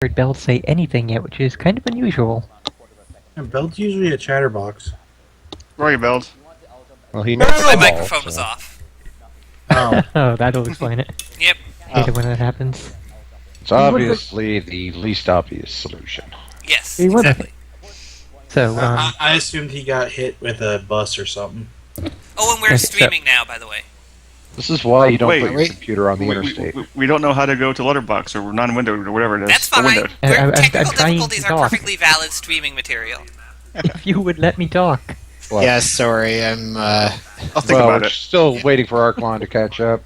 heard Belt say anything yet, which is kind of unusual. And Belt's usually a chatterbox. Rory Beld. Well, he My knows the microphone ball, was so. off. Oh. Oh, that'll explain it. Yep. Hate it when that happens. It's obviously the least obvious solution. Yes, He wouldn't. exactly. So, I assumed he got hit with a bus or something. Oh, and we're Okay, streaming now, by the way. This is why you don't Wait, put your wait. computer on the interstate. We don't know how to go to Letterbox or non-windowed or whatever it is. That's The fine. window. I'm Technical trying difficulties to are talk. perfectly valid streaming material. if you would let me talk. Well, Yeah, sorry, I'm, I'll think well, about we're it. still waiting for Arklon to catch up.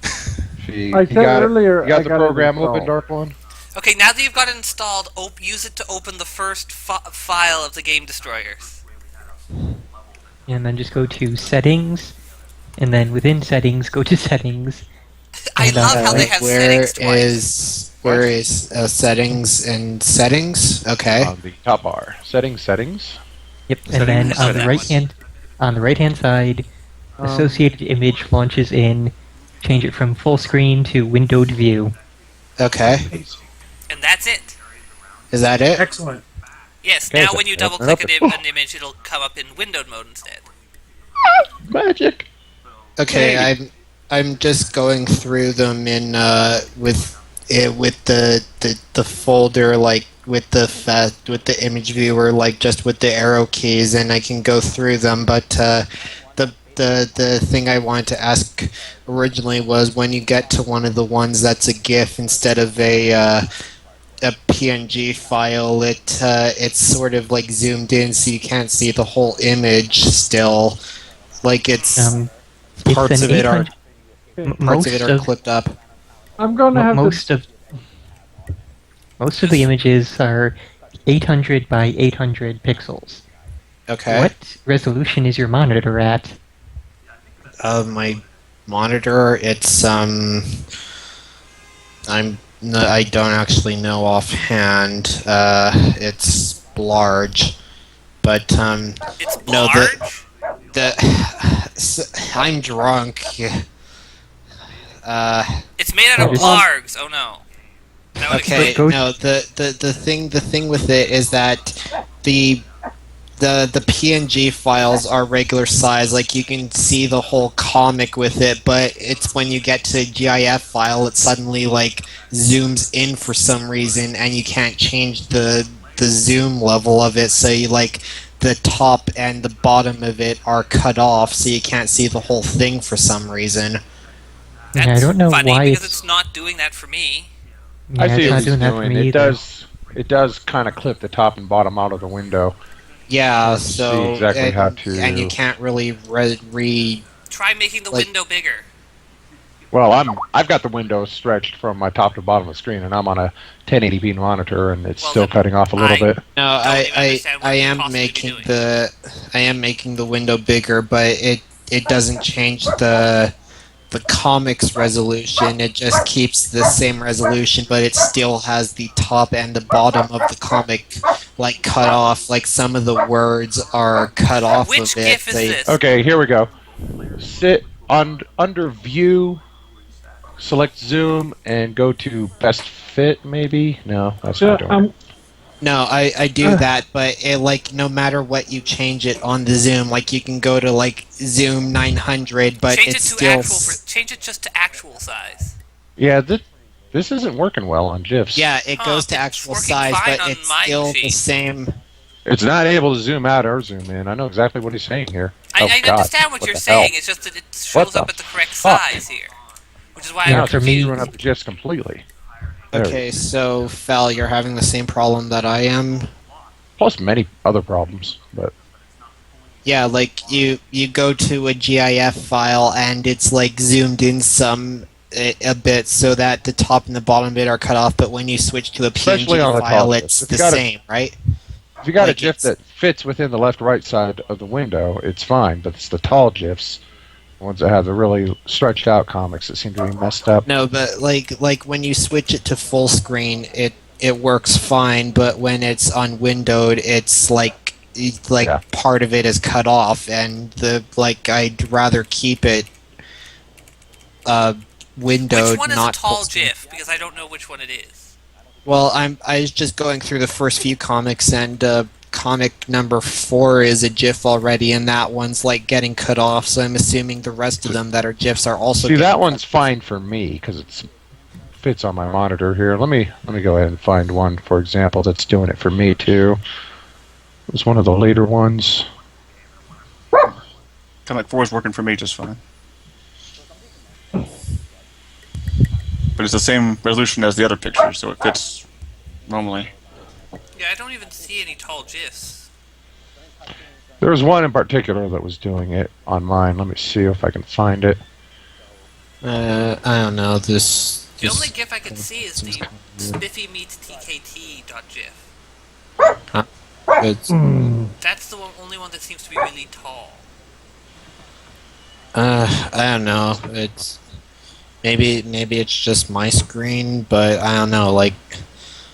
I said earlier You got I the got it program installed. open, Darklon? Okay, now that you've got it installed, use it to open the first file of the Game Destroyers. And then just go to Settings, and then within Settings, go to Settings. I And, love how they have settings twice. where is settings and settings? Okay. On the top bar. Settings. Yep, and then Settings. on the right hand side, associated image launches in. Change it from full screen to windowed view. Okay. And that's it. Is that it? Excellent. Yes, Okay, now so when you open double-click it an image, it'll come up in windowed mode instead. Magic! Okay, I'm just going through them in with the folder, like with the image viewer, like just with the arrow keys, and I can go through them. But the thing I wanted to ask originally was when you get to one of the ones that's a GIF instead of a PNG file, it's sort of like zoomed in, so you can't see the whole image still. Like it's parts an of it are 800 parts of it are clipped up. I'm gonna have most to. of the images are 800 by 800 pixels. Okay. What resolution is your monitor at? My monitor, it's I don't actually know offhand. It's large, but It's no, large? I'm drunk. It's made out of blargs. Oh no. That would Okay, explain- no, the thing with it is that the PNG files are regular size, like you can see the whole comic with it, but it's when you get to a GIF file, it suddenly like zooms in for some reason, and you can't change the zoom level of it, so you like the top and the bottom of it are cut off, so you can't see the whole thing for some reason. That's I don't know funny why because it's not doing that for me. Yeah, I see it's what not he's doing that for doing. me It either. does kind of clip the top and bottom out of the window. Yeah, See so exactly and, how to- and you can't really Try making the Like- window bigger. Well, I've got the window stretched from my top to bottom of the screen, and I'm on a 1080p monitor, and it's Well, still then cutting off a little I- bit. No, Don't even understand what I you am possibly be making doing. the window bigger, but it doesn't change the comics resolution. It just keeps the same resolution, but it still has the top and the bottom of the comic like cut off. Like some of the words are cut off Which of it. GIF is this? Okay, here we go. Sit under View, select Zoom, and go to Best Fit, maybe? No, that's not doing it. No, I do that, but it like no matter what you change it on the zoom, like you can go to like zoom 900, but change it it's to still change it just to actual size. Yeah, this isn't working well on GIFs. yeah, it Huh, goes to it's actual working size, fine but on it's my still the machine. same. It's not able to zoom out or zoom in. I know exactly what he's saying here. I God, understand what you're the saying. hell? It's just that it shows the up at the correct fuck? size here, which is why Yeah, I'm for me- confused. Screwing up the GIFs completely. There. Okay, so Fel, you're having the same problem that I am. Plus many other problems, but Yeah, like you go to a GIF file and it's like zoomed in a bit so that the top and the bottom bit are cut off, but when you switch to a Especially on PNG the file, top it's bits. the It's gotta- same, right? if you got a Like GIF it's- that fits within the left-right side of the window, it's fine. But it's the tall GIFs, the ones that have the really stretched out comics that seem to be messed up. No, but like when you switch it to full screen, it works fine, but when it's on windowed, it's like Yeah. part of it is cut off, and I'd rather keep it windowed, Which one is not a tall full screen. GIF? Because I don't know which one it is. Well, I was just going through the first few comics, and comic number 4 is a GIF already, and that one's like getting cut off. So I'm assuming the rest of them that are GIFs are also. See, that getting one's cut off. fine for me because it fits on my monitor here. Let me go ahead and find one, for example, that's doing it for me too. It was one of the later ones. Comic 4 is working for me just fine. But it's the same resolution as the other pictures, so it fits normally. Yeah, I don't even see any tall GIFs. There was one in particular that was doing it on mine. Let me see if I can find it. I don't know this. The only GIF I can see is the Spiffy meets TKT.gif. It's, That's the only one that seems to be really tall. I don't know. It's maybe it's just my screen, but I don't know. Like,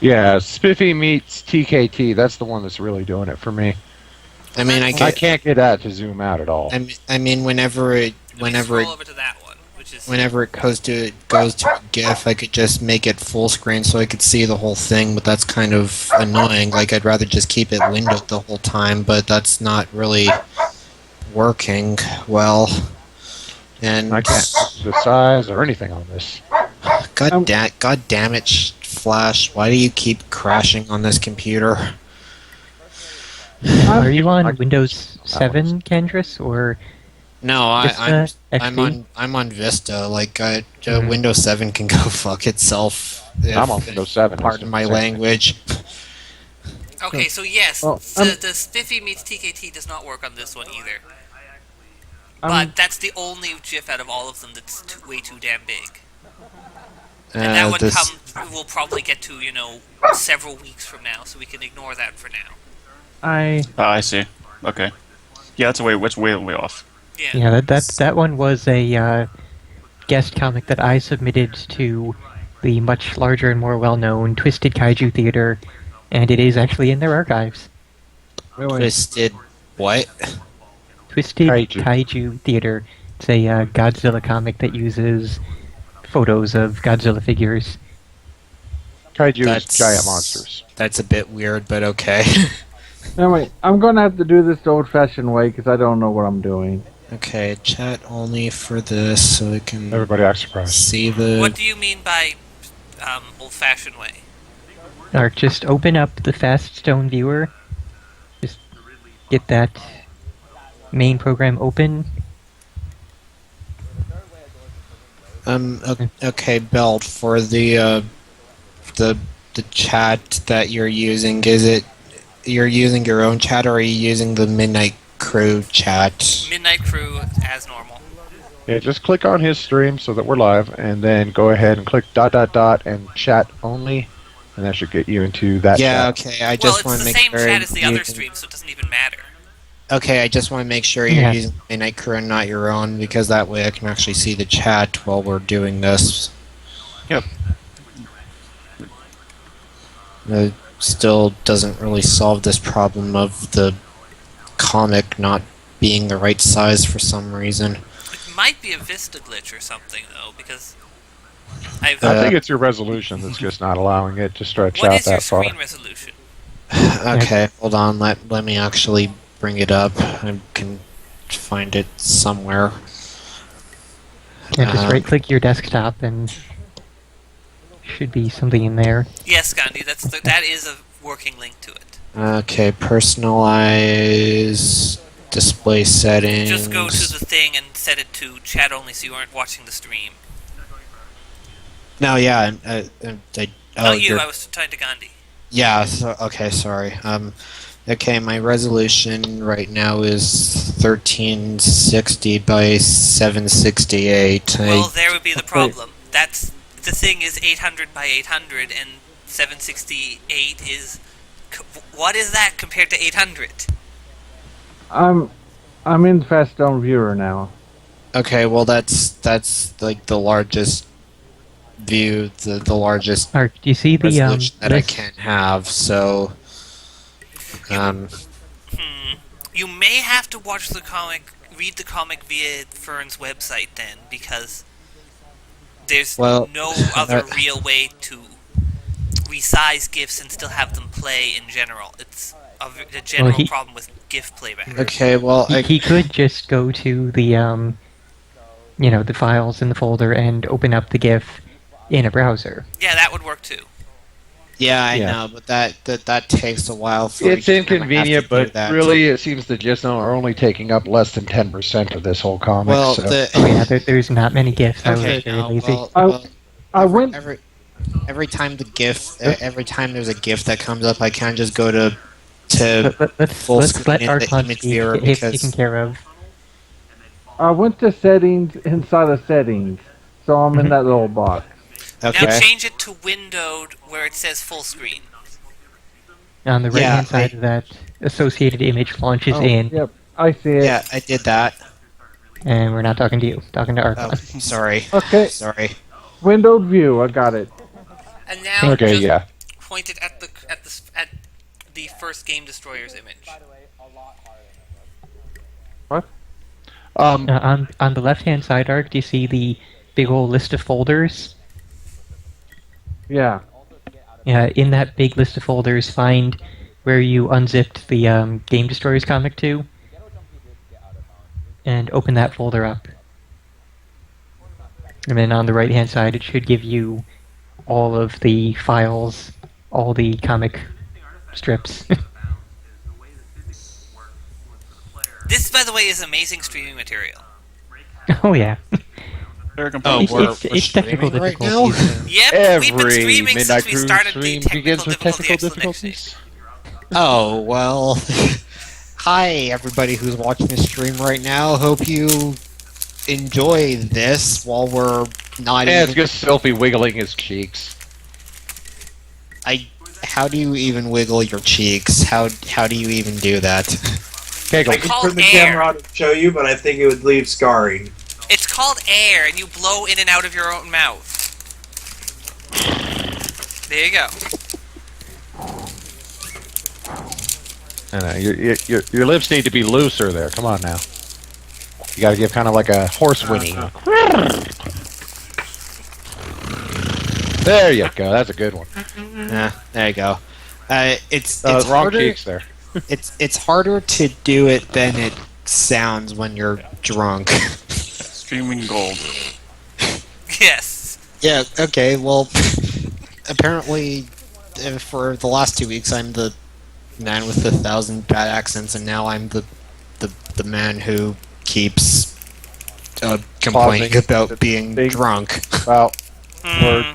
Yeah, Spiffy meets TKT. That's the one that's really doing it for me. I mean, I can't get that to zoom out at all. I mean, whenever it Scroll over to that one, which is whenever it goes to a GIF, I could just make it full screen so I could see the whole thing. But that's kind of annoying. Like, I'd rather just keep it windowed the whole time, but that's not really working well. And I can't change the size or anything on this. God damn it, Flash! Why do you keep crashing on this computer? Are you on I- Windows 7, Kendris, or No, Vista, I'm on Vista. Like, Mhm. Windows 7 can go fuck itself. I'm on Windows 7. Pardon my language. okay. So yes, Well, the Spiffy meets TKT does not work on this one either. But that's the only GIF out of all of them that's way too damn big. And that one we'll probably get to, several weeks from now, so we can ignore that for now. I see. Okay. Yeah, it's way off. Yeah, that one was a guest comic that I submitted to the much larger and more well-known Twisted Kaiju Theater, and it is actually in their archives. Twisted what? Twisted Kaiju. Kaiju Theater. It's a Godzilla comic that uses photos of Godzilla figures. Kaiju is That's- giant monsters. That's a bit weird, but okay. Anyway, I'm going to have to do this the old-fashioned way because I don't know what I'm doing. Okay, chat only for this, so I can Everybody acts surprised. see the. What do you mean by old-fashioned way? Or just open up the Fast Stone viewer. Just get that main program open. Okay, Belt, for the chat that you're using, is it you're using your own chat, or are you using the Midnight Crew chat? Midnight Crew as normal. Yeah, just click on his stream so that we're live, and then go ahead and click ... and chat only, and that should get you into that Yeah, chat. okay. I Well, just it's want the to make same sure. chat as the other you- stream, so it doesn't even matter. Okay, I just want to make sure you're Yeah. using Midnight Crew and not your own, because that way I can actually see the chat while we're doing this. Yep. It still doesn't really solve this problem of the comic not being the right size for some reason. It might be a Vista glitch or something, though, because I've... I think it's your resolution that's just not allowing it to stretch what out is your that far. screen resolution? Okay, hold on. Let me actually bring it up. I can find it somewhere. Yeah, just right-click your desktop and should be something in there. Yes, Gandhi, that is a working link to it. Okay, personalize display settings. Just go to the thing and set it to chat only so you aren't watching the stream. No, yeah. Not you, you're- I was talking to Gandhi. Yeah. Okay. Sorry. Okay. My resolution right now is 1360 by 768. Well, there would be the problem. The thing is 800 by 800, and 768 is... What is that compared to 800? I'm in Fast Stone Viewer now. Okay. Well, that's like the largest view, the largest Or do you see the resolution that I list? can have. So. You may have to watch the comic, read the comic via Fern's website then, because there's Well, no other real way to resize GIFs and still have them play in general. It's a general problem with GIF playback. Okay, well, He could just go to the the files in the folder and open up the GIF in a browser. Yeah, that would work too. yeah, I Yeah. know, but that takes a while. For It's each time I have to inconvenient, do but that. really, it seems the GIFs are only taking up less than 10% of this whole comic. Well, so. Oh yeah, there's not many GIFs. I was okay, very no, lazy. I went. every time the GIF, every time there's a GIF that comes up, I can't just go to Let's full screen let in our the image viewer get his because taken care of. I went to settings inside of settings, so I'm in that little box. Now okay. change it to windowed where it says full screen. On the Yeah, right-hand side of that, associated image launches Oh, in, Yep, I see it. Yeah, I did that. and we're not talking to you, talking to Oh, Archon. sorry. Okay, Sorry. windowed view. I got it. And now Okay, just yeah. point it at the first Game Destroyer's image. On the left-hand side, Arc, do you see the big old list of folders? Yeah. In that big list of folders, find where you unzipped the Game Destroyers comic to, and open that folder up. And then on the right-hand side, it should give you all of the files, all the comic strips. This, by the way, is amazing streaming material. Oh yeah. Very Oh, compelling. It's technical streaming right difficulties. Yep, we've been Every streaming Midnight since we Cruise started the stream technical begins with difficulty technical explanation. difficulties. Oh, well. Hi, everybody who's watching this stream right now. Hope you enjoy this while we're not Yeah, it's even... just Sophie wiggling his cheeks. How do you even wiggle your cheeks? How do you even do that? I Kegel. could called turn the air. camera on to show you, but I think it would leave scarring. It's called air, and you blow in and out of your own mouth. There you go. I know, your lips need to be looser there. Come on now. You gotta give kind of like a horse whinny. There you go. That's a good one. Yeah, there you go. It's Wrong harder, cheeks there. it's harder to do it than it sounds when you're drunk. Streaming gold. Yes. Yeah, okay, well, apparently, for the last 2 weeks, I'm the man with 1,000 bad accents, and now I'm the man who keeps complaining Pausing. about being Big- drunk. Well, Hmm.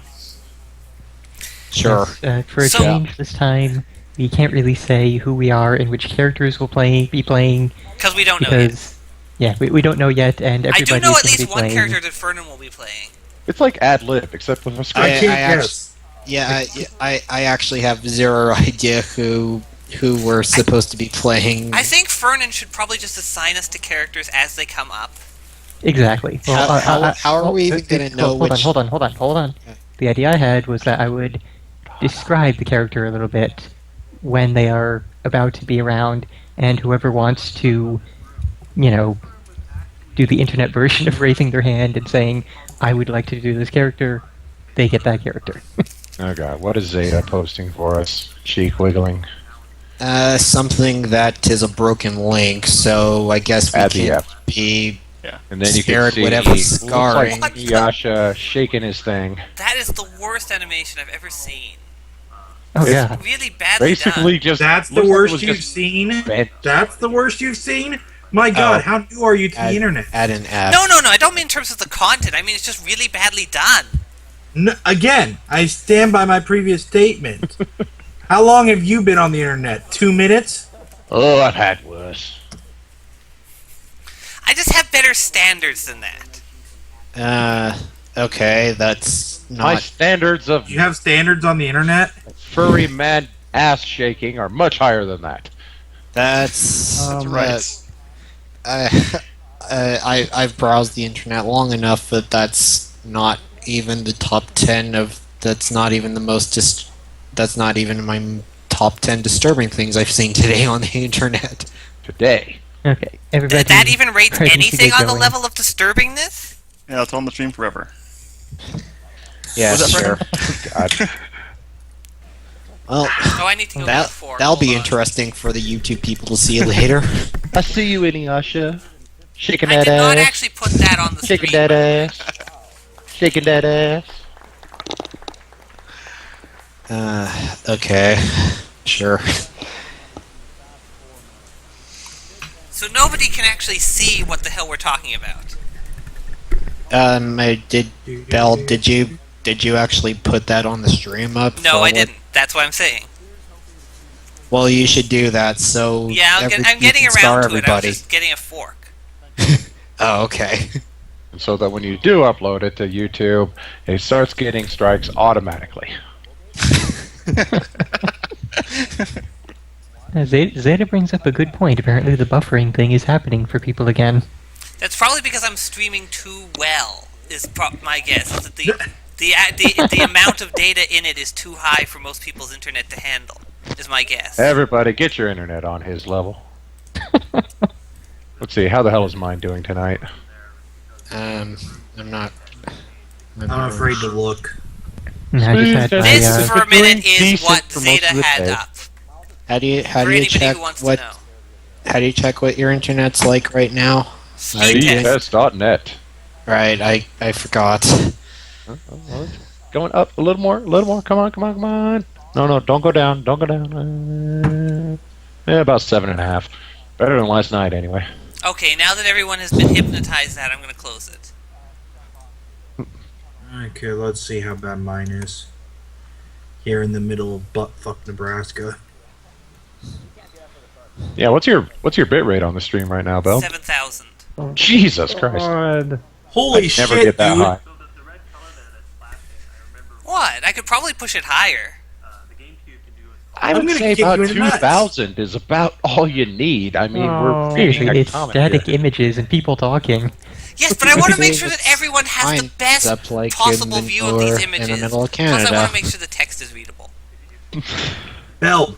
Sure. Yes, for a So- change this time, we can't really say who we are and which characters we'll be playing Because we don't know yet. because we don't know yet, and I everybody do know at is going to least be one playing. character that Fernan will be playing. it's like ad lib, except with a I script. can't I guess. Yeah, I actually have zero idea who we're supposed to be playing. I think Fernan should probably just assign us to characters as they come up. Exactly. How are we even gonna know which- Hold on. The idea I had was that I would describe the character a little bit when they are about to be around, and whoever wants to, do the internet version of raising their hand and saying, I would like to do this character, they get that character. Oh god, what is Zeta posting for us? Cheek wiggling. Something that is a broken link, so I guess we Add the can F. be... And then you Spared can see whatever looks scarring. like Yasha shaking his thing. That is the worst animation I've ever seen. Oh It's yeah. Really badly Basically, done. just That's the looks like it worst was you've just seen? bent. That's the worst you've seen? My god, Oh. how new are you to the Add- internet? Add an F. No, I don't mean in terms of the content. I mean it's just really badly done. Again, I stand by my previous statement. How long have you been on the internet? 2 minutes? Oh, I've had worse. I just have better standards than that. Okay, that's My not... standards of You have standards on the internet? furry man ass shaking are much higher than that. That's... Right. I've browsed the internet long enough that that's not even the top 10 of... That's not even the most... that's not even in my top 10 disturbing things I've seen today on the internet. Today. Okay. Everybody. That even rates ready to anything get on the going. level of disturbingness? Yeah, it's on the stream forever. Yeah, Was that sure. God. Well, Oh, I need to go get a fork. that'll be Hold on. interesting for the YouTube people to see later. I see you, Inuyasha. Shaking I that did not ass. actually put that on the Shaking screen. that ass. Shaking that ass. Okay. Sure. So nobody can actually see what the hell we're talking about. Belle, did you actually put that on the stream up? No, I didn't. That's what I'm saying. Well, you should do that, so Yeah, I'm you getting can star around to it. I was everybody. just getting a fork. Oh, okay. So that when you do upload it to YouTube, it starts getting strikes automatically. Zeta brings up a good point. Apparently, the buffering thing is happening for people again. That's probably because I'm streaming too well. Is my guess. Is that the amount of data in it is too high for most people's internet to handle. Is my guess. Everybody, get your internet on his level. Let's see, how the hell is mine doing tonight? I'm not. I'm afraid to look. And I just had my, This, for a minute, is decent what for most Zeta of the had day. up. How do you For check anybody who wants what? to know. How do you check what your internet's like right now? Speed test. Speedtest.net. Right, I forgot. Going up a little more, Come on. No, don't go down. Yeah, about 7.5. Better than last night, anyway. Okay, now that everyone has been hypnotized that, I'm going to close it. Okay, let's see how bad mine is. Here in the middle of buttfuck Nebraska. Yeah, what's your bit rate on the stream right now, Bill? 7,000. Jesus Christ! God. Holy I'd never shit, get that dude! high. What? I could probably push it higher. I I'm would gonna say kick about you in the nuts. 2,000 is about all you need. I mean, Oh. we're reading Seriously, a it's comment static here. images and people talking. Yes, but I want to make sure that everyone has the Mine best up like possible in the view of these in images. the middle of Plus, I Canada. want to make sure the text is readable. Bell,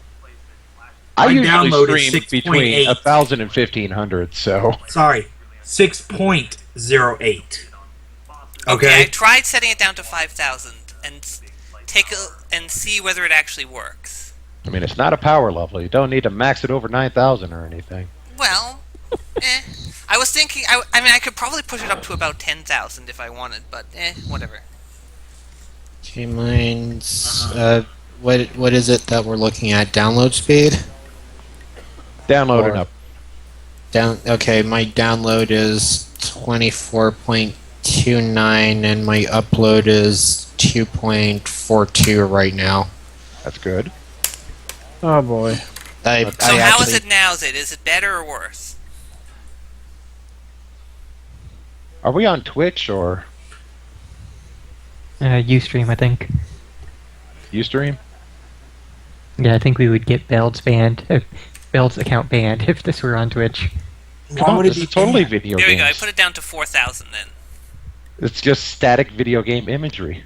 I my usually download is stream 6.8. between 1,000 and 1,500, so... sorry, 6.08. Okay, I Okay. tried setting it down to 5,000 and and see whether it actually works. I mean, it's not a power level. You don't need to max it over 9,000 or anything. Well, I was thinking. I mean, I could probably push it up to about 10,000 if I wanted, but whatever. Okay, mine's what is it that we're looking at? Download speed? Download Or- and up. Okay, my download is 24.29 and my upload is 2.42 right now. That's good. Oh boy. I So how is actually, it now, Zid? Is it better or worse? Are we on Twitch or Ustream, I think. Ustream? Yeah, I think we would get Beld's account banned if this were on Twitch. Why would it This be is totally banned? video There we games. go. I put it down to 4,000 then. It's just static video game imagery.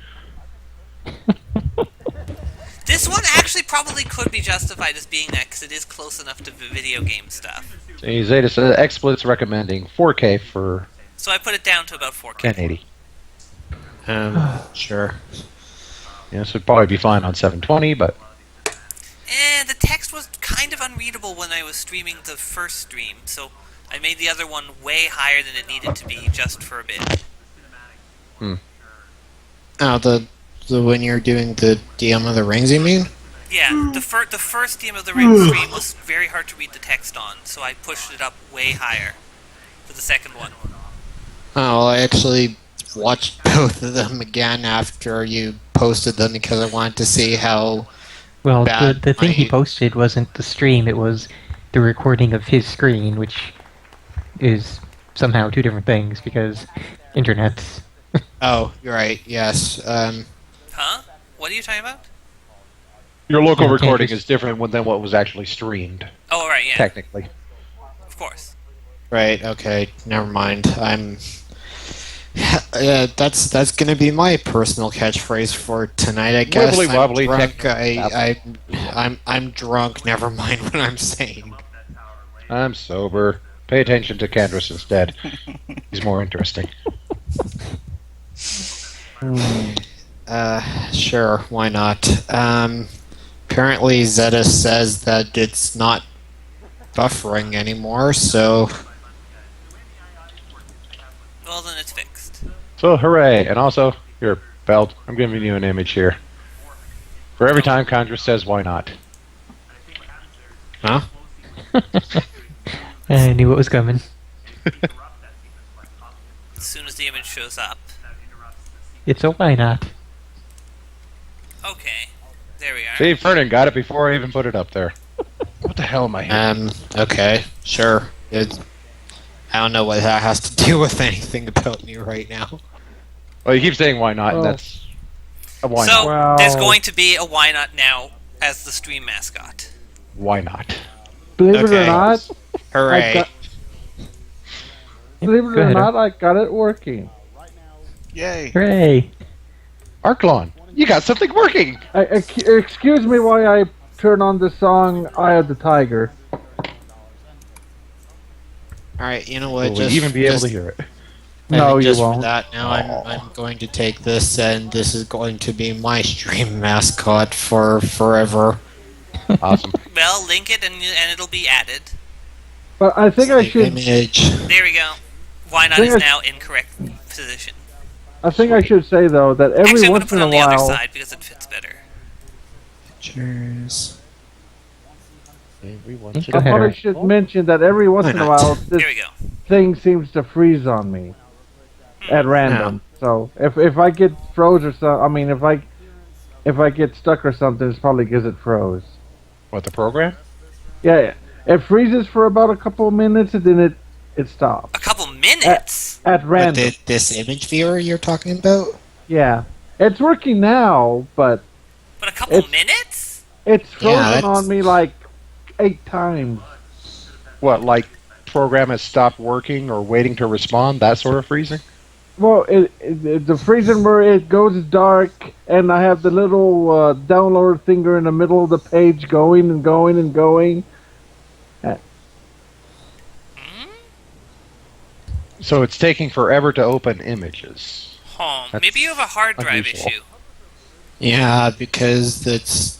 This one actually probably could be justified as being that because it is close enough to video game stuff. See, Zeta says XSplit's recommending 4K for So I put it down to about 4K. 1080. sure. Yes, it'd probably be fine on 720, but The text was kind of unreadable when I was streaming the first stream, so I made the other one way higher than it needed to be just for a bit. Oh, the when you're doing the DM of the Rings, you mean? Yeah, the first Game of the Ring stream was very hard to read the text on, so I pushed it up way higher for the second one. Oh, well, I actually watched both of them again after you posted them because I wanted to see how. Well, Bad. the thing he I- posted wasn't the stream, it was the recording of his screen, which is somehow two different things because internet's. Oh, you're right. Yes. Huh? What are you talking about? your local Yeah, recording changes. is different than what was actually streamed, Oh, right, yeah, technically. of course. Right. Okay. Never mind. That's gonna be my personal catchphrase for tonight. I guess. Wibbly I'm wobbly, drunk. tech- I'm drunk. Never mind what I'm saying. I'm sober. Pay attention to Candris instead. He's more interesting. Sure. Why not? apparently Zeta says that it's not buffering anymore, so Well, then it's fixed. So hooray! And also, here, Belt, I'm giving you an image here. For every time Conjure says, why not? huh? I knew what was coming. As soon as the image shows up. It's a why not? Okay. There we are. See, Fernan got it before I even put it up there. What the hell am I hearing? Okay, sure. I don't know what that has to do with anything about me right now. Well, you keep saying why not, and Oh. that's a why So, not. Well- there's going to be a Why Not now as the stream mascot. Why not? Believe it or Okay. not, Hooray. believe it Go or ahead, not, I got it working. Yay! Hooray! Arklon, you got something working! Excuse me while I turn on the song "Eye of the Tiger." Alright, you know what? Will we even be able to hear it? No, you just won't. For that, now I'm going to take this, and this is going to be my stream mascot for forever. Awesome. Well, link it and it'll be added. But I think I Save should. image. There we go. Why Not Think is I- now in correct position. I think I should say though that every Actually, I'm going to once put in it a on the other while, side because it fits better. Cheers. Everyone Go should- I ahead, thought I Eric. should mention that every once Why in a not? while this Here we go. thing seems to freeze on me at random. So if I get froze or so, I mean if I get stuck or something, it's probably because it froze. What, the program? Yeah, it freezes for about a couple of minutes and then it stops A couple minutes? at But random. this image viewer you're talking about? Yeah, it's working now, but But a couple it's- minutes? it's Yeah, frozen that's- on me like 8 times. What, like, program has stopped working or waiting to respond? That sort of freezing? Well, the freezing where it goes dark, and I have the little download finger in the middle of the page going and going and going. So it's taking forever to open images. Home. That's Maybe you have a hard drive unusual. issue. Yeah, because it's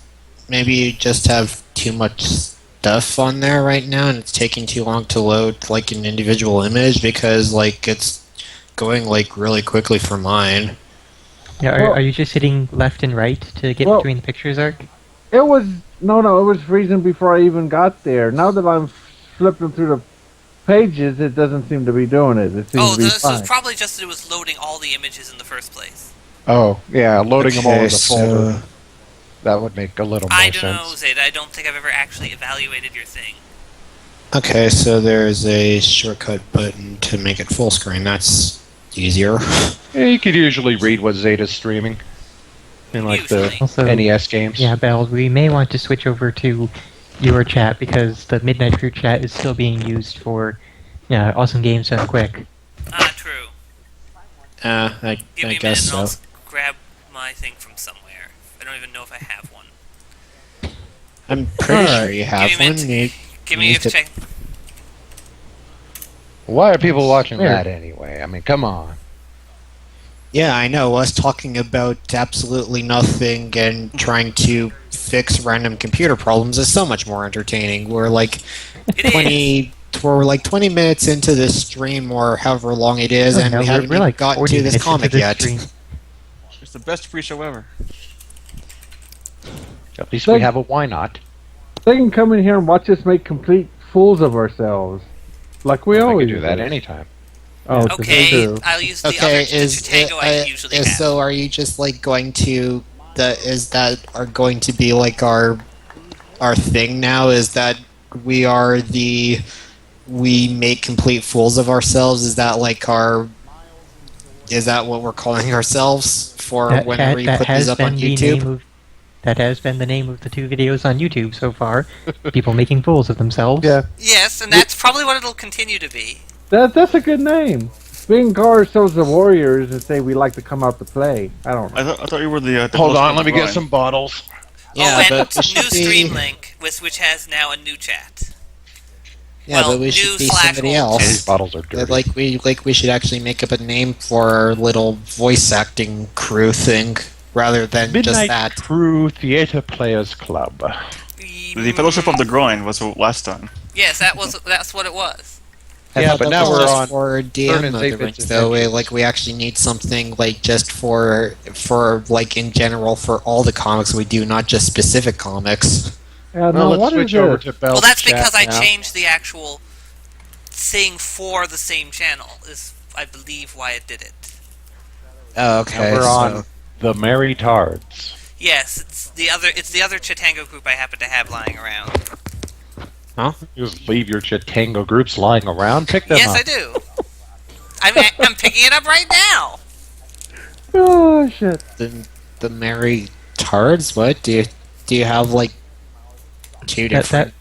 maybe you just have too much stuff on there right now, and it's taking too long to load like an individual image because like it's going like really quickly for mine. Yeah, Well- are you just hitting left and right to get Well- between the pictures, Arc? It was it was freezing before I even got there. Now that I'm flipping through the pages, it doesn't seem to be doing it. It seems Oh, to be this was fine. probably just that it was loading all the images in the first place. Oh, yeah, loading them all in Okay, the folder. That would make a little more I don't sense. know, Zeta. I don't think I've ever actually evaluated your thing. Okay, so there's a shortcut button to make it full screen. That's easier. Yeah, you could usually read what Zeta's streaming in like Usually. the Also, NES games. yeah, Belle, we may want to switch over to your chat because the Midnight Crew chat is still being used for awesome games done quick. Ah, true. I Give me a minute guess and so. I'll grab my thing from somewhere. I don't even know if I have one. I'm pretty Alright. sure you have Give me a one. minute. Give me a Use it. check. Why are people watching Weird. that anyway? I mean, come on. Yeah, I know. Us talking about absolutely nothing and trying to fix random computer problems is so much more entertaining. We're like It is. 20 minutes into this stream or however long it is, and No, we we're- haven't we're even like gotten 40 to this minutes into comic this yet. stream. It's the best free show ever. At least we have a why not. They can come in here and watch us make complete fools of ourselves, like we Well, they always could do that do. anytime. Oh, 'cause they Okay, do. I'll use the Okay, other the Tango I usually have. so are you just like going to are going to be like our thing now? Is that we make complete fools of ourselves? Is that like is that what we're calling ourselves for whenever you put these up on YouTube? That has been the name of the 2 videos on YouTube so far. People making fools of themselves. Yeah, Yes, and that's probably what it'll continue to be. that's a good name. Being call ourselves the Warriors and say we like to come out to play. I don't know. I thought you were the. Hold host on, of let me the get grind. some bottles. Yeah, oh, and but we new should stream be, link, which has now a new chat. yeah, well, but we new should be slash somebody old else. These bottles are dirty. Like we should actually make up a name for our little voice acting crew thing. rather than just Midnight that. Crew Theater Players Club. The Fellowship of the Groin was last time. Yes, that's what it was. I Yeah, thought but that now was we're just on for DM Vernon's mode, 8-bits though. Adventures. Like we actually need something like just for like in general for all the comics we do, not just specific comics. Yeah, Well, no, let's what is switch over this? to Bell's Well, that's chat because I now. changed the actual thing for the same channel. Is I believe why it did it. Oh, Now okay. we're so- on the Merry Tards. Yes, it's the other Chitango group I happen to have lying around. You just leave your Chitango groups lying around. Pick them Yes, up. I do. I'm picking it up right now. Oh shit! the Merry Tards. What do you have like two different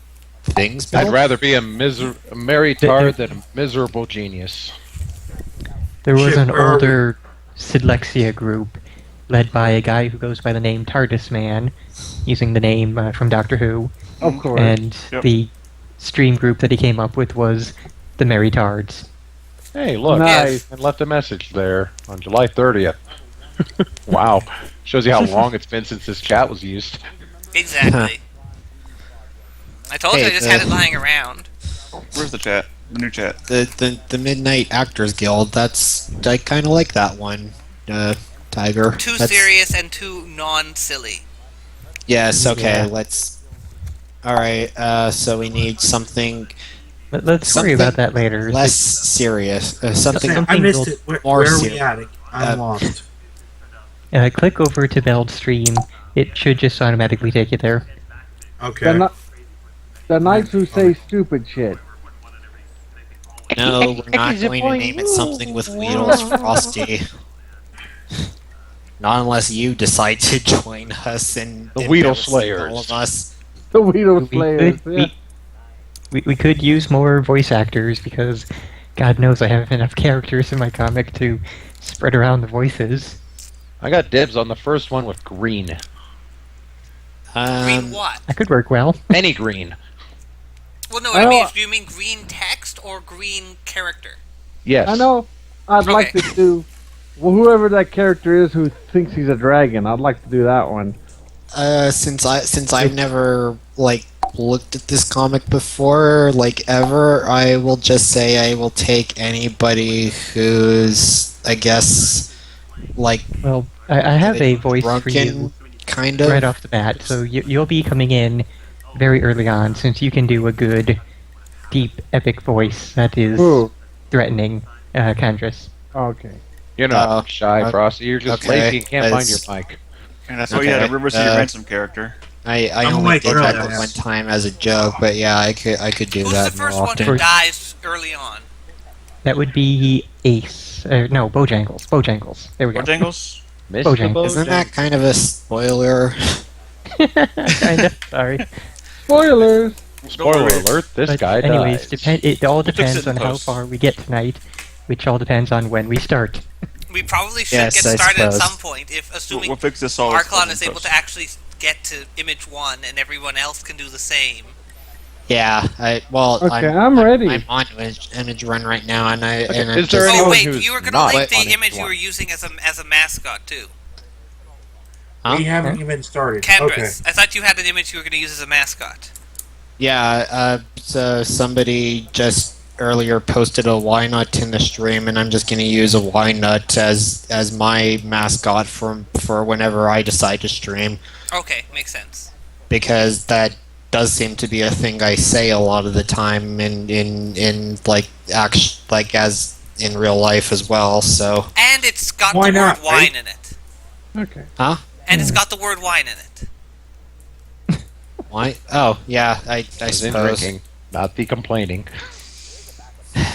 things? I'd Bill? rather be a merry tard than a miserable genius. There was Shit, an where are we? older Sidlexia group led by a guy who goes by the name TARDIS Man, using the name from Doctor Who, Of course. and Yep. the stream group that he came up with was the Merry Tards. Hey, look, Nice. and left a message there on July 30th. Wow, shows you how long it's been since this chat was used. Exactly. I told you I Hey, just had it lying around. Where's the chat? The new chat. The Midnight Actors Guild. That's I kind of like that one. Tiger. Too That's- serious and too non-silly. Yes. Okay. Yeah. Let's. All right. So we need something Let's worry about that later. less serious. Something. Some- I missed something it. Where more are we serious. at? I'm lost. Click over to Beld Stream. It should just automatically take you there. Okay. The knights who say stupid shit. No, we're not going to name it something with Weedles Frosty. Not unless you decide to join us and The Weedle embarrass Slayers. all of us. The Weedle We Slayers. could, Yeah. we could use more voice actors because God knows I have enough characters in my comic to spread around the voices. I got dibs on the first one with green. Green what? That could work well. Any green. Well, no, I I know- mean, do you mean green text or green character? Yes. I know. I'd like Okay. to do. Well, whoever that character is who thinks he's a dragon, I'd like to do that one. Since I've never like looked at this comic before, like ever, I will just say I will take anybody who's, I guess, like Well, I have a voice for you drunken, kind of. right off the bat, so you'll be coming in very early on since you can do a good, deep, epic voice that is Ooh. threatening, Condrus. Okay. You're not shy, uh, Frosty. You're just okay, lazy and can't find your that's- mic. And that's why you had a Okay, River City uh, Ransom character. I I'm only like did that early, the yeah. one time as a joke, but yeah, I could do Who's that the more first one often. who dies early on? That would be Ace. No, Bojangles. Bojangles. There we go. Bojangles? Mr. Bojangles. Isn't that kind of a spoiler? Kinda. Sorry. Spoilers. Spoiler alert, this But guy anyways, dies. it all We'll fix it depends in on how post. far we get tonight, which all depends on when we start. We probably should Yes, get I started at suppose. some point, if assuming We'll fix this all. Archon is able to actually get to image 1 and everyone else can do the same. Yeah, Okay, I'm ready. I'm on image run right now, and I Okay, and I'm is there just- anyone Oh wait, who's you were gonna not link on the it image you one? were using as a mascot too. Huh? We haven't even started. Canvas. Okay. I thought you had an image you were gonna use as a mascot. Yeah, so somebody just earlier posted a why nut in the stream, and I'm just going to use a why nut as my mascot for whenever I decide to stream, Okay, makes sense. because that does seem to be a thing I say a lot of the time in like like as in real life as well. So And it's got Why the not, word wine right? in it. Okay. And it's got the word wine in it. why? Oh yeah, I As in suppose. drinking, not the complaining.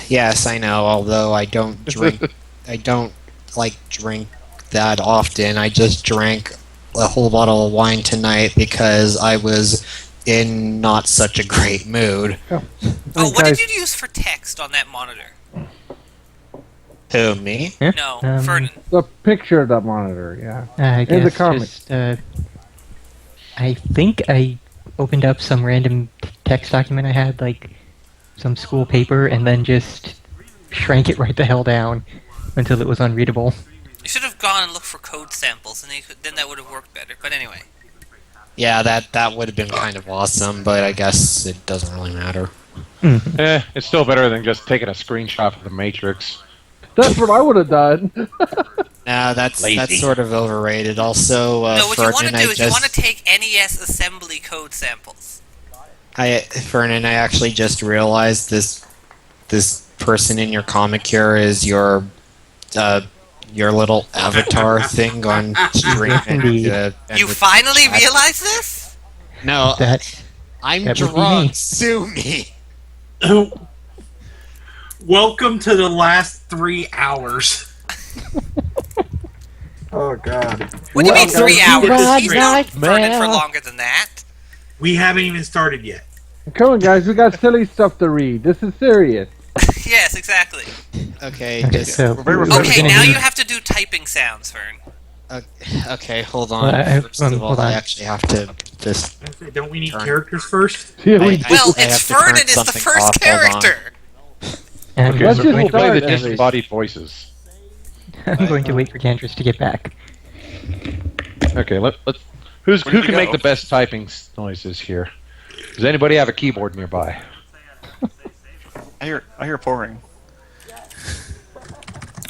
Yes, I know. Although I don't drink, I don't like drink that often. I just drank a whole bottle of wine tonight because I was in not such a great mood. Oh, what Okay. did you use for text on that monitor? Who, me? Yeah? No, Um, Vernon. The picture of the monitor, yeah. I In the guess comics. just, I think I opened up some random text document I had, like some school paper, and then just shrank it right the hell down until it was unreadable. You should have gone and looked for code samples, and then that would have worked better. But anyway. Yeah, that would have been kind of awesome, but I guess it doesn't really matter. It's still better than just taking a screenshot of the Matrix. That's what I would have done. Nah, that's Lazy. sort of overrated. Also, No, what you want to Ferdinand, do is you want to take NES assembly code samples. Ferdinand, I actually just realized this person in your comic here is your little avatar thing on stream. Indeed. You finally realize this? No, That I'm that would be drunk. me. Sue me. Welcome to the last 3 hours. Oh God. What do you mean Well, 3 guys, hours? get this He's straight. known Vernon for longer than that. We haven't even started yet. Come on, guys. We got silly stuff to read. This is serious. Yes, exactly. Okay, Okay, just so We're very we're refreshing. Okay, gonna now need- you have to do typing sounds, Vern. okay. Hold on. Well, First of all, hold on. I actually have to just. Don't we need Turn. characters first? Yeah, I- we I- Well, I it's have to turn Vernon is the something first off, hold on. character. And Okay, Let's so just can we play the start, Henry. disembodied voices? I'm going to wait for Gandris to get back. Okay, let's. Where Who did he can make go? the best typing noises here? Does anybody have a keyboard nearby? I hear pouring.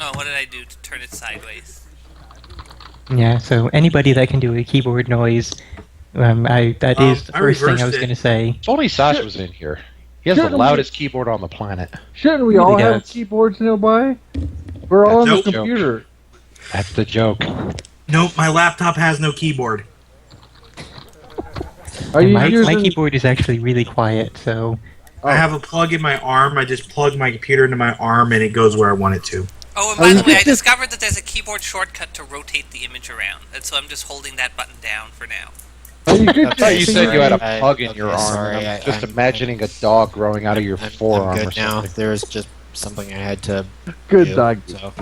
Oh, what did I do to turn it sideways? Yeah, so anybody that can do a keyboard noise, that is the I first thing I reversed was it. going to say. If only Sasha was in here. He has the Shouldn't loudest keyboard on the planet. Shouldn't we Really all have does. keyboards nearby? We're all on Nope. the computer. That's the joke. Nope, my laptop has no keyboard. Are And you my using? keyboard is actually really quiet, so I have a plug in my arm. I just plug my computer into my arm and it goes where I want it to. Oh, and Oh, by you the way, I did this- discovered that there's a keyboard shortcut to rotate the image around, and so I'm just holding that button down for now. You could I thought you just said you had a I- plug in okay, your arm. sorry, and I'm I- just I'm- imagining a dog growing out of your I'm forearm or good now. something. There's just something I had to Good do. dog. So.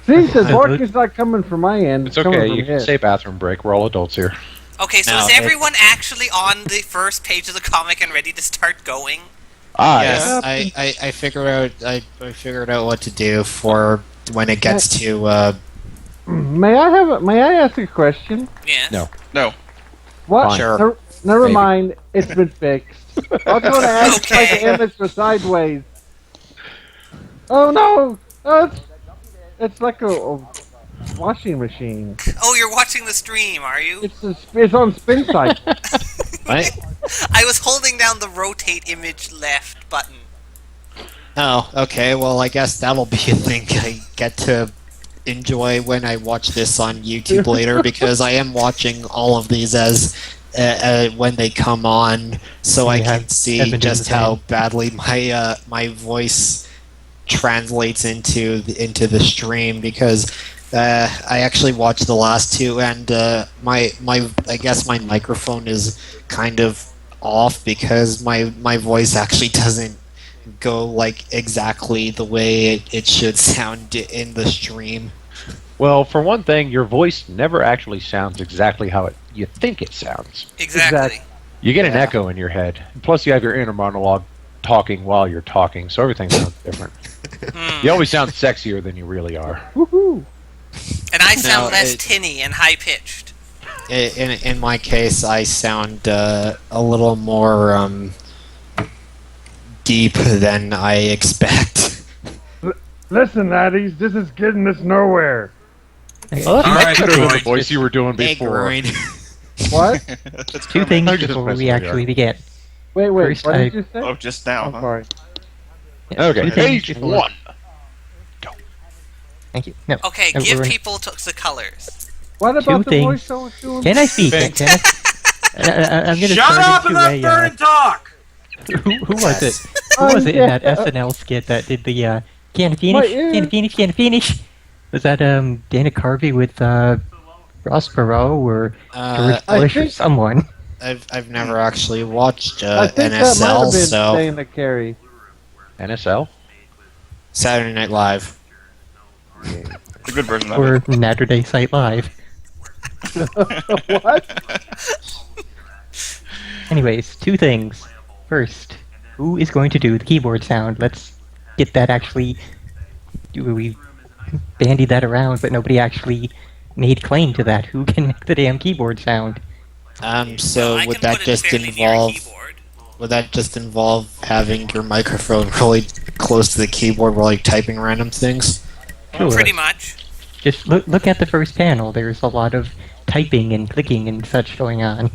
See, the bark is not coming from my end. It's coming okay. from You can his. say bathroom break. We're all adults here. Okay, so No, is it- everyone actually on the first page of the comic and ready to start going? Yes, I figured out what to do for when it gets to May I ask a question? Yeah. No. No. What? Fine. Sure. Never Maybe. mind. It's been fixed. I was going to ask Okay. like the image for sideways. Oh no! It's like a washing machine. Oh, you're watching the stream, are you? It's on spin side. what? I was holding down the rotate image left button. Oh, okay. Well, I guess that'll be a thing I get to enjoy when I watch this on YouTube later, because I am watching all of these as when they come on, so I Yeah, can see I've been doing just the same. how badly my voice translates into the stream, because I actually watched the last two, and my I guess my microphone is kind of off because my voice actually doesn't go like exactly the way it should sound in the stream. Well, for one thing, your voice never actually sounds exactly how you think it sounds. Exactly. You get an Yeah. echo in your head. Plus, you have your inner monologue talking while you're talking, so everything sounds different. Hmm. You always sound sexier than you really are. Woohoo! And I sound No, less it- tinny and high pitched. In my case, I sound a little more deep than I expect. Listen, laddies, this is getting us nowhere. Well, that's All much right, better than the groin. voice you were doing Hey, before. groin. What? That's Two Kermit. things I'm just before messing we with actually you. begin. Wait, First, what I- did you say? Oh, just now. I'm Huh? sorry. Yes, Okay, two things page before- 1. Thank you. No. Okay, no, give we're- people the colors. What about the things. voice I was doing? Can I speak? Thanks. Can I, I'm going to Shut turn up and into let Vernon talk! who was it? Who was it in that SNL skit that did the can I finish? My Can I ear. finish? Can I finish? Was that Dana Carvey with Ross Perot or George I Bush or think- someone? I've never actually watched I think that might NSL, have been so Dana Carey. NSL? Saturday Night Live. The good version of Or it. Natterday Sight Live. What? Anyways, two things. First, who is going to do the keyboard sound? Let's get that actually. Do we bandied that around, but nobody actually made claim to that. Who can make the damn keyboard sound? So I would can that put it just fairly near a involve? keyboard. Would that just involve having your microphone really close to the keyboard while like typing random things? Sure. Pretty much. Just look at the first panel. There's a lot of typing and clicking and such going on.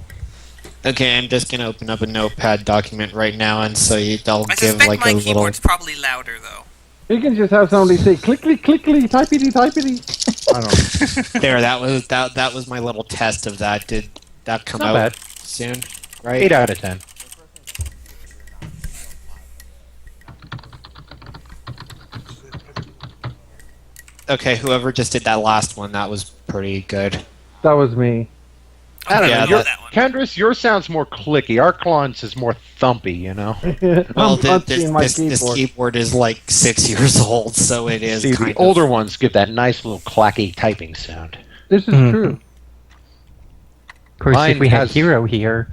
Okay, I'm just gonna open up a notepad document right now, and so I'll I give suspect like my a little. keyboard's probably louder, though. You can just have somebody say clickly, clickly, typity, typity. I don't know. There, that was my little test of that. Did that come Not out bad. soon? Right. 8 out of 10. Okay, whoever just did that last one, that was pretty good. That was me. I don't Okay, know. I know that one. Kendris, yours sounds more clicky. Arklon's is more thumpy, you know? Well, I'm seeing my keyboard. this keyboard is like 6 years old, so it is See, kind the older ones give that nice little clacky typing sound. This is Mhm. true. Of course, Mine if we had has- Hero here,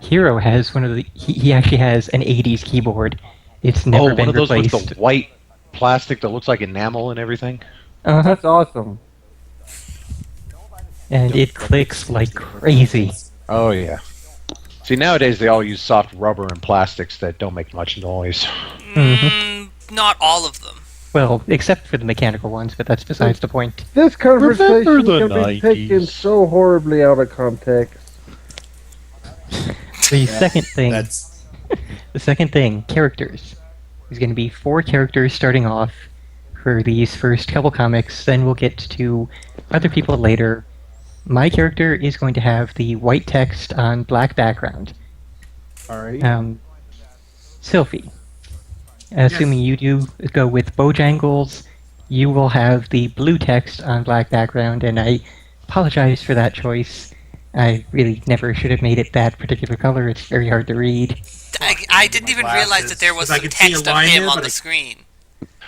Hero has one of the. He actually has an '80s keyboard. It's never Oh, been one of those replaced. with the white plastic that looks like enamel and everything? Uh-huh. That's awesome. And it clicks like crazy. Oh, yeah. See, nowadays they all use soft rubber and plastics that don't make much noise. Not all of them. Well, except for the mechanical ones, but that's besides the point. This conversation Remember the can be taken 90s. so horribly out of context. The second thing, That's the second thing, characters. There's going to be 4 characters starting off for these first couple comics. Then we'll get to other people later. My character is going to have the white text on black background. Alright. Sylphie, assuming you do go with Bojangles, you will have the blue text on black background, and I apologize for that choice. I really never should have made it that particular color. It's very hard to read. I didn't even realize that there was Because I some could see a text of line him there, on but the I- screen.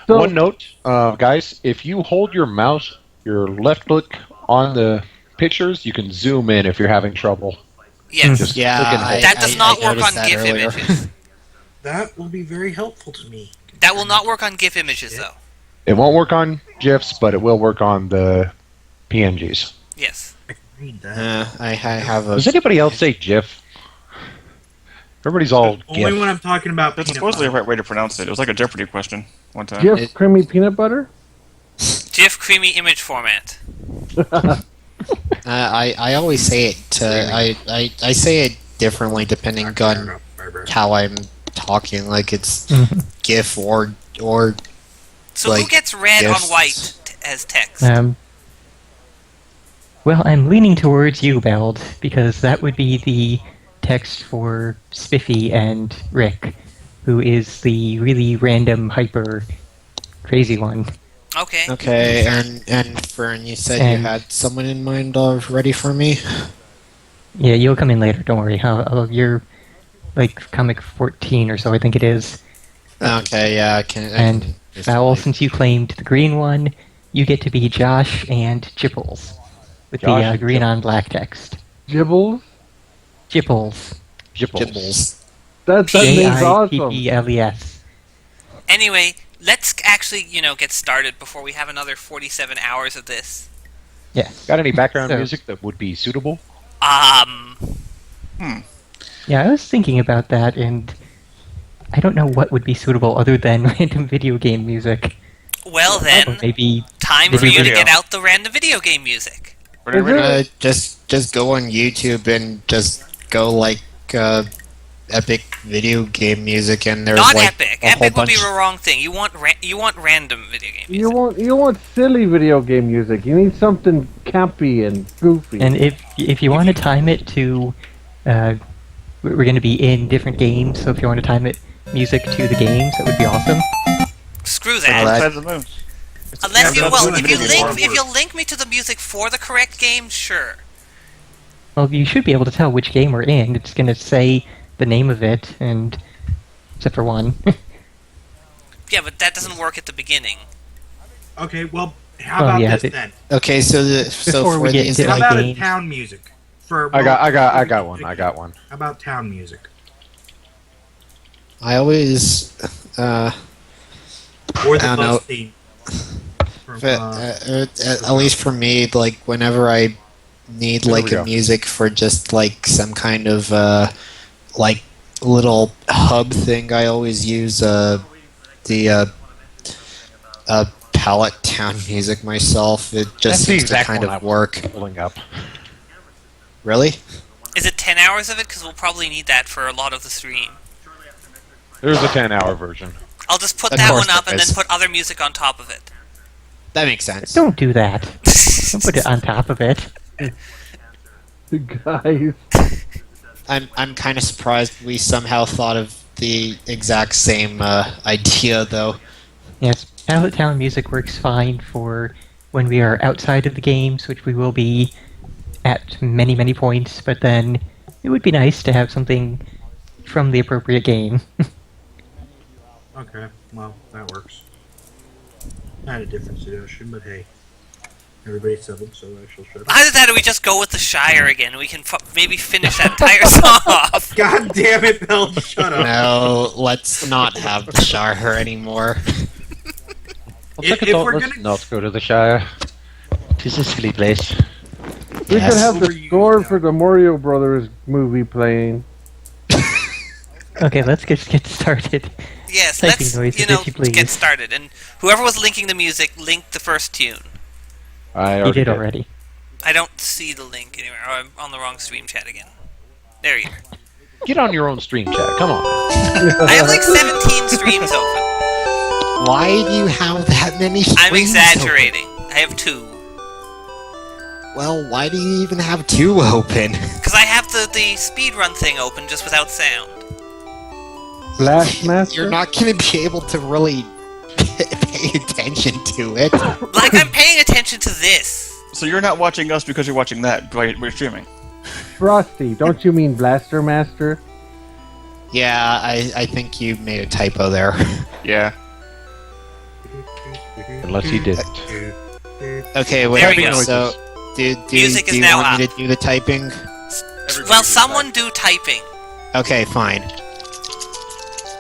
So, One note, guys, if you hold your mouse, your left click on the pictures, you can zoom in if you're having trouble. Yes. Just yeah. click and hold. That does not work noticed on that GIF earlier. images. That will be very helpful to me. That will not work on GIF images, though. It won't work on GIFs, but it will work on the PNGs. Yes. I can read that. I have a. Does anybody else say GIF? Everybody's all Only GIF. when I'm talking about That's peanut supposedly the butter. right way to pronounce it. It was like a Jeopardy question one time. Jif creamy peanut butter? GIF creamy image format. I always say it. I say it differently depending on how I'm talking. Like it's GIF or So who Like, gets red yes. on white as text? Well, I'm leaning towards you, Beld, because that would be the text for Spiffy and Rick, who is the really random, hyper, crazy one. Okay. okay. And Fern, you said you And- had someone in mind already for me. Yeah, you'll come in later, don't worry. You're like comic 14 or so, I think it is. Okay, yeah, I can. And Fowl, since you claimed the green one, you get to be Josh and Jipples, with Josh the and green Jipples. on black text. Gibbles? Jipples. Jibbles. That name's awesome. Jipples. Anyway, let's actually, get started before we have another 47 hours of this. Yeah. Got any background So- music that would be suitable? Yeah, I was thinking about that, and I don't know what would be suitable other than random video game music. Well Or then, maybe time for Video you to video. get out the random video game music. Ready, Is ready? it? Just go on YouTube and just go like epic video game music, and there's Not like epic. a whole Epic would be bunch. the wrong thing. You want random video game You music. want silly video game music. You need something campy and goofy. And if you want to time it to, we're going to be in different games. So if you want to time it music to the games, that would be awesome. Screw Well, that. that- Sides of the moon. Unless Yeah, you but well, that's if you gonna be link hard if work. you link me to the music for the correct game, sure. Well, you should be able to tell which game we're in. It's going to say the name of it, and except for one. Yeah, but that doesn't work at the beginning. Okay, well, how Oh, about yeah, this but- then? Okay, so Before for we get these, into, How like, about a games. town music? For I got one. I got one. How about town music? I always Or the I don't bus know. theme? At least for me, like whenever I need There we like go. a music for just like some kind of like little hub thing, I always use the palette town music myself. It That's just the seems to exact kind one of I'm work. pulling up. Really? Is it 10 hours of it? Because we'll probably need that for a lot of the stream. There's a 10-hour version. I'll just put Of that course one up there and then is. put other music on top of it. That makes sense. Don't do that. Don't put it on top of it. Guys. I'm kind of surprised we somehow thought of the exact same idea, though. Yes, Pallet Town music works fine for when we are outside of the games, which we will be at many, many points, but then it would be nice to have something from the appropriate game. Okay, well, that works. I had a different suggestion, but hey. Everybody settled, so I shall shut up. Either that or we just go with the Shire again. We can maybe finish that entire song off. God damn it, Bill, shut up. No, let's not have the Shire anymore. If Let's we're gonna- not go to the Shire. It's a silly place. We Yes. could have the Overused score now. for the Mario Brothers movie playing. Okay, let's get started. Yes, Typing let's, noises, you know, if you please. get started. And whoever was linking the music, link the first tune. I You did already. I don't see the link anywhere. Oh, I'm on the wrong stream chat again. There you are. Get on your own stream chat. Come on. I have like 17 streams open. Why do you have that many screens I'm exaggerating. I have 2. open? Well, why do you even have 2 open? Because I have the speedrun thing open just without sound. Blast Master? You're not going to be able to really pay attention to it. Like, I'm paying attention to this. So you're not watching us because you're watching that. We're streaming. Frosty, don't you mean Blaster Master? Yeah, I think you made a typo there. Yeah. Unless he didn't. Okay, wait. There we go. So, do Music is you now want me up. to do the typing? Well, someone do typing. Okay, fine.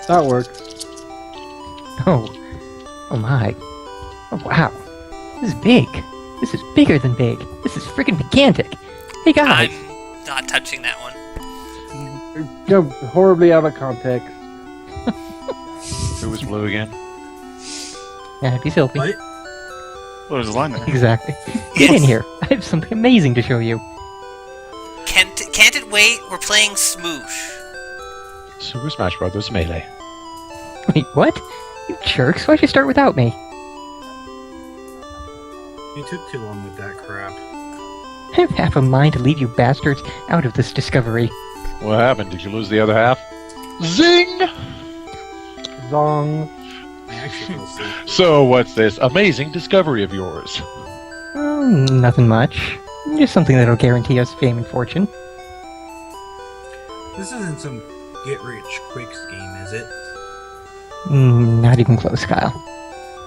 That works. Oh. Oh my. Oh wow. This is big. This is bigger than big. This is freaking gigantic. Hey guys. I'm not touching that one. Go horribly out of context. Who was blue again? Yeah, be Sylvie. What? Well, there's a line there. Exactly. Get in here. I have something amazing to show you. Can't it wait? We're playing Smoosh. Super Smash Brothers Melee. Wait, what? You jerks, why'd you start without me? You took too long with that crap. I have half a mind to leave you bastards out of this discovery. What happened? Did you lose the other half? Zing! Zong. I actually feel safe. So, what's this amazing discovery of yours? Oh, nothing much. Just something that'll guarantee us fame and fortune. This isn't some get-rich-quick scheme, is it? Not even close, Kyle.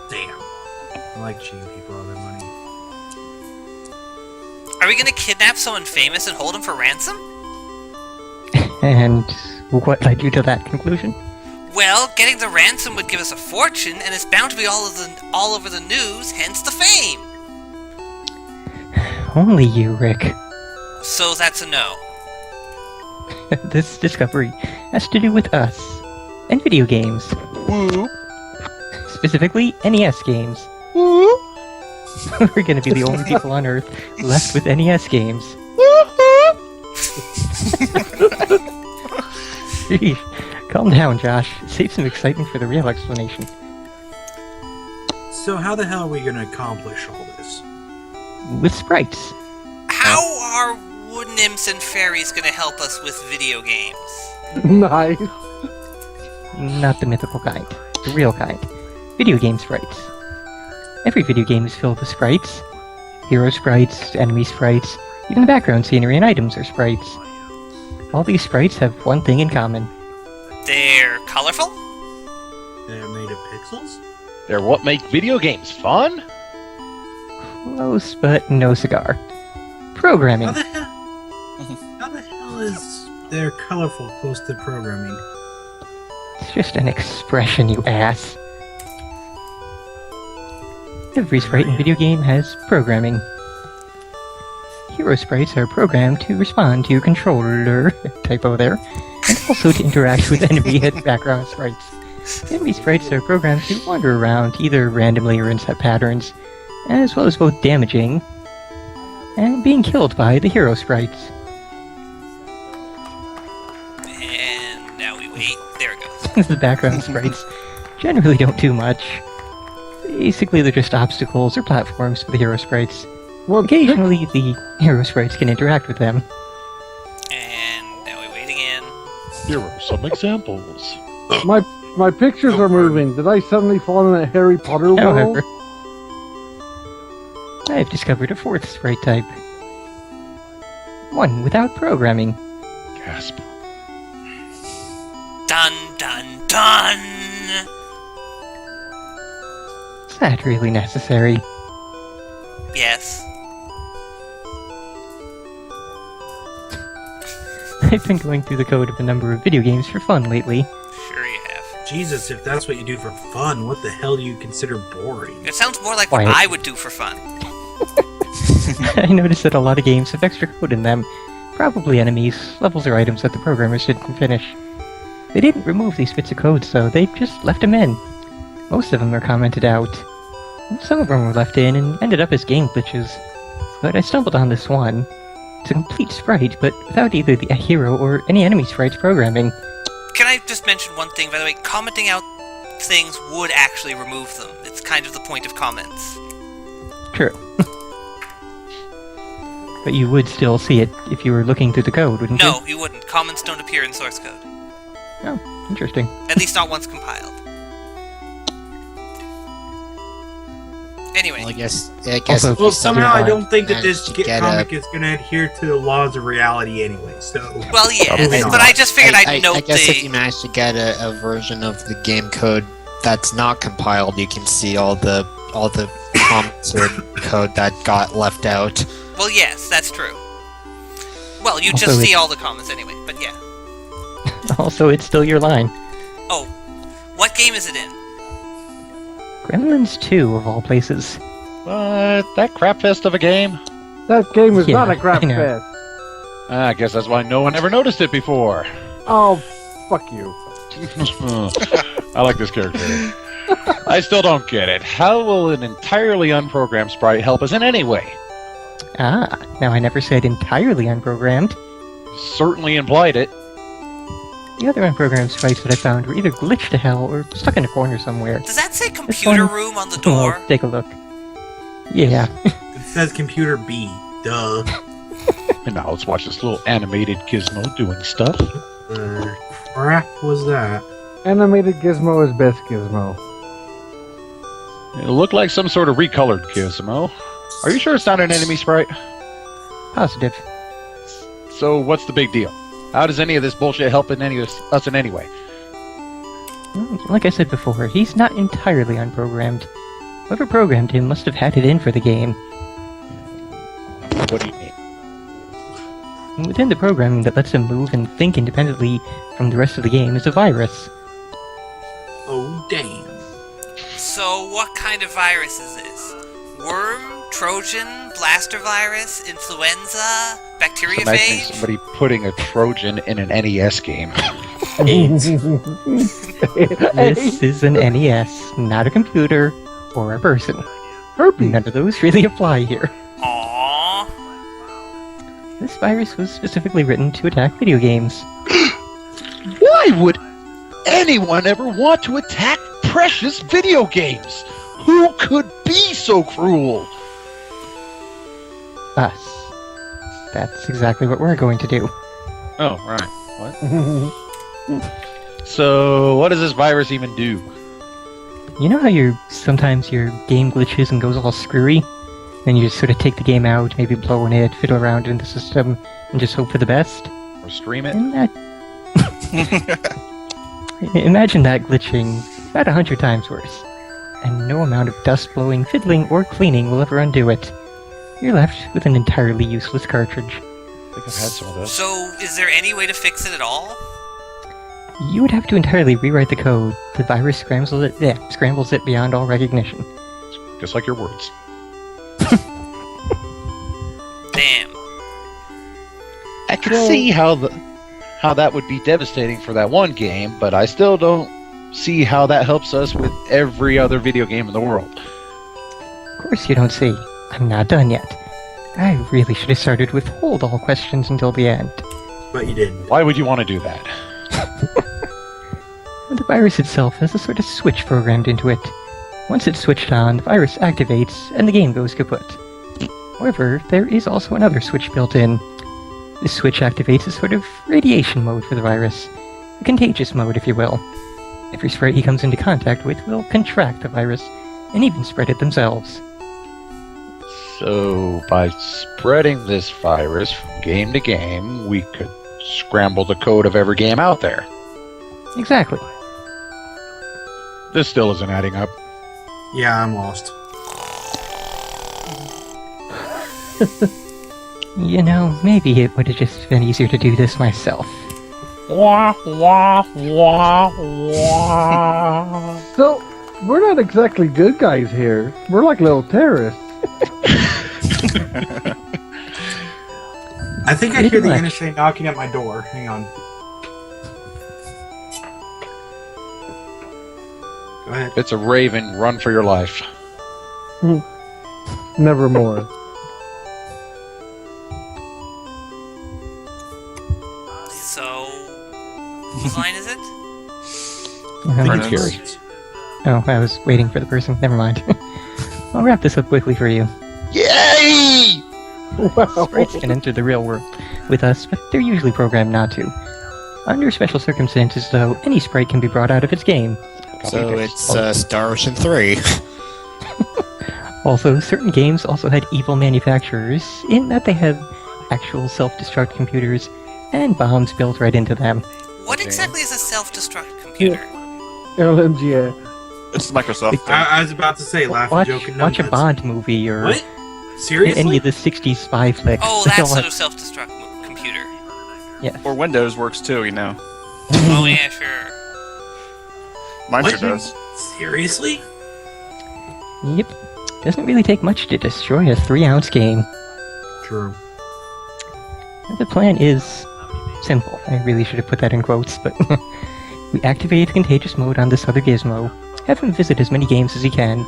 Damn. I like cheating people out of their money. Are we gonna kidnap someone famous and hold him for ransom? And what led you to that conclusion? Well, getting the ransom would give us a fortune, and it's bound to be all over the news, hence the fame. Only you, Rick. So that's a no. This discovery has to do with us. And video games. Woo! Specifically, NES games. Woo! We're gonna be the only people on Earth left with NES games. Sheesh. Calm down, Josh. Save some excitement for the real explanation. So how the hell are we gonna accomplish all this? With sprites. How are wood nymphs and fairies gonna help us with video games? Nice. Not the mythical kind. The real kind. Video game sprites. Every video game is filled with sprites. Hero sprites, enemy sprites, even the background scenery and items are sprites. All these sprites have one thing in common. They're colorful? They're made of pixels? They're what make video games fun? Close, but no cigar. Programming. How the hell? How the hell is they're colorful close to programming? It's just an expression, you ass. Every sprite in video game has programming. Hero sprites are programmed to respond to controller typo there, and also to interact with enemy and background sprites. Enemy sprites are programmed to wander around, either randomly or in set patterns, as well as both damaging and being killed by the hero sprites. And now we wait. There it goes. The background sprites generally don't do much. Basically, they're just obstacles or platforms for the hero sprites. Well, Occasionally, the hero sprites can interact with them. And now we wait again. Here are some examples. my pictures are moving. Did I suddenly fall in a Harry Potter world? However, I've discovered a fourth sprite type. One without programming. Gasp. Dun dun dun! Is that really necessary? Yes. I've been going through the code of a number of video games for fun lately. Sure you have. Jesus, if that's what you do for fun, what the hell do you consider boring? It sounds more like what Quiet. I would do for fun. I noticed that a lot of games have extra code in them. Probably enemies, levels, or items that the programmers didn't finish. They didn't remove these bits of code, so they just left them in. Most of them are commented out. Some of them were left in and ended up as game glitches. But I stumbled on this one. It's a complete sprite, but without either the hero or any enemy sprites programming. Can I just mention one thing, by the way? Commenting out things would actually remove them. It's kind of the point of comments. True. But you would still see it if you were looking through the code, wouldn't you? No, you wouldn't. Comments don't appear in source code. Oh, interesting. At least not once compiled. Anyway. Well, I guess Also- if you Well, somehow I somehow don't think that this manage to get comic is going to adhere to the laws of reality anyway, so... Well, yes, Probably not. but I just figured I'd I note guess if the... you manage to get a version of the game code that's not compiled, you can see all the comments or code that got left out. Well, yes, that's true. Well, you Also, just see it- all the comments anyway, but yeah. Also, it's still your line. Oh, what game is it in? Gremlins 2, of all places. What? That crapfest of a game? That game is Yeah, not a crap I know. fest. I guess that's why no one ever noticed it before. Oh, fuck you. I like this character. I still don't get it. How will an entirely unprogrammed sprite help us in any way? Ah, now I never said entirely unprogrammed. Certainly implied it. The other unprogrammed sprites that I found were either glitched to hell or stuck in a corner somewhere. Does that say computer one- room on the Well, door? take a look. Yeah. It says computer B. Duh. And now let's watch this little animated gizmo doing stuff. Crap was that? Animated Gizmo is best Gizmo. It looked like some sort of recolored gizmo. Are you sure it's not an enemy sprite? Positive. So what's the big deal? How does any of this bullshit help in us in any way? Like I said before, he's not entirely unprogrammed. Whoever programmed him must have had it in for the game. What do you mean? And within the programming that lets him move and think independently from the rest of the game is a virus. Oh, damn. So, what kind of virus is this? Worm? Trojan? Blaster virus? Influenza? So imagining Bacteriophage? somebody putting a Trojan in an NES game. This is an NES, not a computer or a person. Herpes. None of those really apply here. Aww. This virus was specifically written to attack video games. Why would anyone ever want to attack precious video games? Who could be so cruel? Us. That's exactly what we're going to do. Oh, right. What? So, what does this virus even do? You know how sometimes your game glitches and goes all screwy? Then you just sort of take the game out, maybe blow on it, fiddle around in the system, and just hope for the best? Or stream it? And that... Imagine that glitching about 100 times worse. And no amount of dust blowing, fiddling, or cleaning will ever undo it. You're left with an entirely useless cartridge. I think I've had some of those. So, is there any way to fix it at all? You would have to entirely rewrite the code. The virus scrambles it beyond all recognition. just like your words. Damn. I can see how that would be devastating for that one game, but I still don't see how that helps us with every other video game in the world. Of course you don't see. I'm not done yet. I really should have started with hold all questions until the end. But you didn't. Why would you want to do that? The virus itself has a sort of switch programmed into it. Once it's switched on, the virus activates and the game goes kaput. However, there is also another switch built in. This switch activates a sort of radiation mode for the virus. A contagious mode, if you will. Every sprite he comes into contact with will contract the virus, and even spread it themselves. So, by spreading this virus from game to game, we could scramble the code of every game out there. Exactly. This still isn't adding up. Yeah, I'm lost. You know, maybe it would have just been easier to do this myself. So, we're not exactly good guys here. We're like little terrorists. I think I hear the NSA knocking at my door. Hang on. Go ahead. It's a raven. Run for your life. Nevermore. So, whose line is it? Um, Gary. Oh, I was waiting for the person. Never mind. I'll wrap this up quickly for you. Yay! Wow. Sprites can enter the real world with us, but they're usually programmed not to. Under special circumstances, though, any sprite can be brought out of its game. So it's Star Ocean 3. Also, certain games also had evil manufacturers, in that they have actual self-destruct computers and bombs built right into them. What exactly is a self-destruct computer? LNG. It's Microsoft. I was about to say, laughing, joking, Watch a numbnuts. Bond movie or What? Seriously? any of the 60s spy flicks. Oh, They that all sort have- of self-destruct computer. Yes. Or Windows works too, you know. Oh yeah, sure. Mine What? sure does. Seriously? Yep. Doesn't really take much to destroy a 3-ounce game. True. The plan is simple. I really should have put that in quotes, but we activate the contagious mode on this other gizmo, have him visit as many games as he can,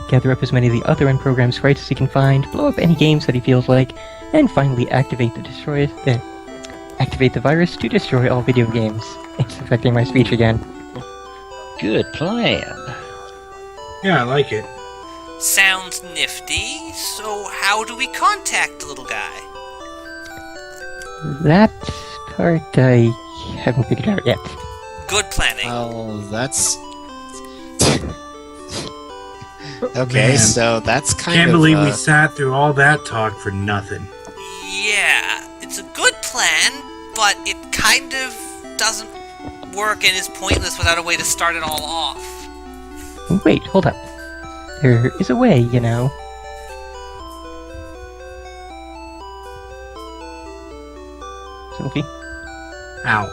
gather up as many of the other unprogrammed sprites as he can find, blow up any games that he feels like, and finally activate the virus to destroy all video games. It's affecting my speech again. Good plan. Yeah, I like it. Sounds nifty. So how do we contact the little guy? That part I haven't figured out yet. Good planning. Oh, that's... Okay, Man. so that's kind Can't of... believe we sat through all that talk for nothing. Yeah, it's a good plan, but it kind of doesn't work and is pointless without a way to start it all off. Wait, hold up. There is a way, you know. Sophie? Ow.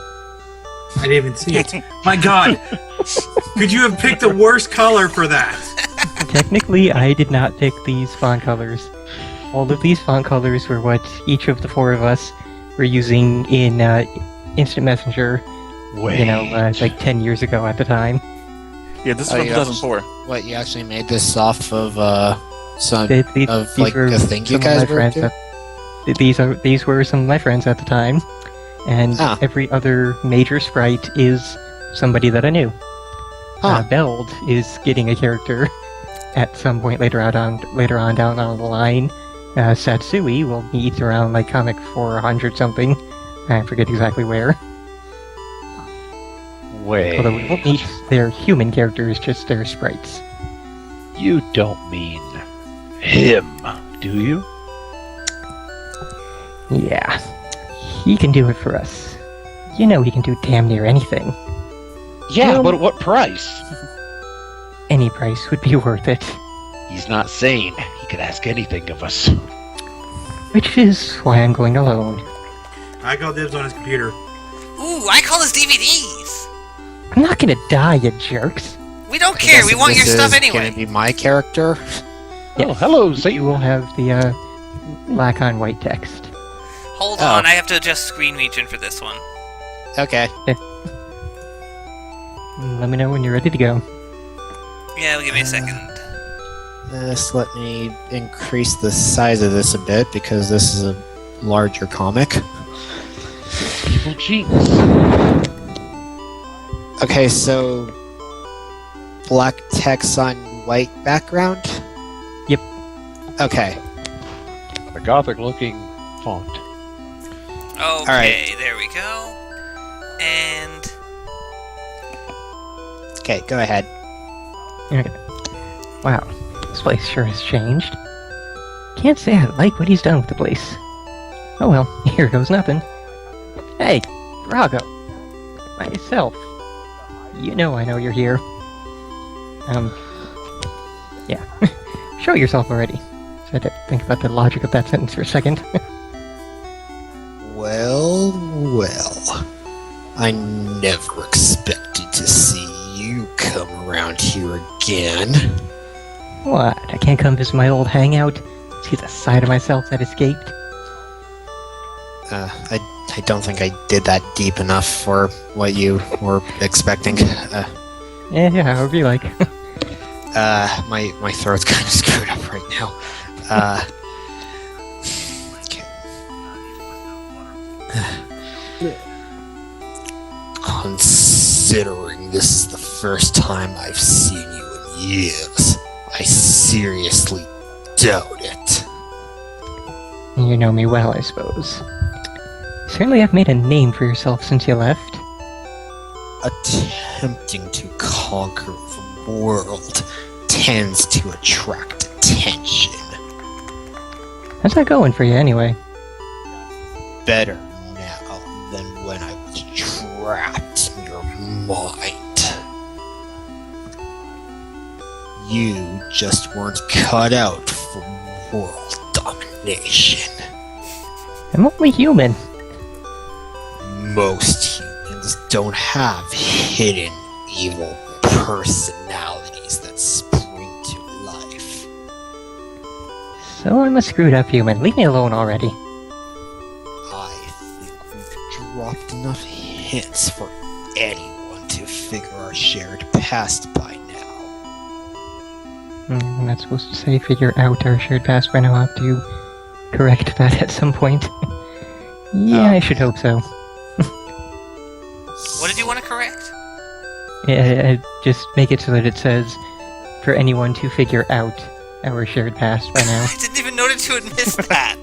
I didn't even see it. My god! Could you have picked a worse color for that? Technically, I did not pick these font colors. All of these font colors were what each of the four of us were using in Instant Messenger, Wait. you know, like 10 years ago at the time. Yeah, this is Oh, from yeah. 2004. What, you actually made this off of, some... These Of, like, were a thing you some of guys my were friends into? these were some of my friends at the time, and Ah. every other major sprite is somebody that I knew. Huh. Beld is getting a character at some point later on down the line. Satsui will meet around like comic 400 something. I forget exactly where. Although we won't meet Wait. their human characters, just their sprites. You don't mean him, do you? Yeah, he can do it for us. You know he can do damn near anything. Yeah, Well- but at what price? Any price would be worth it. He's not sane. He could ask anything of us. Which is why I'm going alone. I call dibs on his computer. Ooh, I call his DVDs. I'm not gonna die, you jerks. We don't I care. guess We want your this stuff is anyway. gonna be my character. Oh, hello, You Satan. will have the black on white text. Hold on, I have to adjust screen region for this one. Okay. Let me know when you're ready to go. Yeah, give me a second. Just let me increase the size of this a bit because this is a larger comic. Evil cheats. Okay, so black text on white background? Yep. Okay. A gothic-looking font. Okay, right. there we go. And Okay, go ahead. Okay. Wow, this place sure has changed. Can't say I like what he's done with the place. Oh well, here goes nothing. Hey, Drago. Myself. You know I know you're here. Yeah. Show yourself already. So I had to think about the logic of that sentence for a second. Well, well. I never expected to see you come around here again. What? I can't come visit my old hangout? See the side of myself that escaped? I don't think I did that deep enough for what you were expecting. Yeah, however you like. My throat's kind of screwed up right now. Okay. Considering this is the first time I've seen you in years, I seriously doubt it. You know me well, I suppose. Certainly have made a name for yourself since you left. Attempting to conquer the world tends to attract attention. How's that going for you, anyway? Better now than when I was trapped in your mind. You just weren't cut out for world domination. I'm only human. Most humans don't have hidden evil personalities that spring to life. So I'm a screwed up human. Leave me alone already. I think we've dropped enough hints for anyone to figure our shared past by now. I'm not supposed to say figure out our shared past by now. I'll have to correct that at some point. Yeah, I should hope so. what did you want to correct? Yeah, just make it so that it says for anyone to figure out our shared past by now. I didn't even notice you had missed that.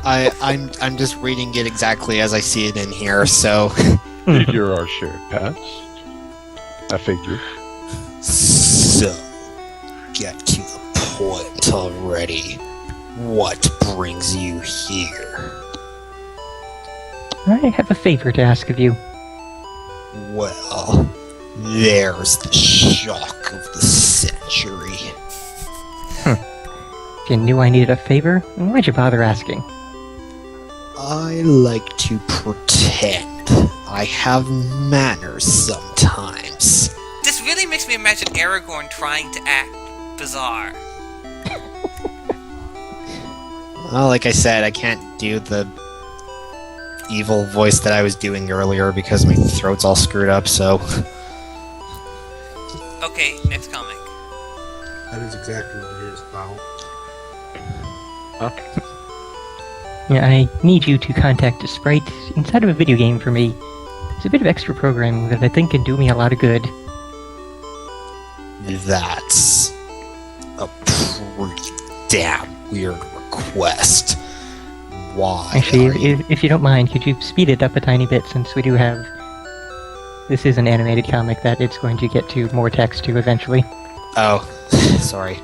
I'm just reading it exactly as I see it in here, so Figure our shared past. I figure. So get to the point already. What brings you here? I have a favor to ask of you. Well, there's the shock of the century. If you knew I needed a favor, why'd you bother asking? I like to pretend I have manners sometimes. This really makes me imagine Aragorn trying to act bizarre. Well, like I said, I can't do the evil voice that I was doing earlier because my throat's all screwed up, so... Okay, next comic. That is exactly what it is, pal. Yeah, I need you to contact a sprite inside of a video game for me. It's a bit of extra programming that I think can do me a lot of good. That's a pretty damn weird request. Why? Actually, are you... if you don't mind, could you speed it up a tiny bit since we do have... This is an animated comic that it's going to get to more text to eventually. Oh, sorry.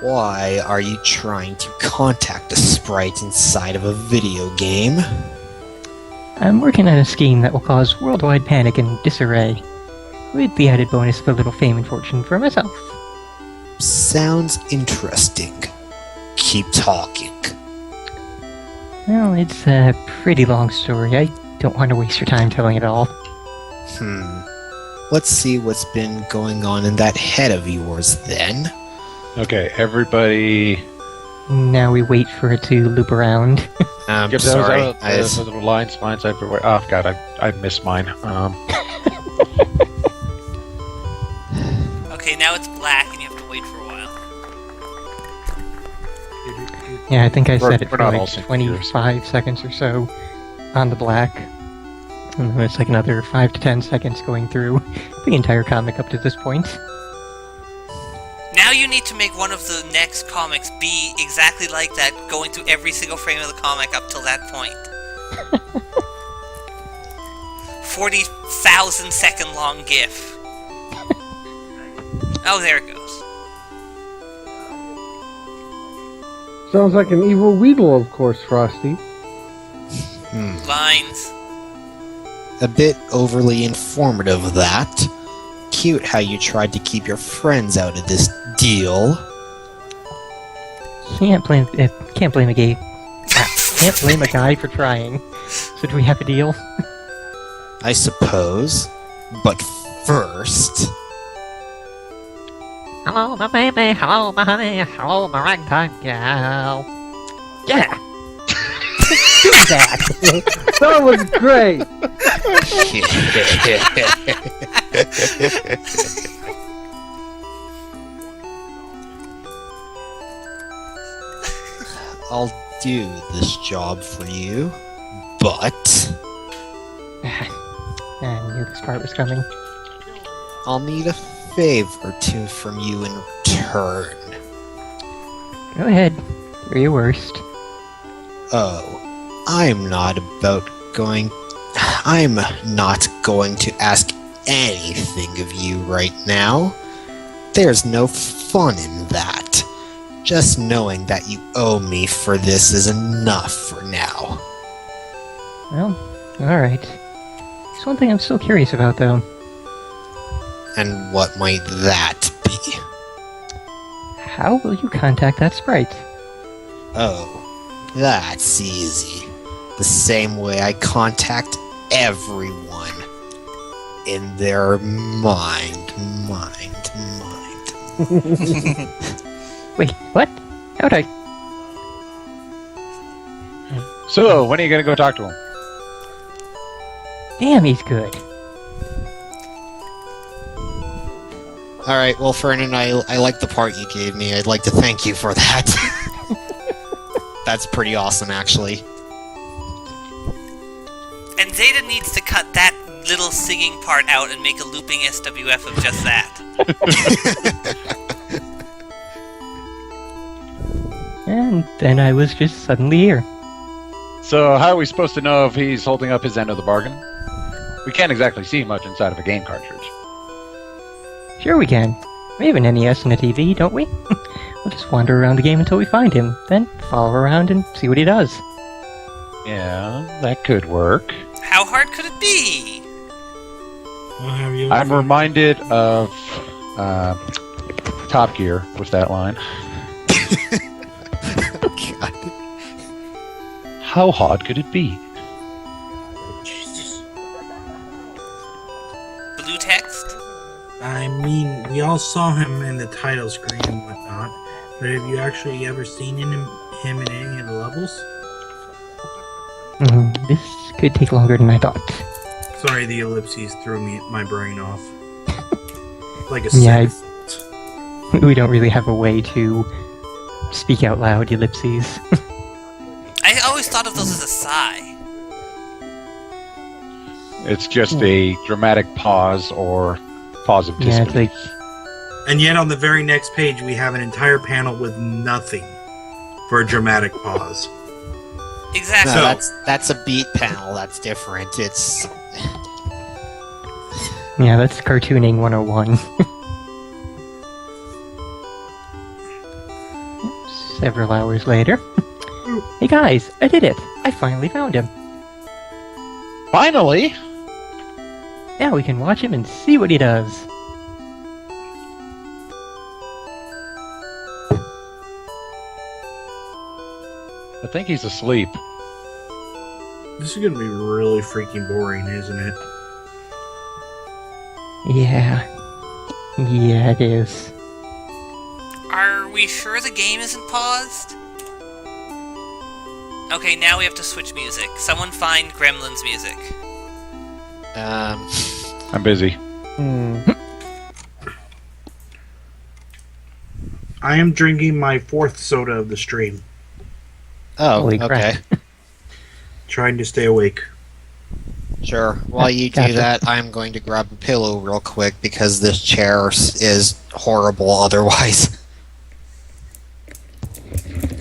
Why are you trying to contact a sprite inside of a video game? I'm working on a scheme that will cause worldwide panic and disarray, with the added bonus of a little fame and fortune for myself. Sounds interesting. Keep talking. Well, it's a pretty long story. I don't want to waste your time telling it all. Let's see what's been going on in that head of yours, then. Okay, everybody. Now we wait for it to loop around. I'm Give sorry. those little lines everywhere. Oh god, I missed mine. Okay, now it's black and you have to wait for a while. Yeah, I think I We're- set it we're for not all like sync 25 seconds or so on the black. And then it's like another 5 to 10 seconds going through the entire comic up to this point. Now you need to make one of the next comics be exactly like that, going through every single frame of the comic up till that point. 40,000 second long GIF. Oh, there it goes. Sounds like an evil Weedle, of course, Frosty. Lines. A bit overly informative of that. Cute how you tried to keep your friends out of this deal. Can't blame a gay. Can't blame a guy for trying. So do we have a deal? I suppose. But first... Hello, my baby. Hello, my honey. Hello, my ragtime gal. Yeah. Do that. That was great. I'll do this job for you, but I knew this part was coming. I'll need a favor or two from you in return. Go ahead. Do your worst. Oh, I'm not going to ask anything of you right now. There's no fun in that. Just knowing that you owe me for this is enough for now. Well, alright. There's one thing I'm still curious about, though. And what might that be? How will you contact that sprite? Oh, that's easy. The same way I contact everyone. In their mind. Wait, what? How'd I... So, when are you gonna go talk to him? Damn, he's good. Alright, well, Fernan, I like the part you gave me. I'd like to thank you for that. That's pretty awesome, actually. And Zeta needs to cut that little singing part out and make a looping SWF of just that. And then I was just suddenly here. So, how are we supposed to know if he's holding up his end of the bargain? We can't exactly see much inside of a game cartridge. Sure we can. We have an NES and a TV, don't we? We'll just wander around the game until we find him, then follow around and see what he does. Yeah, that could work. How hard could it be? I'm reminded of Top Gear with that line. God. How hard could it be? Blue text? I mean, we all saw him in the title screen and whatnot, but have you actually ever seen him in any of the levels? This could take longer than I thought. Sorry, the ellipses threw my brain off. Like a Yeah, sick. We don't really have a way to speak out loud ellipses. I always thought of those as a sigh. It's just a dramatic pause or pause of Yeah, it's disbelief. And yet on the very next page, we have an entire panel with nothing for a dramatic pause. Exactly. No, that's a beat panel. That's different. It's Yeah, that's cartooning 101. Several hours later. Hey guys, I did it! I finally found him. Finally! Now we can watch him and see what he does. I think he's asleep. This is gonna be really freaking boring, isn't it? Yeah. Yeah, it is. Are you sure the game isn't paused? Okay, now we have to switch music. Someone find Gremlins music. I'm busy. I am drinking my 4th soda of the stream. Oh, Holy okay. crap. Trying to stay awake. Sure. While you do Gotcha. that, I'm going to grab a pillow real quick because this chair is horrible otherwise.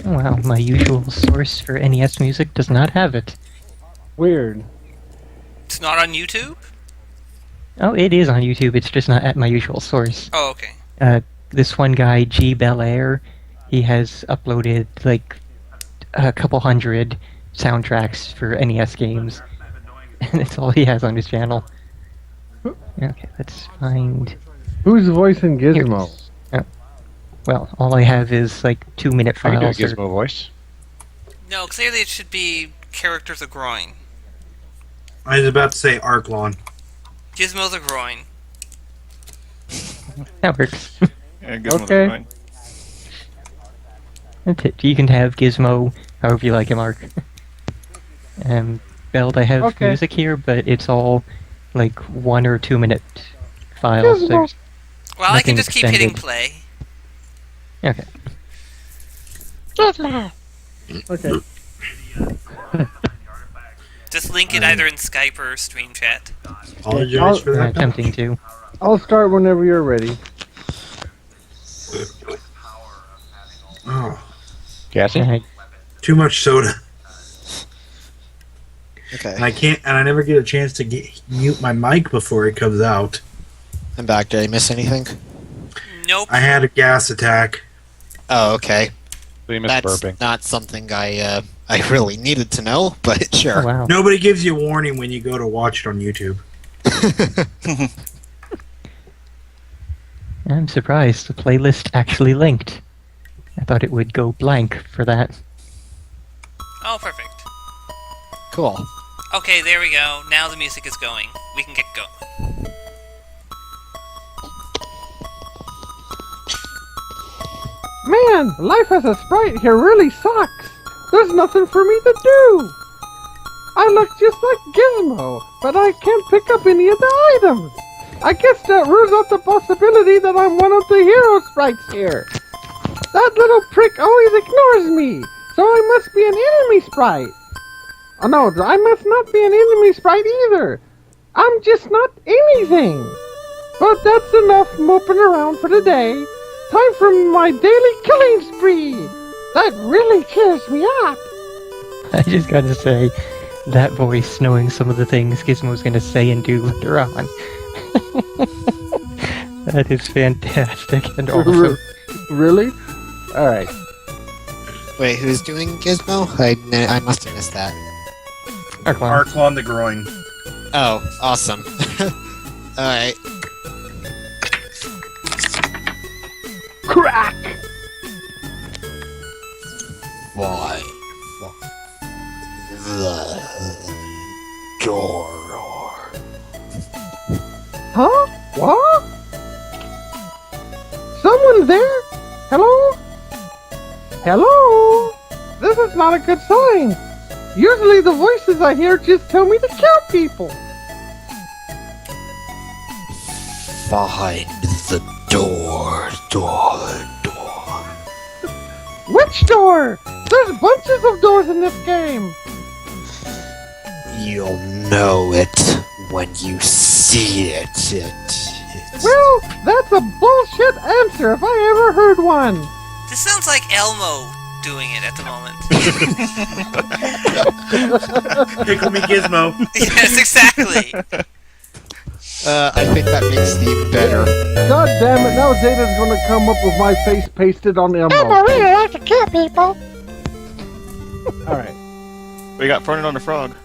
Wow, my usual source for NES music does not have it. Weird. It's not on YouTube? Oh, it is on YouTube, it's just not at my usual source. Oh, okay. This one guy, G. Belair, he has uploaded like a couple hundred soundtracks for NES games, and it's all he has on his channel. Okay, let's find. Who's voicing Here. Gizmo? Well, all I have is like 2-minute I can do a files. Gizmo voice. No, clearly it should be Character the Groin. I was about to say Arklon. Gizmo the Groin. That works. Yeah, Gizmo Okay. fine. That's it. You can have Gizmo however you like it, Mark. Beld, I have Okay. music here, but it's all like 1 or 2-minute files. Gizmo. There's Well, I can Nothing just keep hitting extended. play. Okay. Okay. Just link it either in Skype or Stream Chat. Apologize for that. Attempting to. I'll start whenever you're ready. Oh, Cassie? Alright. too much soda. Okay. And I never get a chance to mute my mic before it comes out. I'm back. Did I miss anything? Nope. I had a gas attack. Oh, okay. We miss That's burping. not something I really needed to know, but sure. Oh, wow. Nobody gives you a warning when you go to watch it on YouTube. I'm surprised the playlist actually linked. I thought it would go blank for that. Oh, perfect. Cool. Okay, there we go. Now the music is going. We can get going. Man, life as a sprite here really sucks. There's nothing for me to do. I look just like Gizmo, but I can't pick up any of the items. I guess that rules out the possibility that I'm one of the hero sprites here. That little prick always ignores me, so I must be an enemy sprite. Oh no, I must not be an enemy sprite either. I'm just not anything. But that's enough moping around for today. Time for my daily killing spree. That really cheers me up. I just gotta say, that voice, knowing some of the things Gizmo's gonna say and do later on. That is fantastic and awesome. Really? Alright. Wait, who's doing Gizmo? I must have missed that. Arklon. Arklon the groin. Oh, awesome. Alright. Crack! Why? The door. Huh? What? Someone there? Hello? Hello? This is not a good sign. Usually the voices I hear just tell me to kill people. Find the door. Which door? There's bunches of doors in this game. You'll know it when you see it. Well, that's a bullshit answer if I ever heard one. This sounds like Elmo doing it at the moment. Tickle me Gizmo. Yes, exactly. I think that makes it even better. God damn it, now Zeta's gonna come up with my face pasted on Elmo. really like to kill people. Alright. We got Fronin on the frog.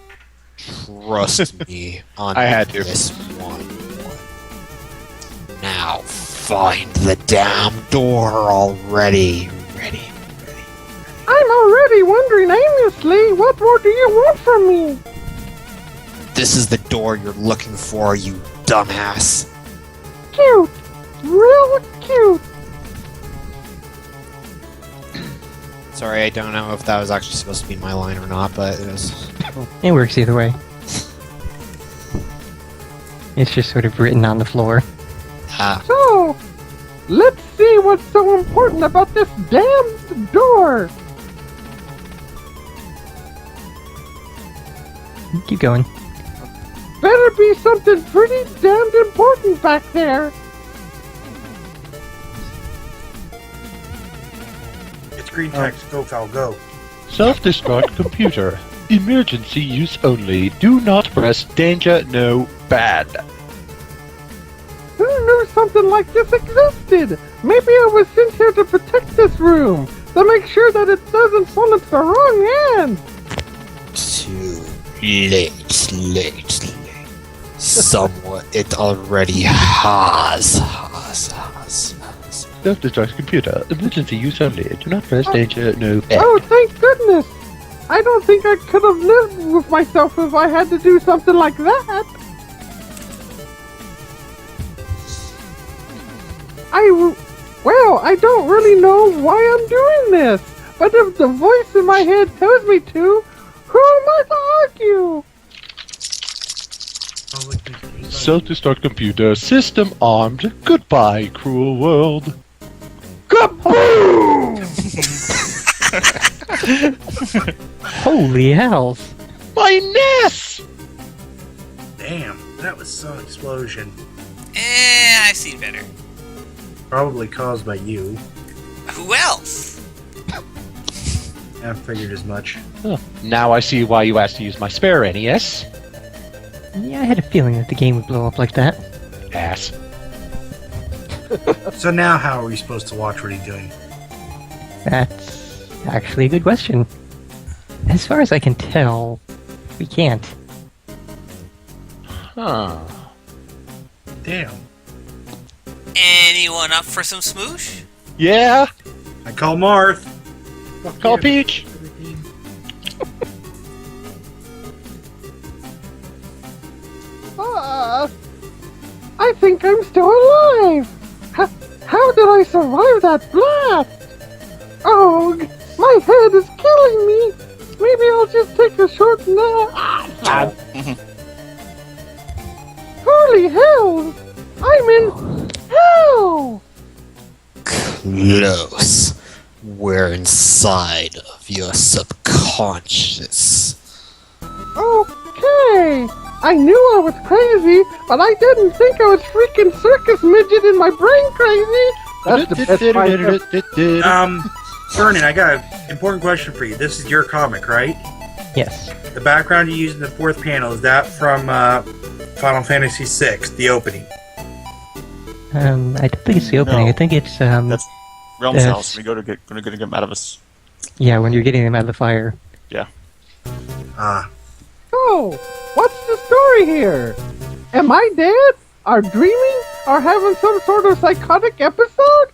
Trust me on I had to. this one. Now find the damn door already. Ready. I'm already wondering aimlessly, what more do you want from me? This is the door you're looking for, you dumbass. Cute. Real cute. Sorry, I don't know if that was actually supposed to be my line or not, but it was. It works either way. It's just sort of written on the floor. Ah. So, let's see what's so important about this damned door. Keep going. Better be something pretty damned important back there. It's green text. Go, Foul, go. Self-destruct computer. Emergency use only. Do not press danger, no, bad. Who knew something like this existed? Maybe I was sent here to protect this room, to make sure that it doesn't fall into the wrong hands. Too late. Someone, it already has. Self-destruct computer. Emergency use only. Do not press danger, no, bad. Oh, thank goodness! I don't think I could have lived with myself if I had to do something like that. Well, I don't really know why I'm doing this, but if the voice in my head tells me to, who am I to argue? Self-destruct computer. System armed. Goodbye, cruel world. Holy hells! My NES! Damn, that was some explosion. I've seen better. Probably caused by you. Who else? I figured as much. Oh, now I see why you asked to use my spare NES. Yeah, I had a feeling that the game would blow up like that. Ass. So now how are we supposed to watch what he's doing? That's actually a good question. As far as I can tell, we can't. Huh. Damn. Anyone up for some smoosh? Yeah? I call Marth. Call Peach. I think I'm still alive. How did I survive that blast? Oh, my head is killing me. Maybe I'll just take a short nap. Holy hell! I'm in hell! Close. We're inside of your subconscious. Okay. I knew I was crazy, but I didn't think I was freaking circus midget in my brain crazy. That's the best part. Vernon, I got an important question for you. This is your comic, right? Yes. The background you use in the fourth panel, is that from Final Fantasy VI, the opening? I don't think it's the opening. No. I think it's That's Realm's Yes. house. We go to get him out of us. yeah, when you're getting them out of the fire. Ah. Oh, what's the story here? Am I dead? Or dreaming? Or having some sort of psychotic episode?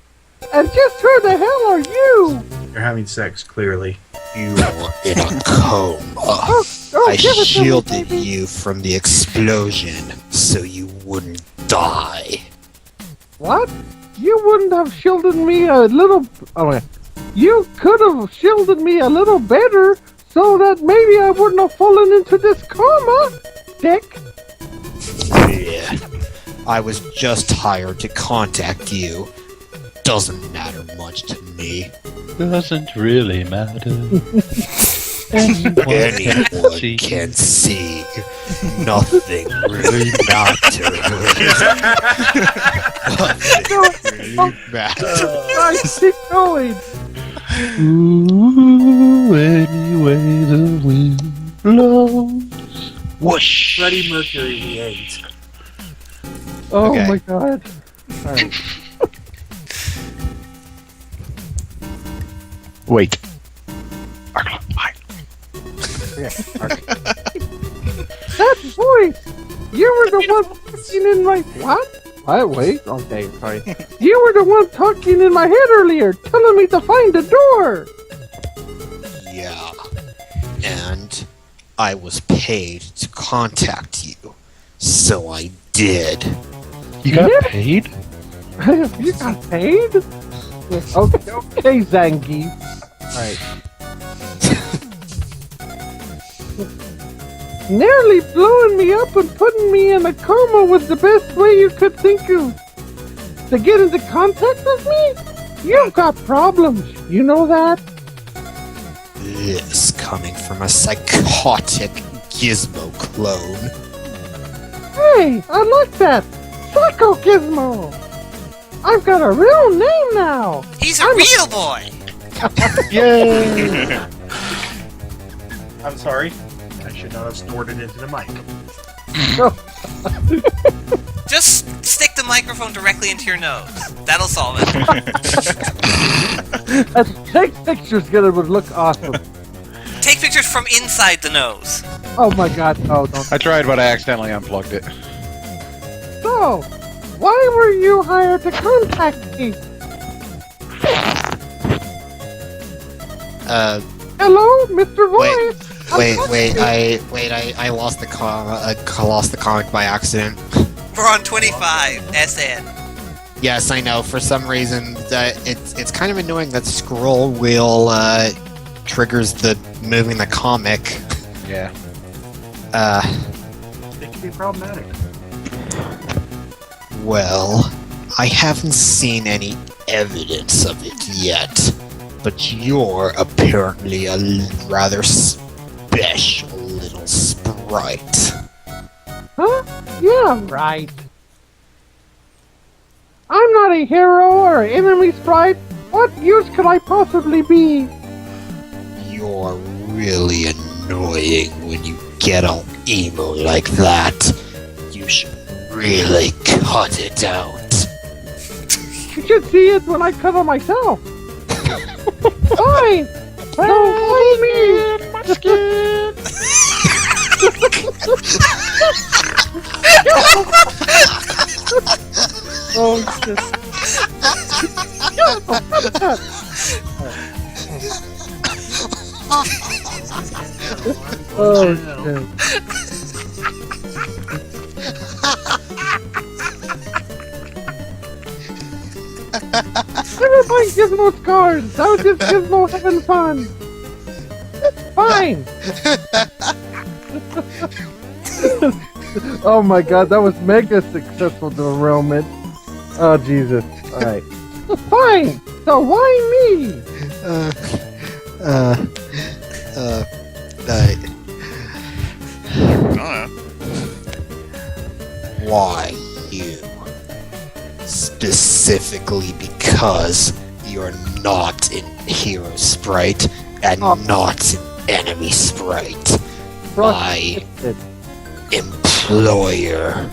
And just who the hell are you? You're having sex, clearly. You were in a coma. I give it to me, shielded baby. you from the explosion so you wouldn't die. What? You wouldn't have shielded me a little... Oh, wait. You could have shielded me a little better so that maybe I wouldn't have fallen into this coma, Dick. Yeah. I was just hired to contact you. Doesn't matter much to me. Doesn't really matter. Anyone can see. Nothing really matters. Nothing really matters. I keep going. Ooh, anyway the wind blows. Whoosh. Freddie Mercury, the AIDS. Oh Okay. my god. Alright. Wait. That voice! You were the one talking in my... What? Wait. Okay, sorry. You were the one talking in my head earlier, telling me to find the door! Yeah. And I was paid to contact you. So I did. You got paid? You got paid? Okay, Zangief. Alright. Nearly blowing me up and putting me in a coma was the best way you could think of. To get into contact with me? You've got problems, you know that? This coming from a psychotic Gizmo clone. Hey, I like that! Psycho Gizmo! I've got a real name now! He's a real boy! Yay! I'm sorry. I should not have snorted into the mic. Just stick the microphone directly into your nose. That'll solve it. Take pictures, it would look awesome. Take pictures from inside the nose. Oh my god, oh, don't. I tried, but I accidentally unplugged it. So, why were you hired to contact me? Hello, Mr. Voice? I lost the lost the comic by accident. We're on 25, SN. Yes, I know. For some reason, it's kind of annoying that scroll wheel triggers the moving the comic. Yeah. It can be problematic. Well, I haven't seen any evidence of it yet, but you're apparently a rather special little sprite. Huh? Yeah, right. I'm not a hero or enemy sprite. What use could I possibly be? You're really annoying when you get all emo like that. You should really cut it out. You should see it when I cut on myself. Fine. Don't mind me. Oh shit. Oh shit. Never mind Gizmo's cards. That was just Gizmo having fun. Fine. Oh my god, that was mega successful derailment. Oh Jesus. Alright. Fine! So why me? Why you? Specifically because you're not an hero sprite and not an enemy sprite. My employer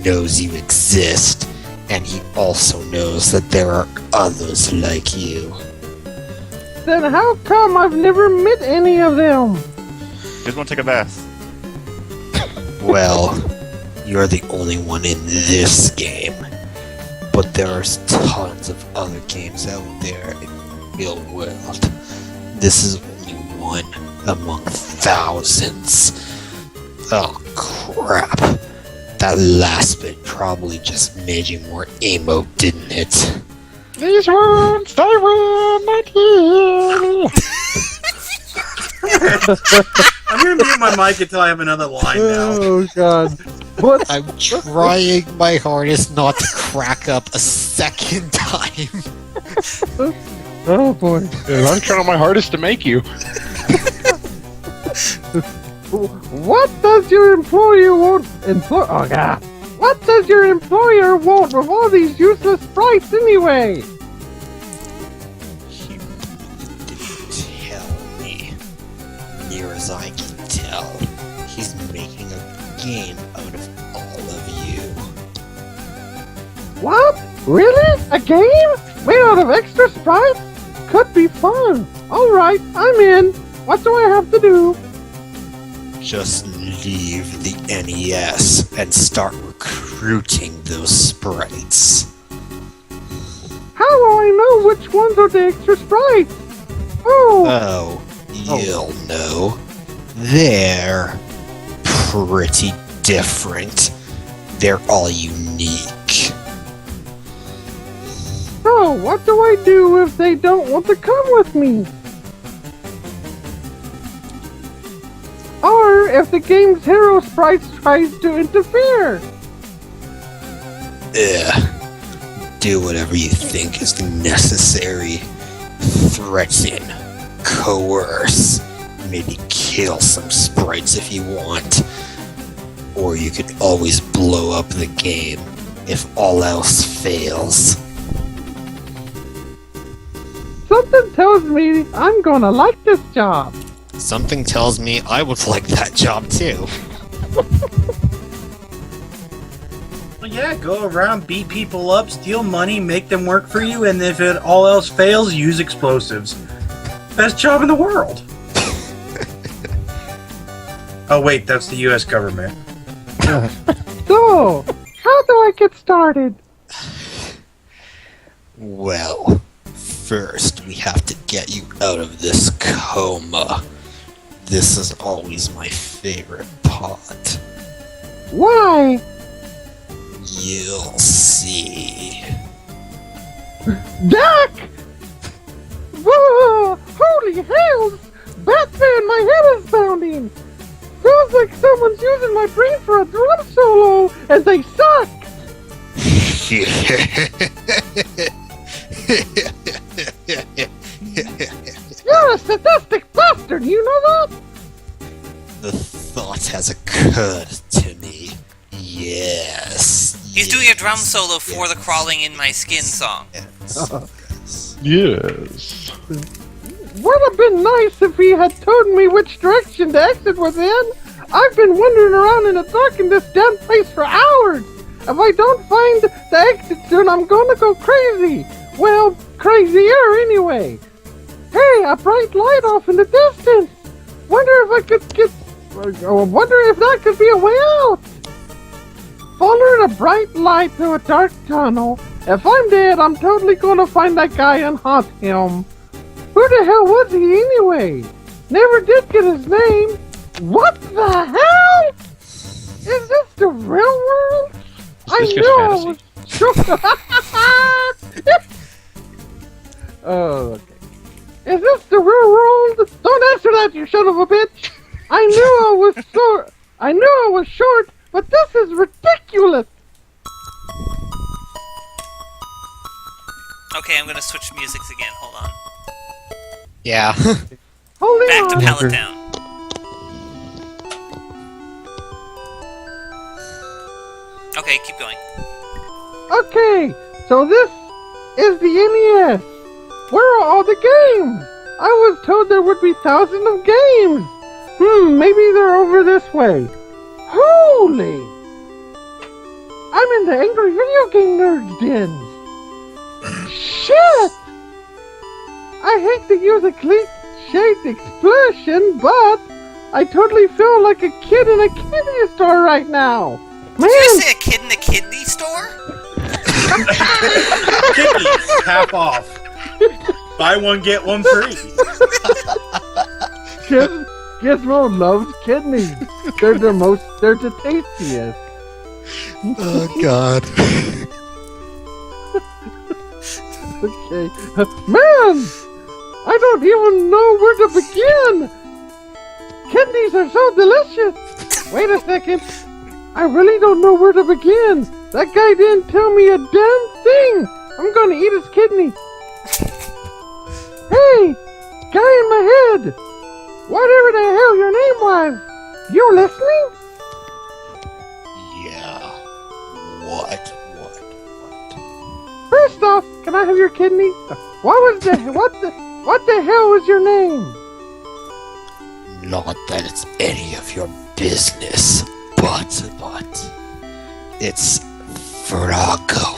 knows you exist, and he also knows that there are others like you. Then how come I've never met any of them? Just want to take a bath. Well, you're the only one in this game. But there's tons of other games out there in the real world. This is only one among thousands. Oh crap. That last bit probably just made you more emo, didn't it? These wounds, they will not heal. I'm gonna mute my mic until I have another line now. Oh god. What? I'm trying my hardest not to crack up a second time. Oh boy. And I'm trying my hardest to make you. What does your employer want? Oh god. What does your employer want with all these useless sprites anyway? He didn't tell me. Near as I can tell, he's making a game out of all of you. What? Really? A game? Made out of extra sprites? Could be fun. Alright, I'm in. What do I have to do? Just leave the NES and start recruiting those sprites. How will I know which ones are the extra sprites? Oh, you'll know. They're pretty different. They're all unique. So, what do I do if they don't want to come with me? if the game's hero sprites tries to interfere? Do whatever you think is necessary. Threaten, coerce, maybe kill some sprites if you want. Or you could always blow up the game if all else fails. Something tells me I'm gonna like this job. Something tells me I would like that job too. Well, yeah, go around, beat people up, steal money, make them work for you, and if it all else fails, use explosives. Best job in the world. Oh wait, that's the U.S. government. So, how do I get started? Well, first we have to get you out of this coma. This is always my favorite part. Why? You'll see. Doc! Whoa! Holy hells! Batman, my head is pounding! Feels like someone's using my brain for a drum solo, and they suck! You're a sadistic bastard, you know that? The thought has occurred to me. Yes. He's doing a drum solo for the Crawling in My Skin song. Yes. Would have been nice if he had told me which direction the exit was in. I've been wandering around in the dark in this damn place for hours. If I don't find the exit soon, I'm gonna go crazy. Well, crazier anyway. Hey, a bright light off in the distance. Wonder if I could get... Wonder if that could be a way out. Following a bright light through a dark tunnel. If I'm dead, I'm totally gonna find that guy and haunt him. Who the hell was he anyway? Never did get his name. What the hell? Is this the real world? Is this just fantasy? Oh, okay. Is this the real world? Don't answer that, you son of a bitch! I knew I was short, but this is ridiculous! Okay, I'm gonna switch musics again. Hold on. Yeah. Holy Back to on. Pallet Town. Okay, keep going. Okay, so this is the NES. Where are all the games? I was told there would be thousands of games. Maybe they're over this way. Holy! I'm in the Angry Video Game Nerds den. Shit! I hate to use a cliched expression, but I totally feel like a kid in a kidney store right now. Man, Did you say a kid in a kidney store? Kidneys, half off. Buy one, get one free. Gizmo loves kidneys. They're the tastiest. Oh God. Okay. Man! I don't even know where to begin! Kidneys are so delicious! Wait a second. I really don't know where to begin. That guy didn't tell me a damn thing. I'm gonna eat his kidney. Hey! Guy in my head! Whatever the hell your name was! You listening? Yeah. What? First off, can I have your kidney? What the hell was your name? Not that it's any of your business, but it's Farago.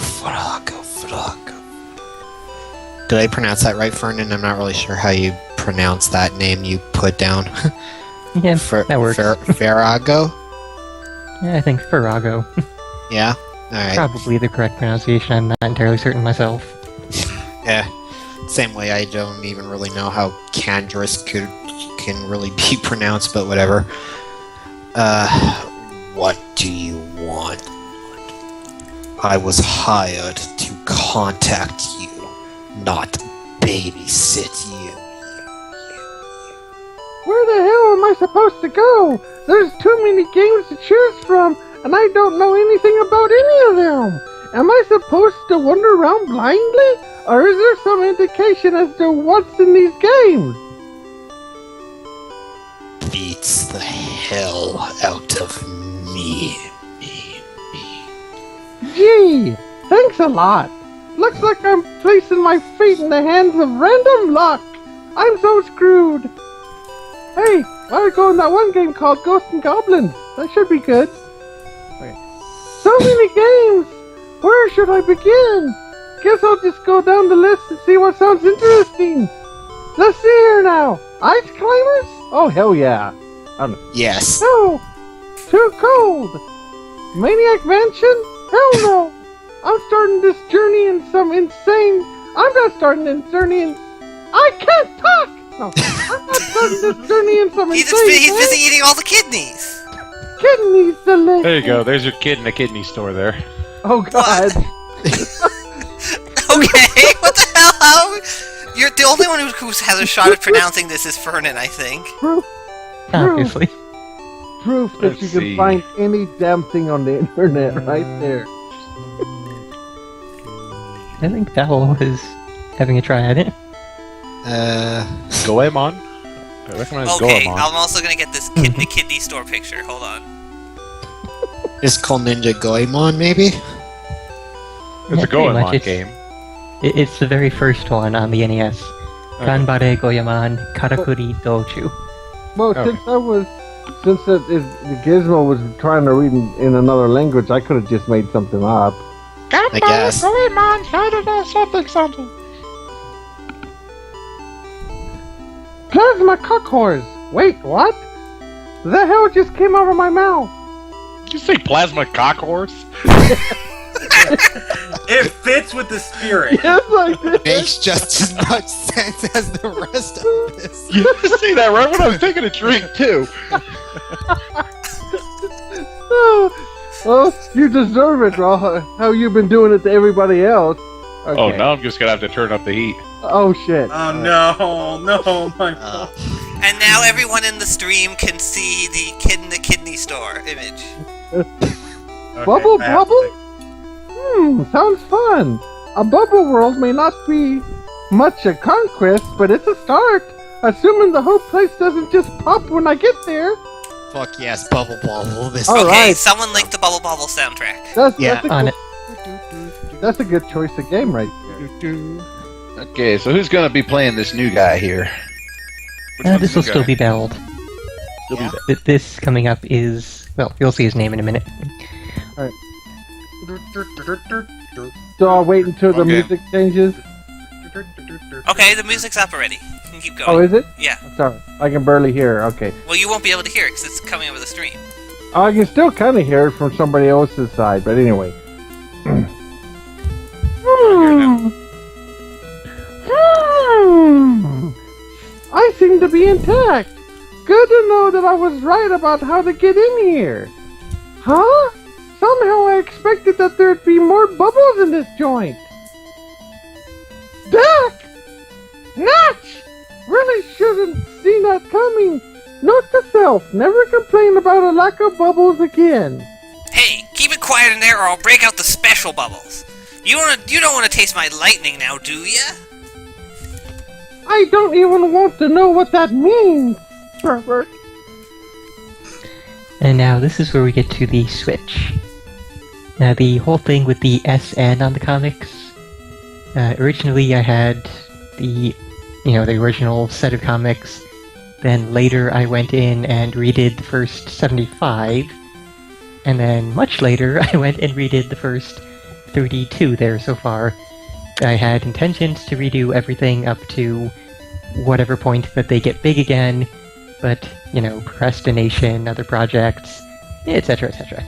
Did I pronounce that right, Fernan? I'm not really sure how you pronounce that name you put down. Yeah, that works. Farago? Yeah, I think Farago. Yeah? Alright. Probably the correct pronunciation. I'm not entirely certain myself. Yeah. Same way I don't even really know how Candrus can really be pronounced, but whatever. What do you want? I was hired to contact you, not babysit you. Where the hell am I supposed to go? There's too many games to choose from, and I don't know anything about any of them. Am I supposed to wander around blindly, or is there some indication as to what's in these games? Beats the hell out of me. Gee, thanks a lot. Looks like I'm placing my fate in the hands of random luck. I'm so screwed. Hey, I go in that one game called Ghosts and Goblins. That should be good. Okay. So many games. Where should I begin? Guess I'll just go down the list and see what sounds interesting. Let's see here now. Ice climbers? Oh, hell yeah. Yes. No. Too cold. Maniac Mansion? Hell no. I'm starting this journey in some insane... I'm not starting this journey in... I can't talk! No, I'm not starting this journey in some insane... He's busy eating all the kidneys! Kidneys delicious! There you go. There's your kid in the kidney store there. Oh god. Okay, what the hell? How? You're the only one who has a shot at pronouncing this is Fernan, I think. Obviously. Proof that Let's you can see. find any damn thing on the internet right there. I think Dowell is having a try at it. Goemon. I recognize Okay, Goemon. I'm also gonna get this kid in the kidney store picture. Hold on. Is called Ninja Goemon, maybe? It's Yeah, a pretty much. Goemon game. It's the very first one on the NES. Ganbare Goemon Karakuri Dochu. Well, Okay. since the Gizmo was trying to read in another language, I could have just made something up. I guess. Goemon, something. Plasma Cockhorse! Wait, what? The hell just came out of my mouth? Did you say plasma cockhorse? It fits with the spirit. Yes, I did. Makes just as much sense as the rest of this. You see that right when I was taking a drink too. Well, you deserve it, Raw. How you've been doing it to everybody else. Okay. Oh, now I'm just gonna have to turn up the heat. Oh, shit. Oh no, my And now everyone in the stream can see the kid in the kidney store image. Bubble Bubble? Sounds fun. A bubble world may not be much a conquest, but it's a start. Assuming the whole place doesn't just pop when I get there. Fuck yes, Bubble Bobble. This All Okay, right. someone link the Bubble Bobble soundtrack. That's a good choice of game right there. Okay, so who's gonna be playing this new guy here? Which one's This the will guy? still be belled. Yeah. This coming up is... Well, you'll see his name in a minute. So I'll wait until the Okay. music changes. Okay, the music's up already. You can keep going. Oh, is it? Yeah. I'm sorry. I can barely hear. Okay. Well, you won't be able to hear it because it's coming over the stream. I can still kind of hear it from somebody else's side, but anyway. I seem to be intact. Good to know that I was right about how to get in here. Huh? Somehow I expected that there'd be more bubbles in this joint. Dak! Natch! Really shouldn't seen that coming. Note to self, never complain about a lack of bubbles again. Hey, keep it quiet in there or I'll break out the special bubbles. You don't want to taste my lightning now, do ya? I don't even want to know what that means, pervert. And now this is where we get to the Switch. Now the whole thing with the SN on the comics, originally I had the original set of comics, then later I went in and redid the first 75, and then much later I went and redid the first 32 there so far. I had intentions to redo everything up to whatever point that they get big again, but, procrastination, other projects, etc., etc.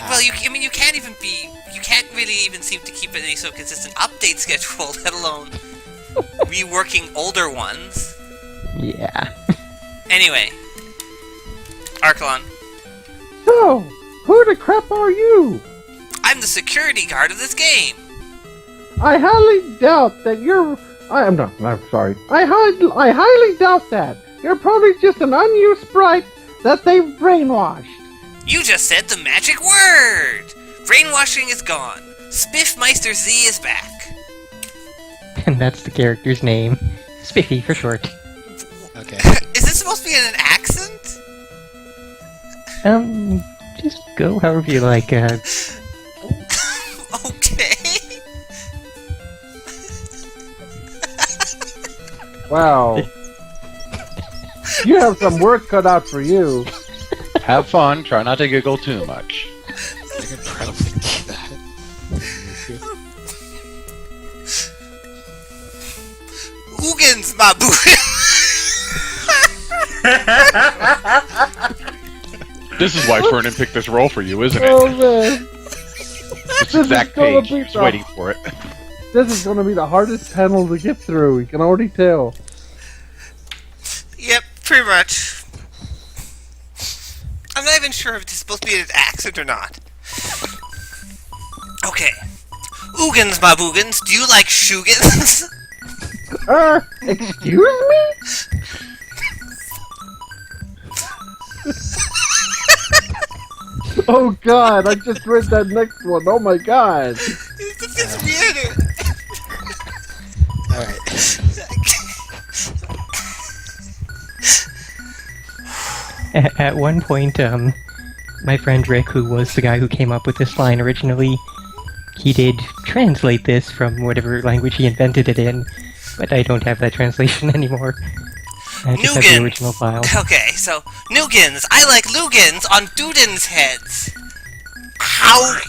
Well, you can't really even seem to keep any sort of consistent update schedule, let alone reworking older ones. Yeah. Anyway, Archelon, So, who the crap are you? I'm the security guard of this game. I highly doubt that you're... I'm sorry. I highly doubt that. You're probably just an unused sprite that they've brainwashed. You just said the magic word! Brainwashing is gone. Spiffmeister Z is back. And that's the character's name. Spiffy for short. Okay. Is this supposed to be in an accent? Just go however you like. Okay. Wow. You have some work cut out for you. Have fun. Try not to giggle too much. I could probably do that. Ugins, my boo. This is why Fernan picked this role for you, isn't Oh it? man, It's exact gonna page. be He was tough. waiting for it. this is going to be the hardest panel to get through. You can already tell. Yep, pretty much. I'm not even sure if it's supposed to be an accent or not. Okay. Ugins, my boogans, do you like shoogans? Excuse me? Oh god, I just read that next one. Oh my god. This is weirder. Alright. At one point, my friend Rick, who was the guy who came up with this line originally, he did translate this from whatever language he invented it in, but I don't have that translation anymore. I just have the Nugin. original file. Okay, so, Nugins, I like Lugins on Dudins' heads. Howt.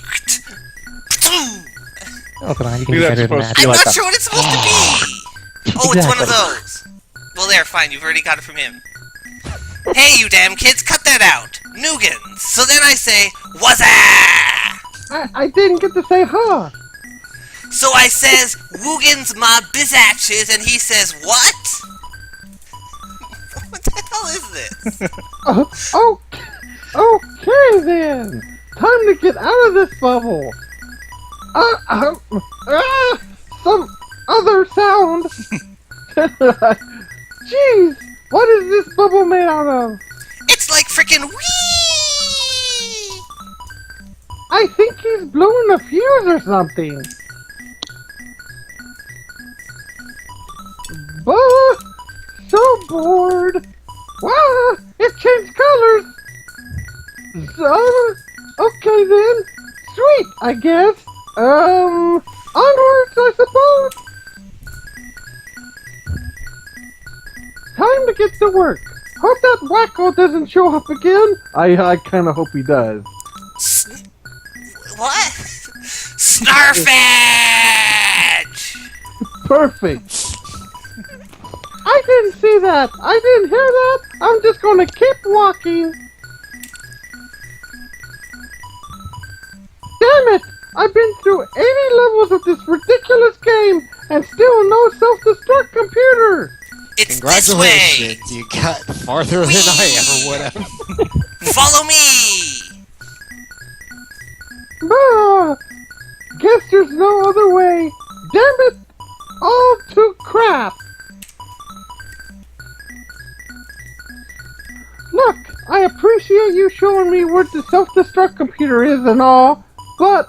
Oh, come on, you can Maybe do that's better than supposed to that. be I'm like not a- sure what it's supposed to be! Oh, it's one of Exactly. those. Well, there, fine, you've already got it from him. Hey, you damn kids, cut that out! Nugins! So then I say, wazza! I didn't get to say huh. So I says, Woogins my bizatches, and he says, what? What the hell is this? Oh, okay then. Time to get out of this bubble. Some other sound. Jeez, what is this bubble made out of? It's like frickin' wee! I think he's blowing a fuse or something. But so bored. Wow, it changed colors. So, okay then. Sweet, I guess. Onwards, I suppose. Time to get to work. Hope that wacko doesn't show up again. I kind of hope he does. What? Snarfedge! Perfect. I didn't see that. I didn't hear that. I'm just gonna keep walking. Damn it! I've been through 80 levels of this ridiculous game and still no self-destruct computer. It's this way! Congratulations, you got farther than I ever would have. Follow me! Bah! Guess there's no other way. Damn it! All to crap. Look, I appreciate you showing me where the self-destruct computer is and all, but,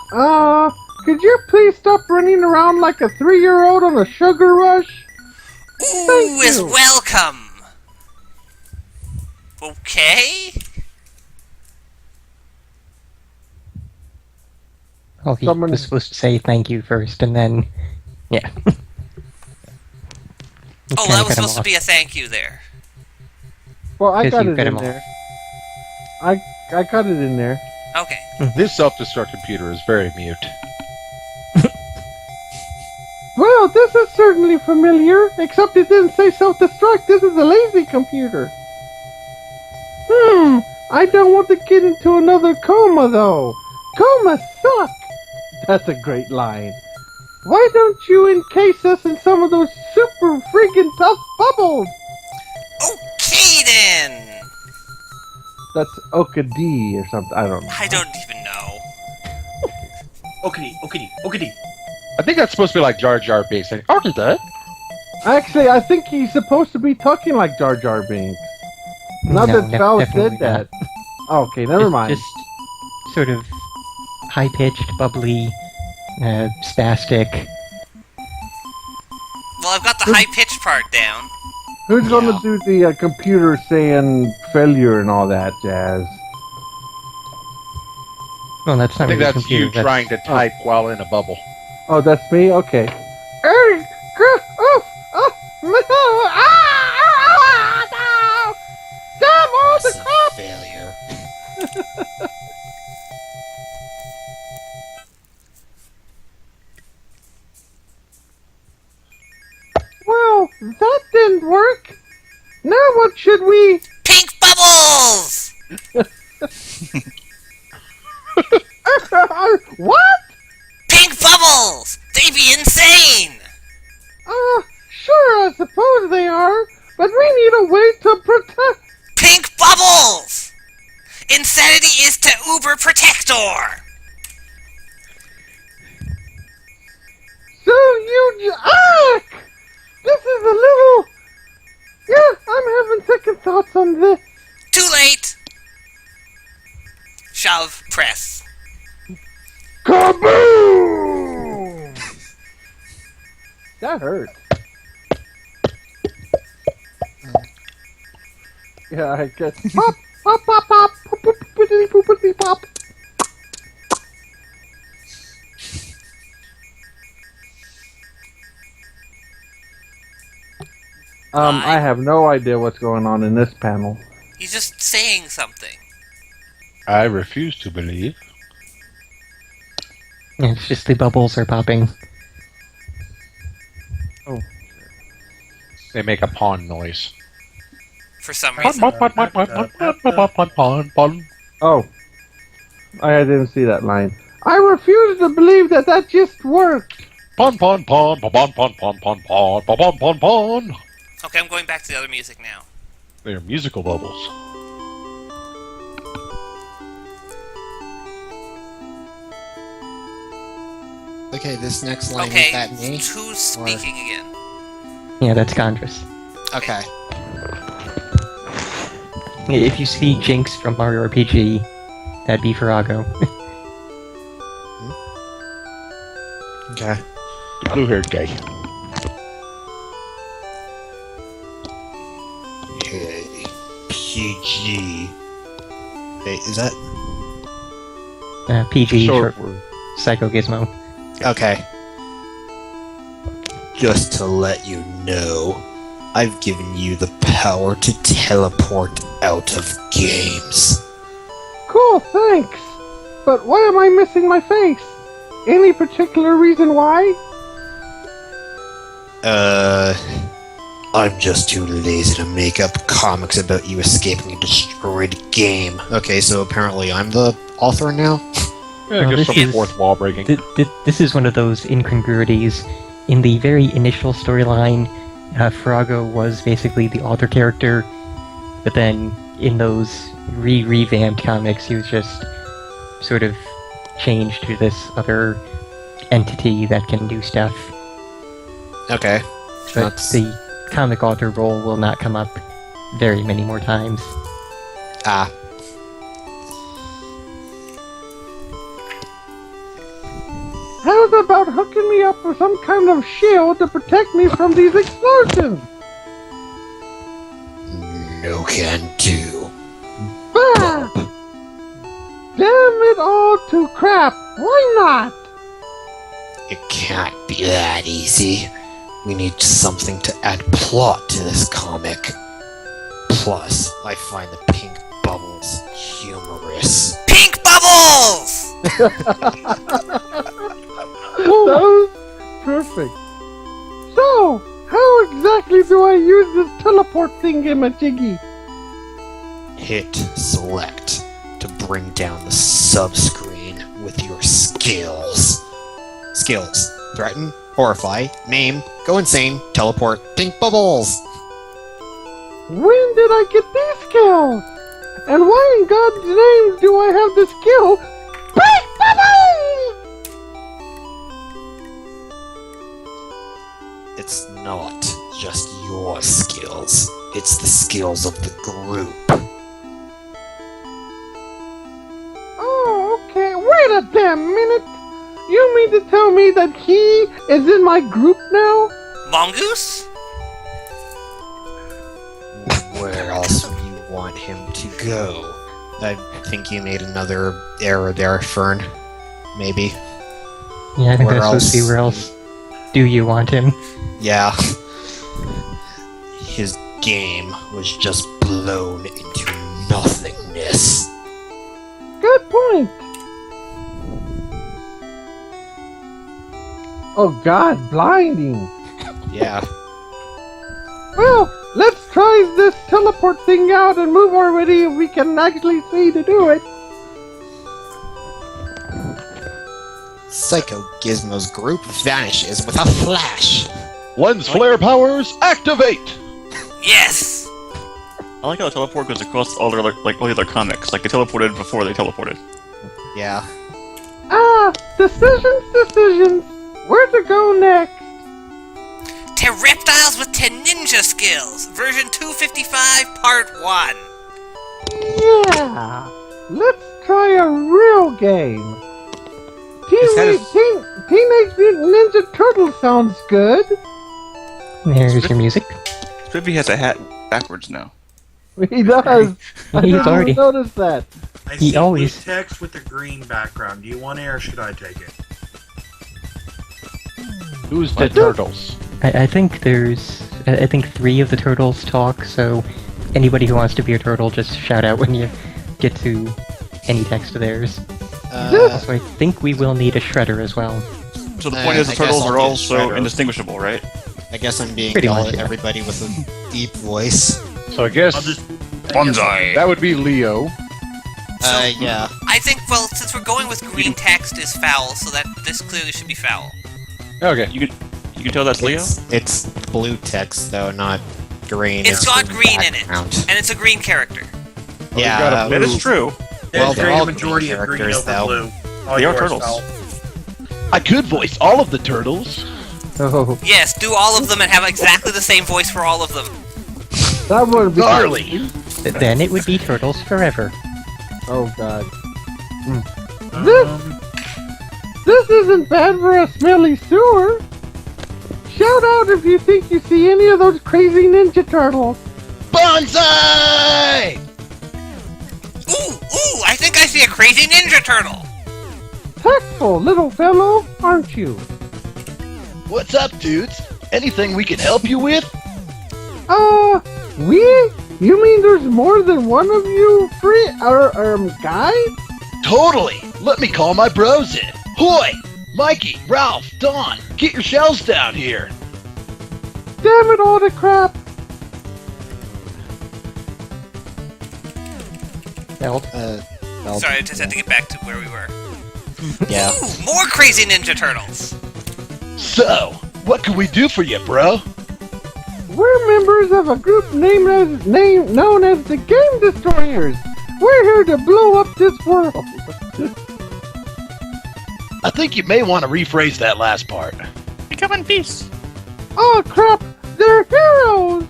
could you please stop running around like a 3-year-old on a sugar rush? Ooh is you. welcome! Okay? Oh, he Someone- was supposed to say thank you first, and then... Yeah. Oh, that was supposed to be a thank you there. Well, I 'Cause got you it cut in him off. there. I got it in there. Okay. This self-destruct computer is very mute. Well, this is certainly familiar, except it didn't say self-destruct. This is a lazy computer. I don't want to get into another coma, though. Comas suck. That's a great line. Why don't you encase us in some of those super freaking tough bubbles? Okay then! That's Okadi or something. I don't know. I don't even know. Okity. I think that's supposed to be like Jar Jar Binks. Like, okay, Dad. Actually, I think he's supposed to be talking like Jar Jar Binks. Not No, that Val definitely said that. Okay, never mind. Just sort of high-pitched, bubbly, spastic. Well, I've got the high pitch part down. Who's gonna do the computer saying failure and all that jazz? Well, that's I not think really a that's computer. you trying to type while in a bubble. Oh, that's me? Okay. Hey! Damn all the crap! Failure. Well, that didn't work. Now what should we... Pink bubbles! What? Pink bubbles! They be insane! Sure, I suppose they are, but we need a way to protect... Pink bubbles! Insanity is to Uber Protector! So you... This is a little... Yeah, I'm having second thoughts on this. Too late! Shove, press. Kaboom! That hurt. Yeah, I guess. Pop, pop, pop, pop, pop, pop, poopity, poopity, pop. I have no idea what's going on in this panel. He's just saying something. I refuse to believe. It's just the bubbles are popping. They make a pawn noise. For some Pawn, reason. pawn, pawn, pawn, pawn, pawn, pawn, pawn, pawn, pawn, pawn. Oh. I didn't see that line. I refuse to believe that just worked. Pawn, pawn, pawn, pawn, pawn, pawn, pawn, pawn, pawn, pawn, pawn, pawn. Okay, I'm going back to the other music now. They are musical bubbles. Okay, this next line, Okay, is that me? who's speaking again? Yeah, that's Gondrus. Okay. If you see Jinx from Mario RPG, that'd be Farago. Okay. Blue-haired guy. Okay. PG. Wait, is that? PG, Short short for Psycho Gizmo. Okay. Just to let you know, I've given you the power to teleport out of games. Cool, thanks. But why am I missing my face? Any particular reason why? I'm just too lazy to make up comics about you escaping a destroyed game. Okay, so apparently I'm the author now? Yeah, Well, just this some is- fourth wall breaking. This is one of those incongruities. In the very initial storyline, Farago was basically the author character, but then in those revamped comics, he was just sort of changed to this other entity that can do stuff. Okay. But That's- the comic author role will not come up very many more times. Ah. How's about hooking me up with some kind of shield to protect me from these explosions? No can do. Bah! Damn it all to crap! Why not? It can't be that easy. We need something to add plot to this comic. Plus, I find the pink bubbles humorous. Pink bubbles! That was perfect. So, how exactly do I use this teleport thingamajiggy? Hit select to bring down the subscreen with your skills. Skills. Threaten, horrify, maim, go insane, teleport, pink bubbles. When did I get these skills? And why in God's name do I have the skill? Pink bubbles! it's not just your skills. It's the skills of the group. Oh, okay. Wait a damn minute. You mean to tell me that he is in my group now? Mongoose? Where else would you want him to go? I think you made another error there, Fern. Maybe. Yeah, I think Where that's supposed to be else? where else do you want him? Yeah. His game was just blown into nothingness. Good point. Oh god, blinding. Yeah. Well, let's try this teleport thing out and move already if we can actually see to do it. Psycho Gizmo's group vanishes with a flash. Lens flare powers activate. Yes! I like how the teleport goes across all their like all the other comics. Like they teleported before they teleported. Yeah. Decisions. Where to go next? To reptiles with 10 ninja skills, version 255, part 1. Yeah. Let's try a real game. Teenage Mutant Ninja Turtle sounds good. There's your music. Scrippy has a hat backwards now. He does. I He's didn't already- notice that. I He see always- blue text with a green background. Do you want it or should I take it? Who's the turtles? I think there's... I think 3 of the turtles talk, so anybody who wants to be a turtle, just shout out when you get to any text of theirs. Also, I think we will need a shredder as well. So the point is the I guess turtles I'll are be a also shredder. indistinguishable, right? I guess I'm being Pretty yelled much, at yeah. everybody with a deep voice. So I guess I'll just. Bonsai. that would be Leo. Yeah. I think, well, since we're going with green text is foul, so that this clearly should be foul. Okay. You can tell that's Leo. It's blue text though, not green. It's got blue green in it, background. and it's a green character. Yeah. got a That is true. Well, There's they're a all majority green of green characters, over though. blue. Oh, They are yours turtles. fell. I could voice all of the turtles. Oh, Yes, do all of them and have exactly the same voice for all of them. That would be Gnarly. then it would be Turtles Forever. Oh god. This isn't bad for a smelly sewer. Shout out if you think you see any of those crazy Ninja Turtles. Bonsai! Ooh, I think I see a crazy ninja turtle! Tactful little fellow, aren't you? What's up, dudes? Anything we can help you with? We? You mean there's more than one of you guys? Totally. Let me call my bros in. Hoy! Mikey, Ralph, Don, get your shells down here. Damn it all the crap. Belt. Sorry, I just had to get back to where we were. Yeah. Ooh, more crazy ninja turtles! So, what can we do for you, bro? We're members of a group known as the Game Destroyers. We're here to blow up this world. I think you may want to rephrase that last part. Become in peace. Oh crap, they're heroes.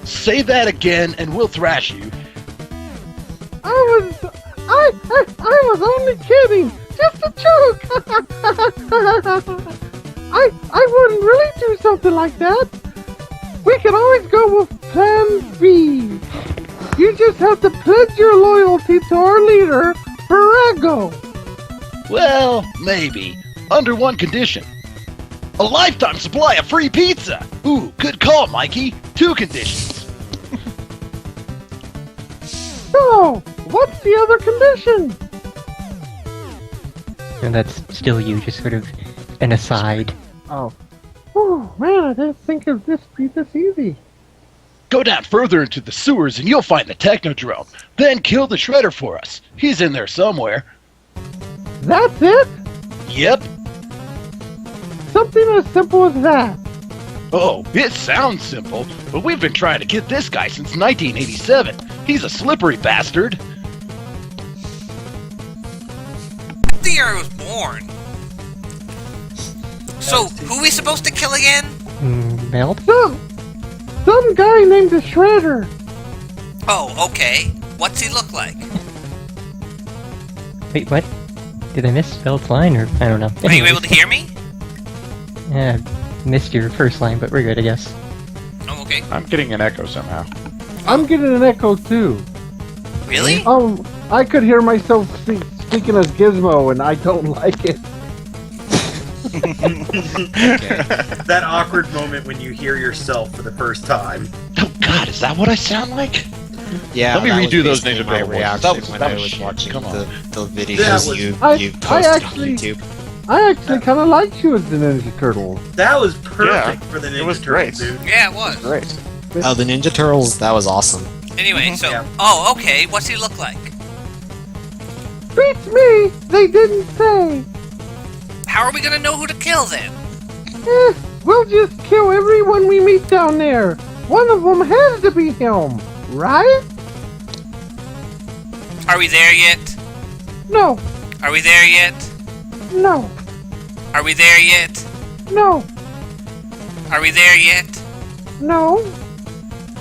Say that again and we'll thrash you. I was only kidding. Just a joke. I wouldn't really do something like that. We can always go with Plan B. You just have to pledge your loyalty to our leader, Virago. Well, maybe. Under one condition. A lifetime supply of free pizza! Ooh, good call, Mikey. 2 conditions. So, what's the other condition? And that's still you, just sort of an aside. Oh. Oh, man, I didn't think of this be this easy. Go down further into the sewers and you'll find the Technodrome. Then kill the Shredder for us. He's in there somewhere. That's it? Yep. Something as simple as that. Oh, it sounds simple, but we've been trying to get this guy since 1987. He's a slippery bastard. The year I was born. So, who are we supposed to kill again? Meld? Some guy named the Shredder. Oh, okay. What's he look like? Wait, what? Did I miss Veld's line, or I don't know. Are you able to hear me? Yeah, missed your first line, but we're good, I guess. Oh, okay. I'm getting an echo somehow. I'm getting an echo too. Really? I could hear myself speaking as Gizmo, and I don't like it. That awkward moment when you hear yourself for the first time. Oh God, is that what I sound like? Yeah, Let me that redo was those basically Ninja my Turtle voices. reaction when That I was was shit. watching Come on. the That videos was- you I posted actually- on YouTube. I actually kind of liked you as the Ninja Turtle. That was perfect Yeah, for the Ninja it was Turtles, great. dude. Yeah, it was. Great. Oh, the Ninja Turtles, that was awesome. Anyway, so... Yeah. Oh, okay. What's he look like? Beats me. They didn't say. How are we gonna know who to kill then? We'll just kill everyone we meet down there. One of them has to be him, right? Are we there yet? No, Are we there yet? no, Are we there yet? no, Are we there yet? no,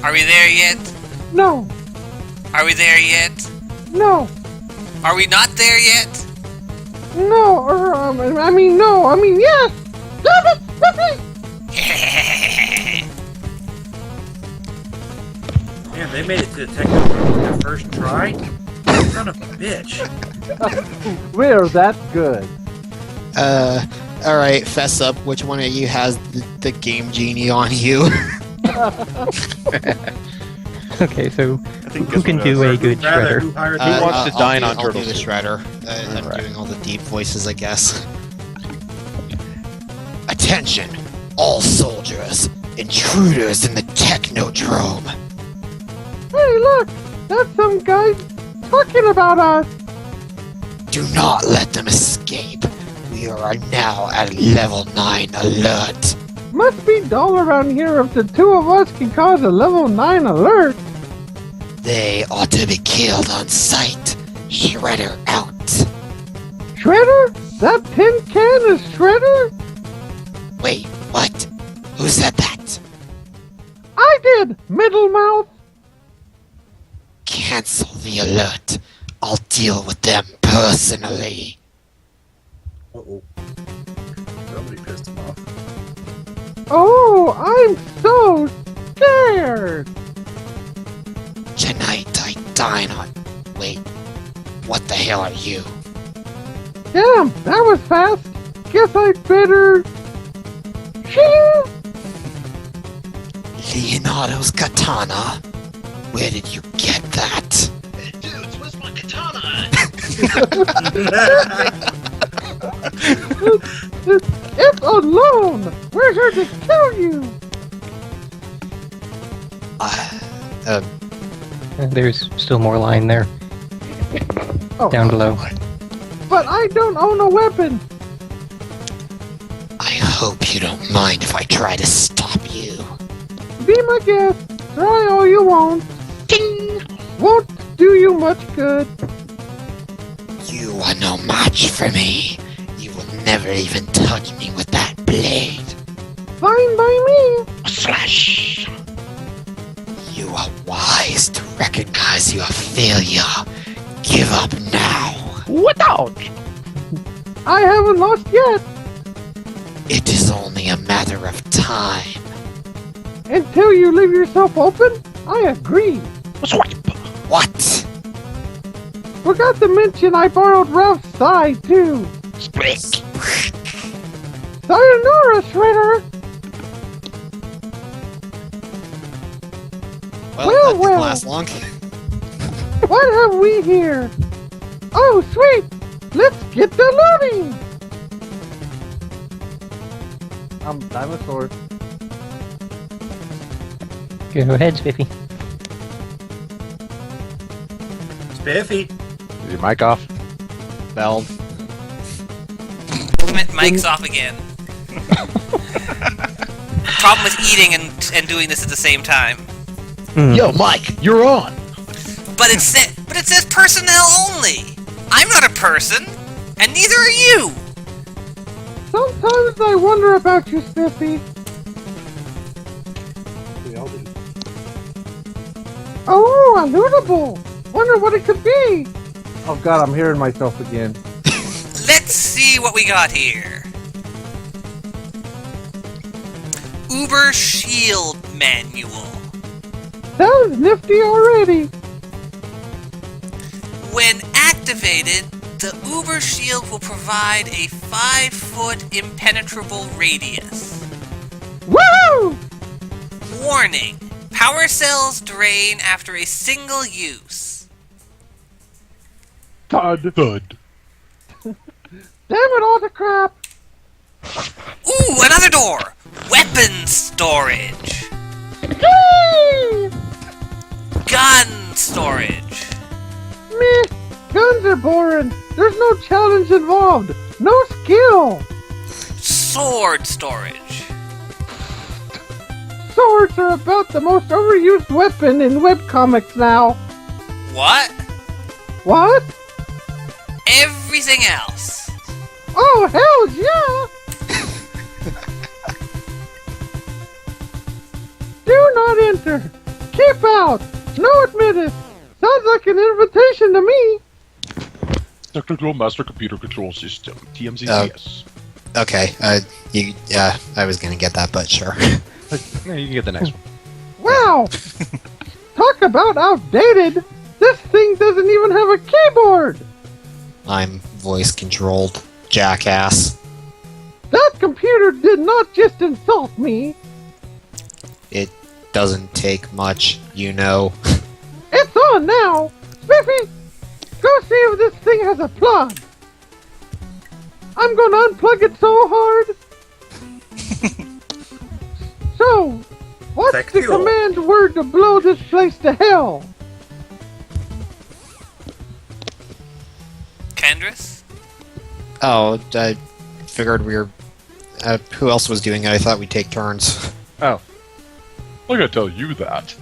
Are we there yet? no, Are we there yet? no, Are we not there yet? no, or, I mean, no, I mean, yes! Damn it! Ripley! Man, they made it to the technical on their first try? Son of a bitch. We're that good. Alright, fess up. Which one of you has the Game Genie on you? Okay, so I think who can do a good Rather, shredder? who hired Who the wants to dine on I'll turtle do the soup? shredder. I'm Alright. doing all the deep voices, I guess. Attention, all soldiers, intruders in the Technodrome. Hey, look! That's some guy talking about us! Do not let them escape. We are now at level 9 alert. Must be dull around here if the two of us can cause a level 9 alert. They ought to be killed on sight. Shredder out. Shredder? That tin can is Shredder? Wait, what? Who said that? I did, middle mouth. Cancel the alert. I'll deal with them personally. Uh-oh. Somebody pissed him off. Oh, I'm so scared. Tonight I dine on... Wait, what the hell are you? Damn, that was fast. Guess I'd better... Shing! Leonardo's katana? Where did you get that? Dudes, where's my katana? It's alone. We're here to kill you. There's still more line there, Oh, down below. but I don't own a weapon. I hope you don't mind if I try to stop you. Be my guest. Try all you want. Ding. Won't do you much good. You are no match for me. You will never even touch me with that blade. Fine by me. Slash. You are wise to recognize your failure. Give up now. What out? I haven't lost yet. It is only a matter of time. Until you leave yourself open, I agree. Swipe. What? Forgot to mention I borrowed Ralph's side too. Split. Sayonara, Shredder. Well, Well, that didn't well. last long. What have we here? Oh, sweet. Let's get the looting. I'm dinosaur. Go ahead, Spiffy. Spiffy. Is your mic off? Veld. Mike's off again. Problem with eating and doing this at the same time. Yo, Mike, you're on. But it says personnel only. I'm not a person, and neither are you. Sometimes I wonder about you, Spiffy. Oh, a lootable! Wonder what it could be! Oh god, I'm hearing myself again. Let's see what we got here. Uber Shield Manual. Sounds nifty already! When activated, the Uber Shield will provide a 5-foot impenetrable radius. Woo! Warning! Power cells drain after a single use. Thud. Thud. Damn it all to crap! Ooh, another door! Weapons storage! Yay! Gun storage! Meh, guns are boring. There's no challenge involved. No skill. Sword storage! Swords are about the most overused weapon in webcomics now. What? What? Everything else. Oh, hell yeah! Do not enter. Keep out. No admitted. Sounds like an invitation to me. Technical Master Computer Control System, TMCCS. Okay, I was gonna get that, but sure. Yeah, you can get the next one. Wow! Talk about outdated. This thing doesn't even have a keyboard. I'm voice controlled, jackass. That computer did not just insult me. It doesn't take much, you know. It's on now. Spiffy, go see if this thing has a plug. I'm gonna unplug it so hard. So, what's the Sexual. command word to blow this place to hell? Kendris? Oh, I figured we were... who else was doing it? I thought we'd take turns. Oh. I gotta tell you that.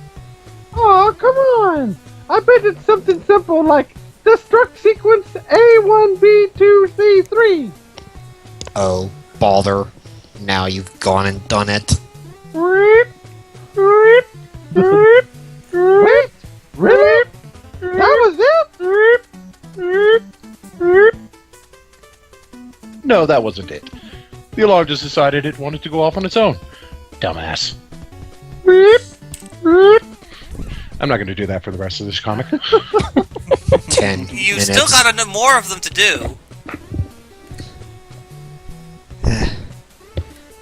Aw, come on. I bet it's something simple like destruct sequence A1B2C3. Oh, bother. Now you've gone and done it. Wait, really? That was it? No, that wasn't it. The alarm just decided it wanted to go off on its own. Dumbass. I'm not going to do that for the rest of this comic. 10 You minutes. still got more of them to do.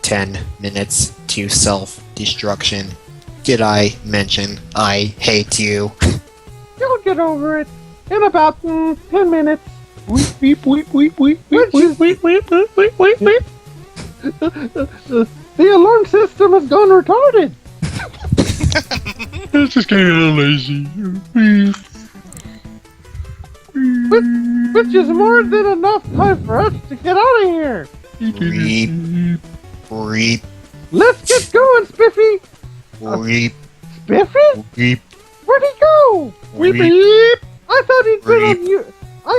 10 minutes to self-destruction. Did I mention I hate you? You'll get over it in about 10 minutes. Weep, weep, weep, weep, weep, Which is- weep, weep, weep, weep, weep, weep. The alarm system has gone retarded. It's just getting a little lazy. Which is more than enough time for us to get out of here. Reap, reap, Let's get going, Spiffy. reap, Spiffy? reap, Where'd he go? reap. I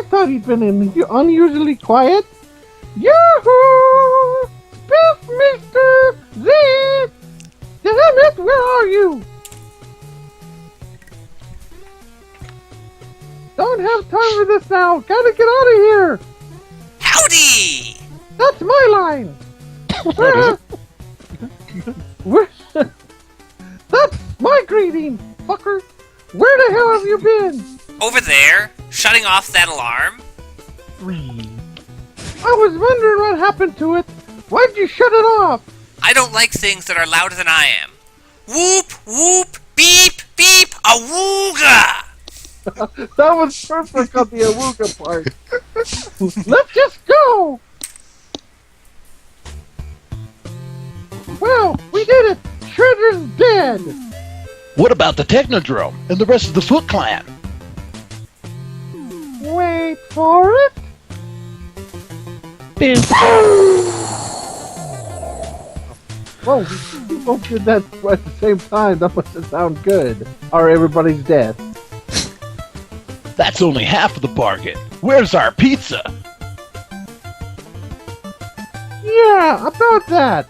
thought he'd been unusually quiet. Yoo-hoo! Spiff, Mr. Z! Damn it, where are you? Don't have time for this now. Gotta get out of here. Howdy! That's my line. Where- That's my greeting, fucker. Where the hell have you been? Over there, shutting off that alarm. I was wondering what happened to it. Why'd you shut it off? I don't like things that are louder than I am. Whoop, whoop, beep, beep, awooga! That was perfect on the Awooga part. Let's just go! Well, we did it! Shredder's dead! What about the Technodrome and the rest of the Foot Clan? Wait for it! Whoa, we both did that at the same time. That must have sounded good. Or everybody's dead. That's only half of the bargain. Where's our pizza? Yeah, about that.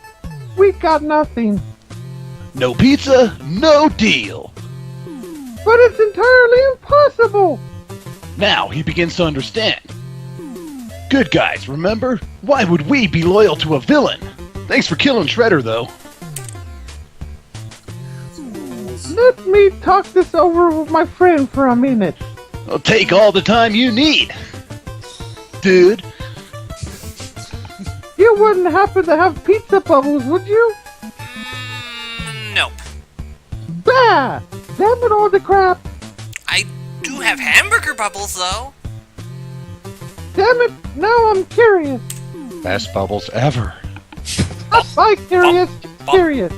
We got nothing. No pizza, no deal. but it's entirely impossible. Now he begins to understand. Good guys, remember? Why would we be loyal to a villain? Thanks for killing Shredder, though. Let me talk this over with my friend for a minute. I'll take all the time you need. Dude. You wouldn't happen to have pizza bubbles, would you? Nope. Bah! Damn it all the crap! I do have hamburger bubbles, though. Damn it! Now I'm curious. Best bubbles ever. Not curious, curious.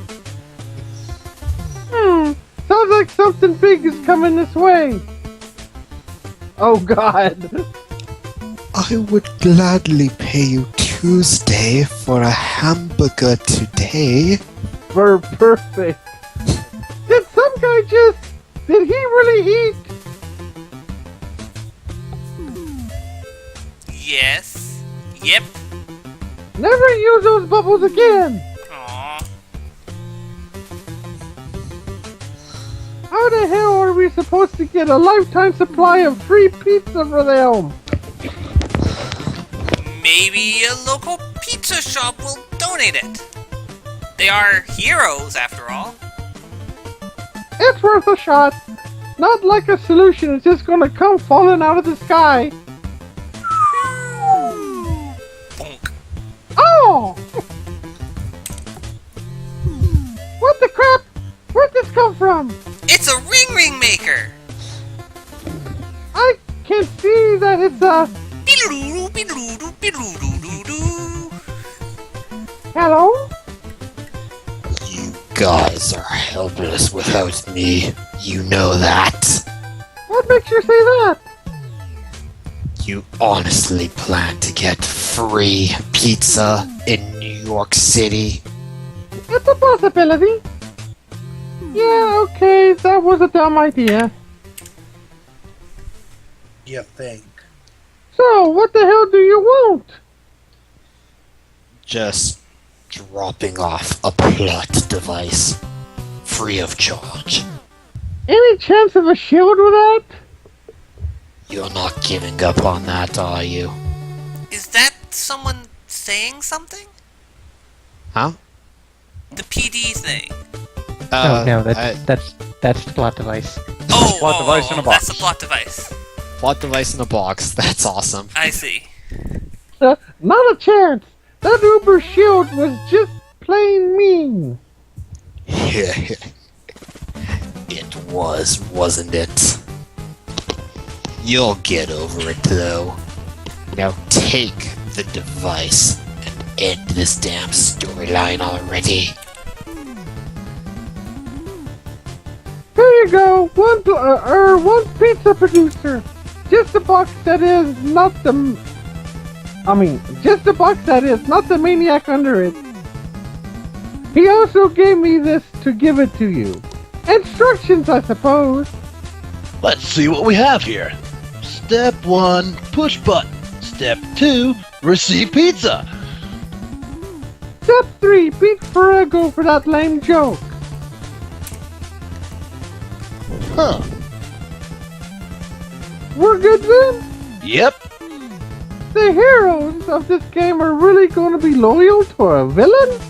Sounds like something big is coming this way. Oh God. I would gladly pay you Tuesday for a hamburger today. Perfect. Did some guy just... Did he really eat? Yes. Yep. Never use those bubbles again. Aww. How the hell are we supposed to get a lifetime supply of free pizza for them? Maybe a local pizza shop will donate it. They are heroes, after all. It's worth a shot. Not like a solution is just gonna come falling out of the sky. Bonk. Oh! What the crap? Where'd this come from? It's a ring maker! I can see that it's a... Beedle-doo, beedle-doo, beedle-doo-doo-doo. Hello? You guys are helpless without me. You know that. What makes you say that? You honestly plan to get free pizza in New York City? It's a possibility. Yeah, okay, that was a dumb idea. You think? So, what the hell do you want? Just dropping off a plot device. Free of charge. Any chance of a shield with that? You're not giving up on that, are you? Is that someone saying something? Huh? The PD thing. No, that's the plot device. Oh, Plot device in a box. That's the plot device. Plot device in a box. That's awesome. I see. Not a chance. That Uber shield was just plain mean. It was, wasn't it? You'll get over it, though. Now take the device and end this damn storyline already. Here you go. One pizza producer. Just a box that is not the... just a box that is not the maniac under it. He also gave me this to give it to you. Instructions, I suppose. Let's see what we have here. Step 1, push button. Step 2, receive pizza. Step 3, beat Ferrego for that lame joke. Huh. We're good then? Yep. The heroes of this game are really going to be loyal to a villain?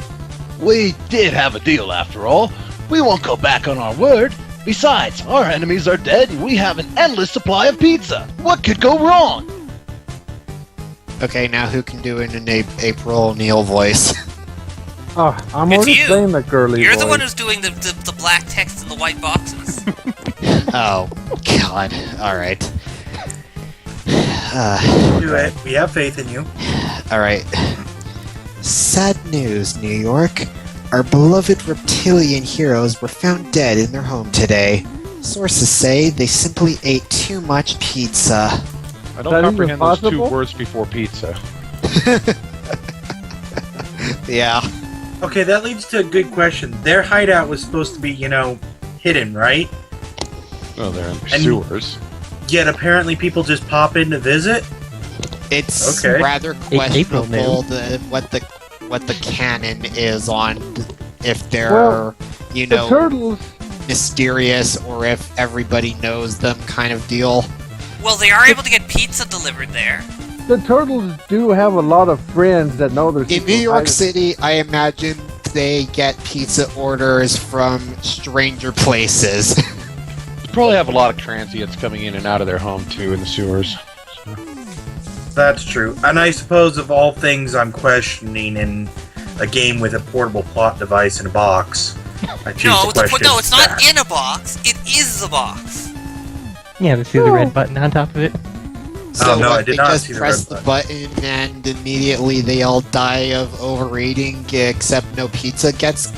We did have a deal after all. We won't go back on our word. Besides, our enemies are dead and we have an endless supply of pizza. What could go wrong? Okay, now who can do an April O'Neil voice? Oh, I'm It's already you. saying the girly You're voice. the one who's doing the black text in the white boxes. Oh, God. Alright. Do it. We have faith in you. Alright. Sad news, New York. Our beloved reptilian heroes were found dead in their home today. Sources say they simply ate too much pizza. I don't that comprehend those two possible? words before pizza. Yeah. Okay, that leads to a good question. Their hideout was supposed to be, hidden, right? Oh, they're in And- sewers. Yet apparently people just pop in to visit? It's Okay. rather April questionable what the canon is on if they're Well, The turtles mysterious or if everybody knows them kind of deal. Well, they are able to get pizza delivered there. The turtles do have a lot of friends that know their In New York City, I imagine they get pizza orders from stranger places. You probably have a lot of transients coming in and out of their home too in the sewers. That's true. And I suppose of all things I'm questioning in a game with a portable plot device in a box, I choose No, to question it's not that. in a box. It is the box. Yeah, see the red button on top of it? So no, I what, did they not just see the press red the button and immediately they all die of overeating, except no pizza gets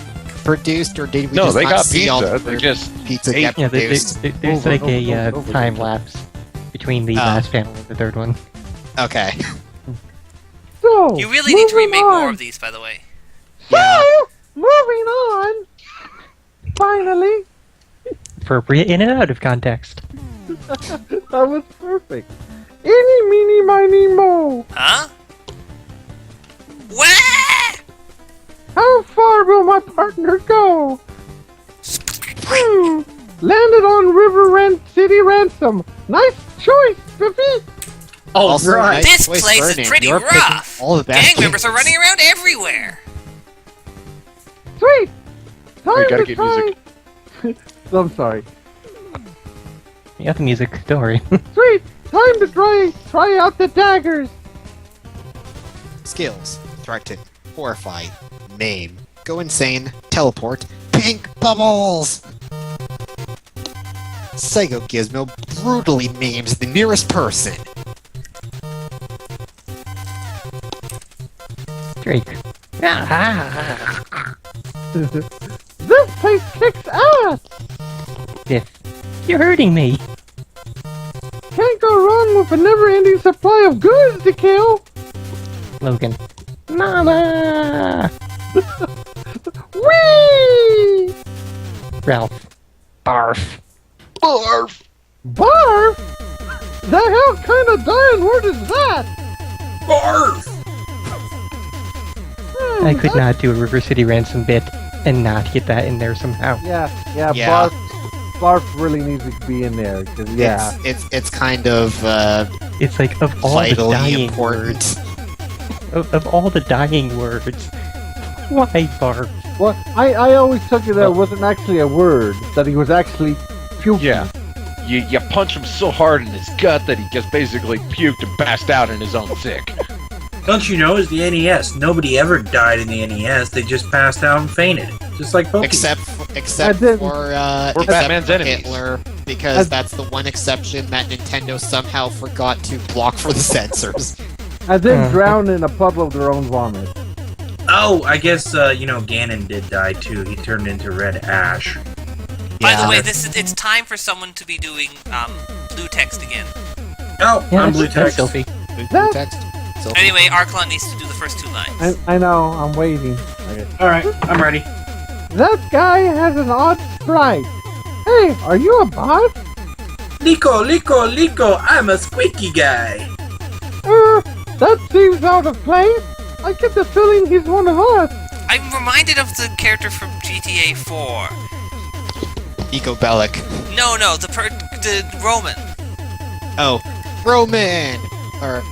produced, or did we No, just they not got see all pizza. the They just pizza ate- get Yeah, produced? there's Over, like over, a over, time over. lapse between the last panel and the third one. Okay. So, You really need to moving remake more on. of these, by the way. Yeah. So, moving on. Finally, Appropriate in and out of context. that was perfect. Eeny, meeny, miny, mo. Huh? Where? How far will my partner go? Landed on City Ransom. Nice choice, Biffy. Oh, Also, right. nice This choice, place is Vernon. pretty You're picking rough. all the best Gang members are games. running around everywhere. Sweet. Time gotta to get try. I'm sorry. You got the music, don't worry. Sweet. Time to try out the daggers. Skills: threaten, horrify, maim, go insane, teleport, pink bubbles. Psycho Gizmo brutally maims the nearest person. Drake. This place kicks ass. Biff, you're hurting me. Can't go wrong with a never-ending supply of goods to kill. Logan. Mama! Whee! Ralph. Barf. barf. Barf? The hell kind of dying word is that? Barf! I could not do a River City Ransom bit and not get that in there somehow. Yeah, Yeah. Barf really needs to be in there, because, yeah. It's kind of It's like, of all the vitally dying important. words, of all the dying words, why barf? Well, I always took it that it wasn't actually a word, that he was actually puking. Yeah. You punch him so hard in his gut that he just basically puked and passed out in his own sick. Don't you know, it's the NES. Nobody ever died in the NES. They just passed out and fainted. Just like Pokemon. Except didn't- for Batman's enemies. Hitler, because that's the one exception that Nintendo somehow forgot to block for the censors. And then drown in a puddle of their own vomit. Oh, I guess, Ganon did die too. He turned into Red Ash. By the Yeah. way, it's time for someone to be doing blue text again. Oh, Yeah, I'm Blue that's Text. Sophie. That- Text. So- Anyway, Arklon needs to do the first two lines. I know, I'm waiting. Okay. Alright, I'm ready. That guy has an odd sprite. Hey, are you a bot? Lico, I'm a squeaky guy. That seems out of place. I get the feeling he's one of us. I'm reminded of the character from GTA 4. Eco Bellic. No, the Roman. Oh, Roman. Or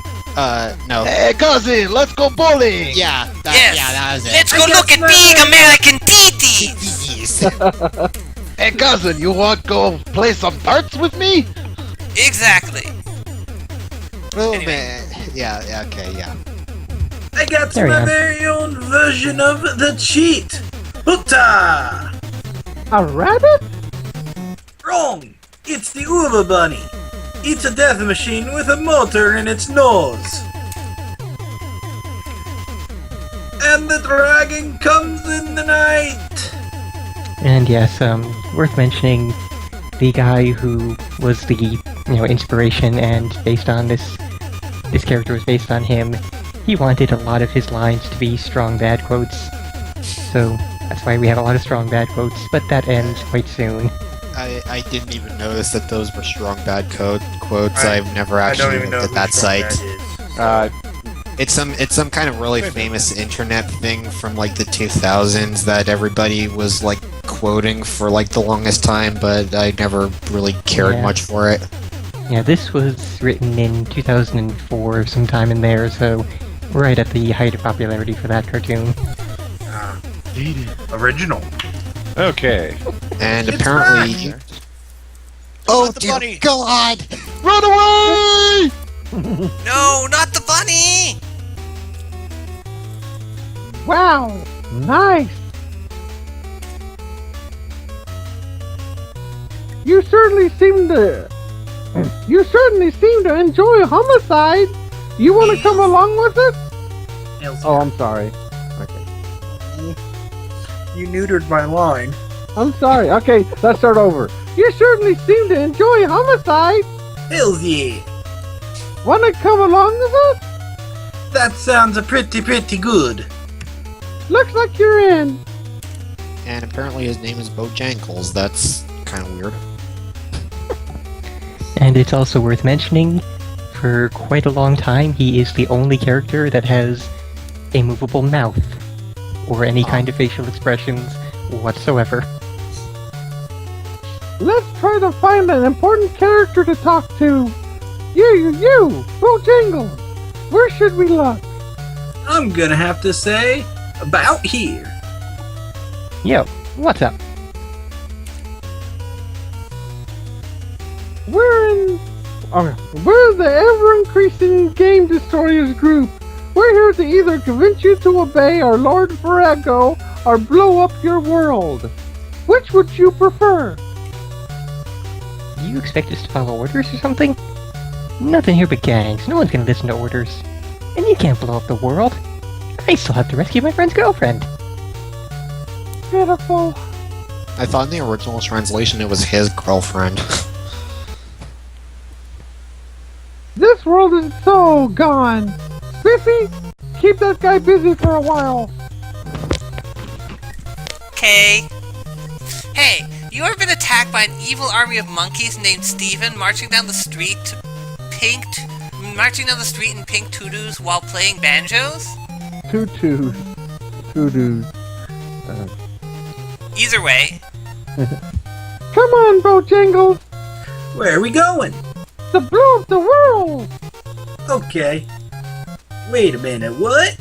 no. Hey, cousin, let's go bowling. Yeah, Yes. that was it. Let's go look at big American titties. Yes. Hey, cousin, you want to go play some darts with me? Exactly. Roman. Yeah, okay, yeah. I got Carry my on. very own version of the cheat. Huta! A rabbit? Wrong! It's the Uber Bunny. It's a death machine with a motor in its nose. And the dragon comes in the night. And yes, worth mentioning, the guy who was the inspiration and based on this character was based on him. He wanted a lot of his lines to be strong bad quotes, so that's why we have a lot of strong bad quotes. But that ends quite soon. I didn't even notice that those were strong bad quotes. I- I've never I don't actually even know looked who at that Strong site. Bad is. It's some kind of really famous internet thing from like the 2000s that everybody was like quoting for like the longest time, but I never really cared Yeah. much for it. Yeah, this was written in 2004, sometime in there, so right at the height of popularity for that cartoon. Original. Okay. And It's apparently, back. oh the dear bunny. God! Run away! No, not the bunny! Wow, nice. You certainly seem to enjoy homicide. You want to come along with us? Oh, I'm sorry. Okay. You neutered my line. I'm sorry. Okay, let's start over. You certainly seem to enjoy homicide. Hells yeah. Want to come along with us? That sounds a pretty good. Looks like you're in. And apparently his name is Bojangles. That's kind of weird. And it's also worth mentioning, for quite a long time, he is the only character that has a movable mouth, or any kind of facial expressions whatsoever. Let's try to find an important character to talk to. You, Bojangles. Where should we look? I'm gonna have to say, about here. Yo, what's up? We're the ever-increasing Game Destroyers group. We're here to either convince you to obey our Lord Virago or blow up your world. Which would you prefer? Do you expect us to follow orders or something? Nothing here but gangs. No one's gonna listen to orders. And you can't blow up the world. I still have to rescue my friend's girlfriend. Pitiful. I thought in the original translation it was his girlfriend. This world is so gone. Biffy, keep that guy busy for a while. Okay. Hey, you ever been attacked by an evil army of monkeys named Steven marching down the street in pink tutus while playing banjos? Tutus. Either way, Come on, Bojangles. Where are we going? To blow up the world. Okay. Wait a minute, what?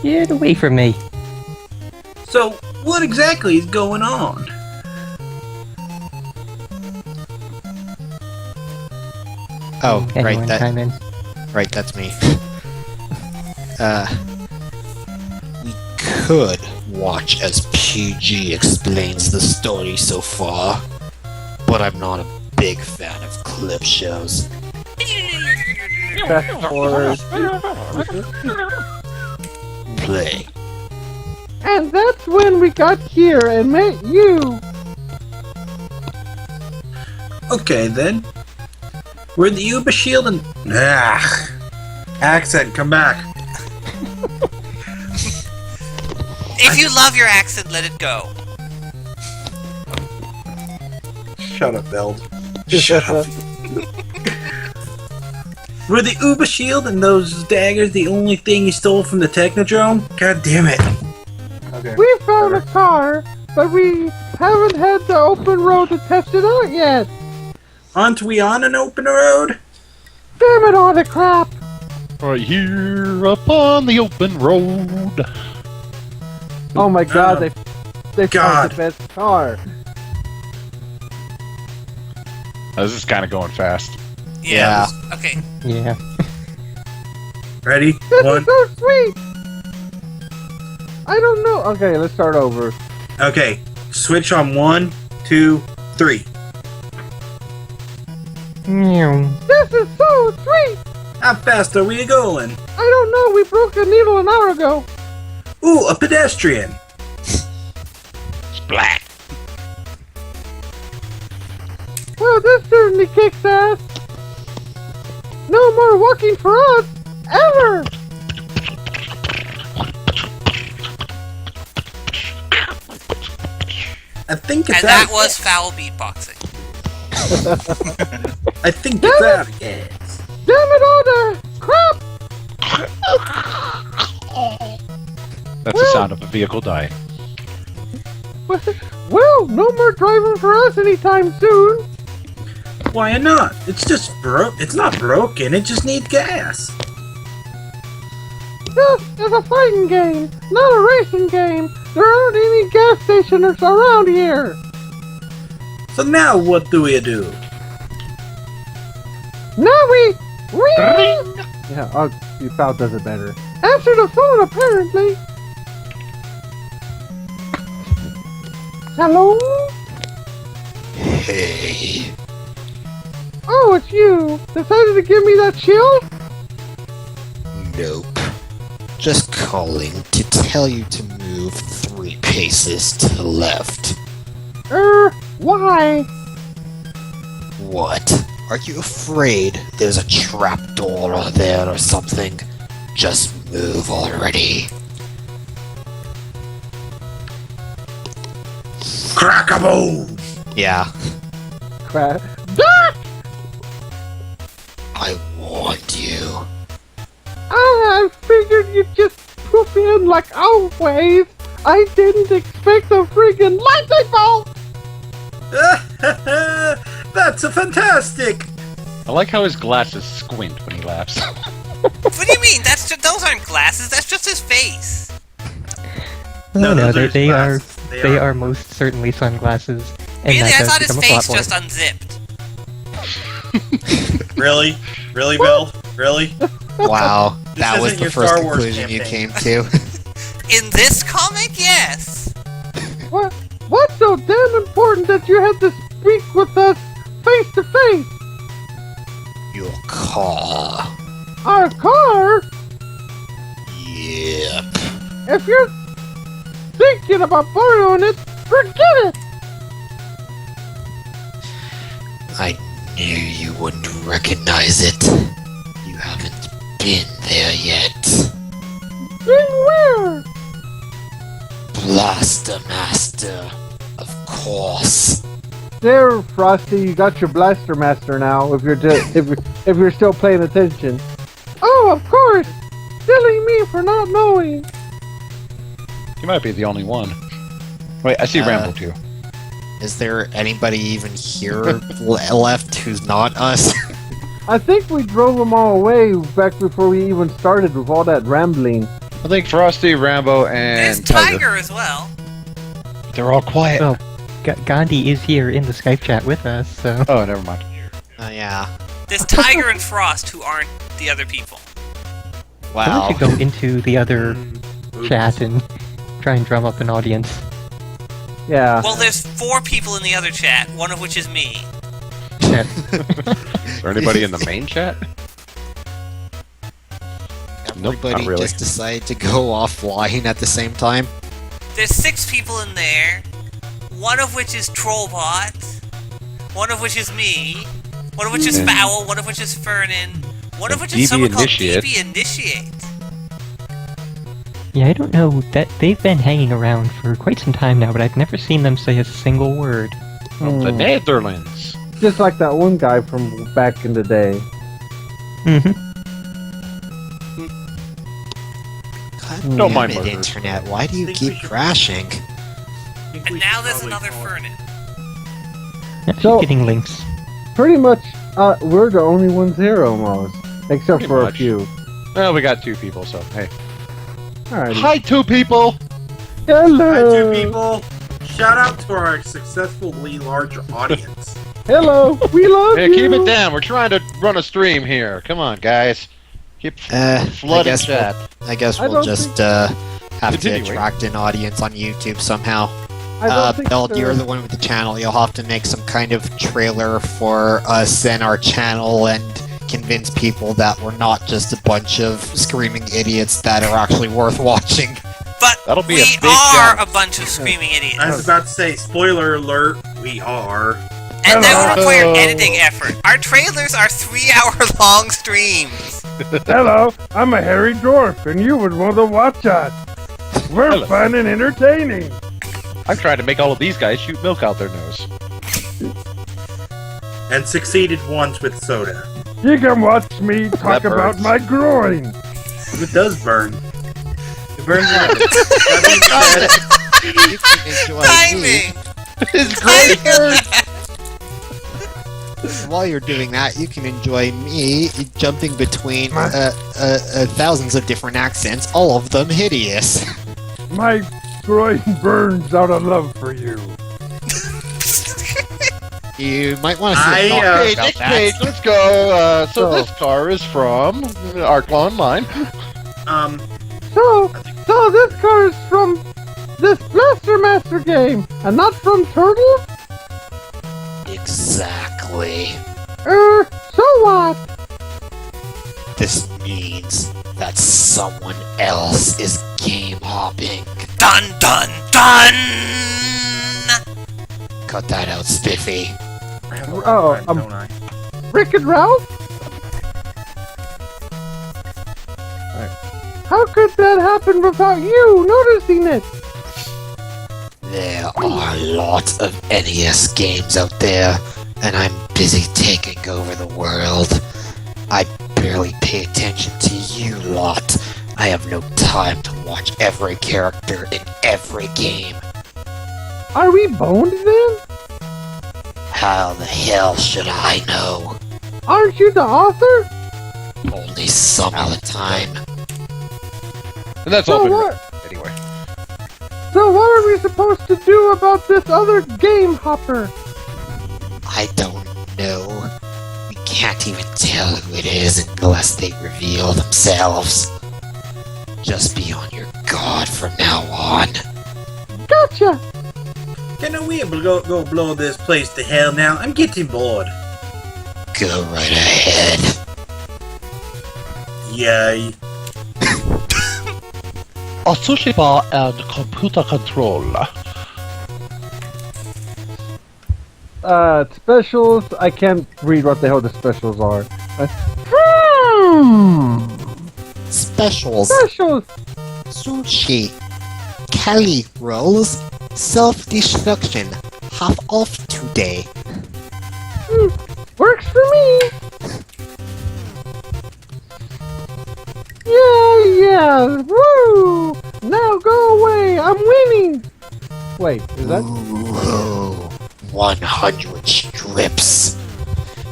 Get away from me. So, what exactly is going on? Oh, Anyone chime in? Right, that's me. We could watch as PG explains the story so far, but I'm not a big fan of clip shows. Fast forward. Play. And that's when we got here and met you. Okay then. We're the Uber Shield and... Accent, come back. if you love your accent, let it go. Shut up, Beld. Shut up. Were the Uber Shield and those daggers the only thing you stole from the Technodrome? God damn it. Okay. We found a car, but we haven't had the open road to test it out yet. Aren't we on an open road? Damn it, all the crap. Right here upon the open road. Oh my god, Oh. they God. found the best car. This is kind of going fast. Yeah. Okay. Yeah. Ready? This One. is so sweet. I don't know. Okay, let's start over. Okay. Switch on 1, 2, 3. Meow. This is so sweet. How fast are we going? I don't know. We broke a needle an hour ago. Ooh, a pedestrian. Splat. Well, this certainly kicks ass. No more walking for us, ever. I think it's And out. that was foul beatboxing. I think it's out of gas. Damn it all the crap. That's the sound of a vehicle dying. Well, no more driving for us anytime soon. Why not? It's just It's not broken. It just needs gas. This is a fighting game, not a racing game. There aren't any gas stations around here. So now what do we do? Now we... Yeah, your foul does it better. Answer the phone, apparently. Hello? Hey. Oh, it's you. Decided to give me that shield? Nope. Just calling to tell you to move 3 paces to the left. Why? What? Are you afraid there's a trapdoor there or something? Just move already. Crack-a-boom! Yeah. Crap. I warned you. I figured you'd just poof in like always. I didn't expect a friggin' lightning bolt! That's a fantastic! I like how his glasses squint when he laughs. What do you mean? Those aren't glasses. That's just his face. No, those are they are glasses. they are most certainly sunglasses. And Really? that I does thought his become a plot face point. just unzipped. Really? Really, Bill? Really? Wow. That was isn't the your first Star Wars conclusion you came campaign. to. In this comic, yes. What's so damn important that you had to speak with us face to face? Your car. Our car? Yep. If you're thinking about borrowing it, forget it! I knew you wouldn't recognize it. You haven't been there yet. Been where? Blaster Master. Of course. There, Frosty, you got your Blaster Master now. If you're still paying attention. Oh, of course. Silly me for not knowing. You might be the only one. Wait, I see Rambo too. Is there anybody even here left who's not us? I think we drove them all away back before we even started with all that rambling. I think Frosty, Rambo, There's and Tiger as well. They're all quiet. Well, Gandhi is here in the Skype chat with us, so... Oh, never mind. Yeah. There's Tiger and Frost who aren't the other people. Why Wow. don't you go into the other chat and try and drum up an audience? Yeah. Well, there's 4 people in the other chat, one of which is me. Yeah. Is there anybody in the main chat? Nope, Everybody not really. just decided to go offline at the same time. There's 6 people in there, one of which is Trollbot, one of which is me, one of which is And- Fowl, one of which is Fernan, one of and which is someone called DB DB Initiate. Yeah, I don't know, that they've been hanging around for quite some time now, but I've never seen them say a single word. From the Netherlands. Just like that one guy from back in the day. Mm-hmm. God Don't damn mind it, murders. Internet. Why do you Think we keep should- crashing? And now there's another Fernan. So- Getting links. Pretty much, we're the only ones here almost. Except Pretty for much. a few. Well, we got 2 people, so hey. Alrighty. Hi, 2 people! Hello! Hi, 2 people. Shout out to our successfully large audience. Hello! We love Hey, you! keep it down. We're trying to run a stream here. Come on, guys. Keep flooding chat. I guess I we'll don't just have to Continuing. attract an audience on YouTube somehow. I don't think Belt, so. you're the one with the channel. You'll have to make some kind of trailer for us and our channel and convince people that we're not just a bunch of screaming idiots that are actually worth watching. But That'll be we a big are jump. a bunch of screaming idiots. I was about to say, spoiler alert, we are. And that would require Hello. editing effort. Our trailers are 3-hour-long streams. Hello, I'm a hairy dwarf, and you would want to watch us. We're Hello. fun and entertaining. I'm trying to make all of these guys shoot milk out their nose. And succeeded once with soda. You can watch me talk That about burns. my groin. It does burn. It burns a little. That being said, You can enjoy me. Timing! It's great. While you're doing that, you can enjoy me jumping between thousands of different accents, all of them hideous. My groin burns out of love for you. You might want to see a I, doctor Okay, about next that. page. Let's go. So So- this car is from Arclaw Online. So this car is from this Blaster Master game, and not from Turtle? Exactly. So what? This means that someone else is game hopping. Dun dun dun! Cut that out, Spiffy. I have a Oh, lot of time, don't I? Rick and Ralph? How could that happen without you noticing it? There are lots of NES games out there, and I'm busy taking over the world. I barely pay attention to you lot. I have no time to watch every character in every game. Are we boned then? How the hell should I know? Aren't you the author? Only some of the time. And that's So all. what? Anyway. So what are we supposed to do about this other game hopper? I don't know. We can't even tell who it is unless they reveal themselves. Just be on your guard from now on. Gotcha! Can we go blow this place to hell now? I'm getting bored. Go right ahead. Yay. A sushi bar and computer control. Specials. I can't read what the hell the specials are. Specials. Specials! Sushi. Cali rolls. Self-destruction. Half off today. Works for me! Yeah! Woo! Now go away! I'm winning! Wait, is that... Ooh, 100 strips.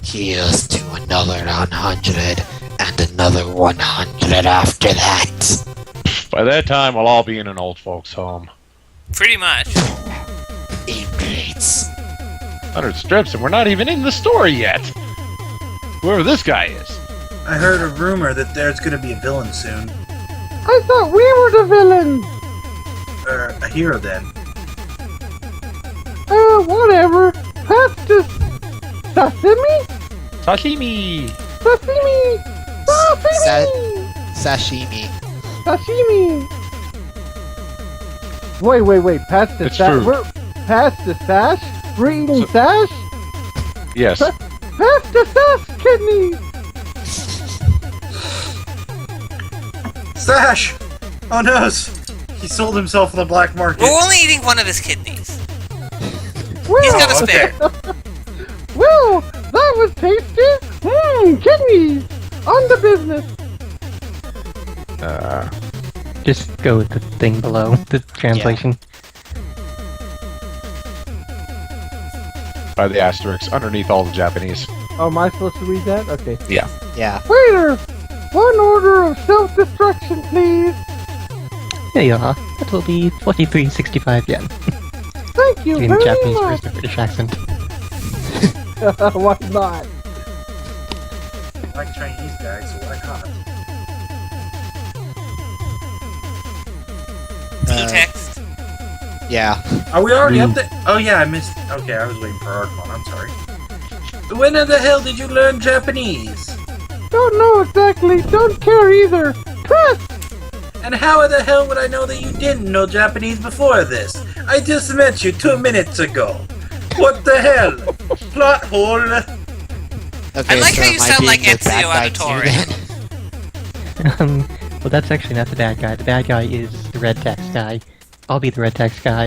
Here's to another 100 and another 100 after that. By that time, we'll all be in an old folks' home. Pretty much. Ingrates. 100 strips, and we're not even in the story yet. Whoever this guy is. I heard a rumor that there's gonna be a villain soon. I thought we were the villains! A hero then. Whatever. Pass this... Sashimi? Sashimi! Sashimi! Sashimi. Sashimi! Wait. Pass the It's sash. food. Pass the sash? We're eating sash? Yes. Pass the sash, kidneys! Sash! Oh no! He sold himself on the black market. We're only eating one of his kidneys. Well, He's got a okay. spare. Well, that was tasty! Kidneys! On the business! Just go with the thing below, the translation. By the asterisks underneath all the Japanese. Oh, am I supposed to read that? Okay. Yeah. Waiter! One order of self-destruction, please! There you are. That will be 43.65 yen. Thank you In very Japanese much! versus a British accent. Why not? I like Chinese guys, so why not? T-text. Yeah. Are we already up there? Oh yeah, I missed. Okay, I was waiting for Arcmon. I'm sorry. When in the hell did you learn Japanese? Don't know exactly, don't care either. Press! And how the hell would I know that you didn't know Japanese before this? I just met you 2 minutes ago. What the hell? Plot hole. Okay, I like so how you am I sound being like the bad Ezio guy too Auditore. then? Well, that's actually not the bad guy. The bad guy is the red text guy. I'll be the red text guy.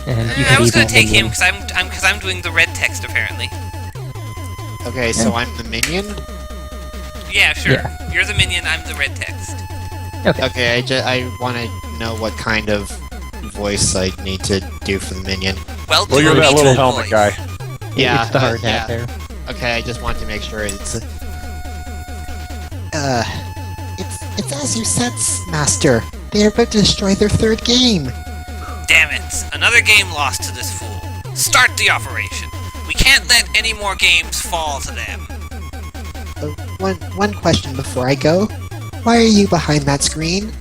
And you can I was be gonna the take him minion. because I'm doing the red text apparently. Okay, so I'm the minion? Yeah, sure. Yeah. You're the minion. I'm the red text. Okay, I want to know what kind of voice I need to do for the minion. Well, Well, do you're a that little Beach helmet voice. guy. Yeah, it's the hard yeah. hat there. Okay, I just want to make sure it's. It's as you said, Master. They are about to destroy their third game. Damn it! Another game lost to this fool. Start the operation. We can't let any more games fall to them. One question before I go. Why are you behind that screen?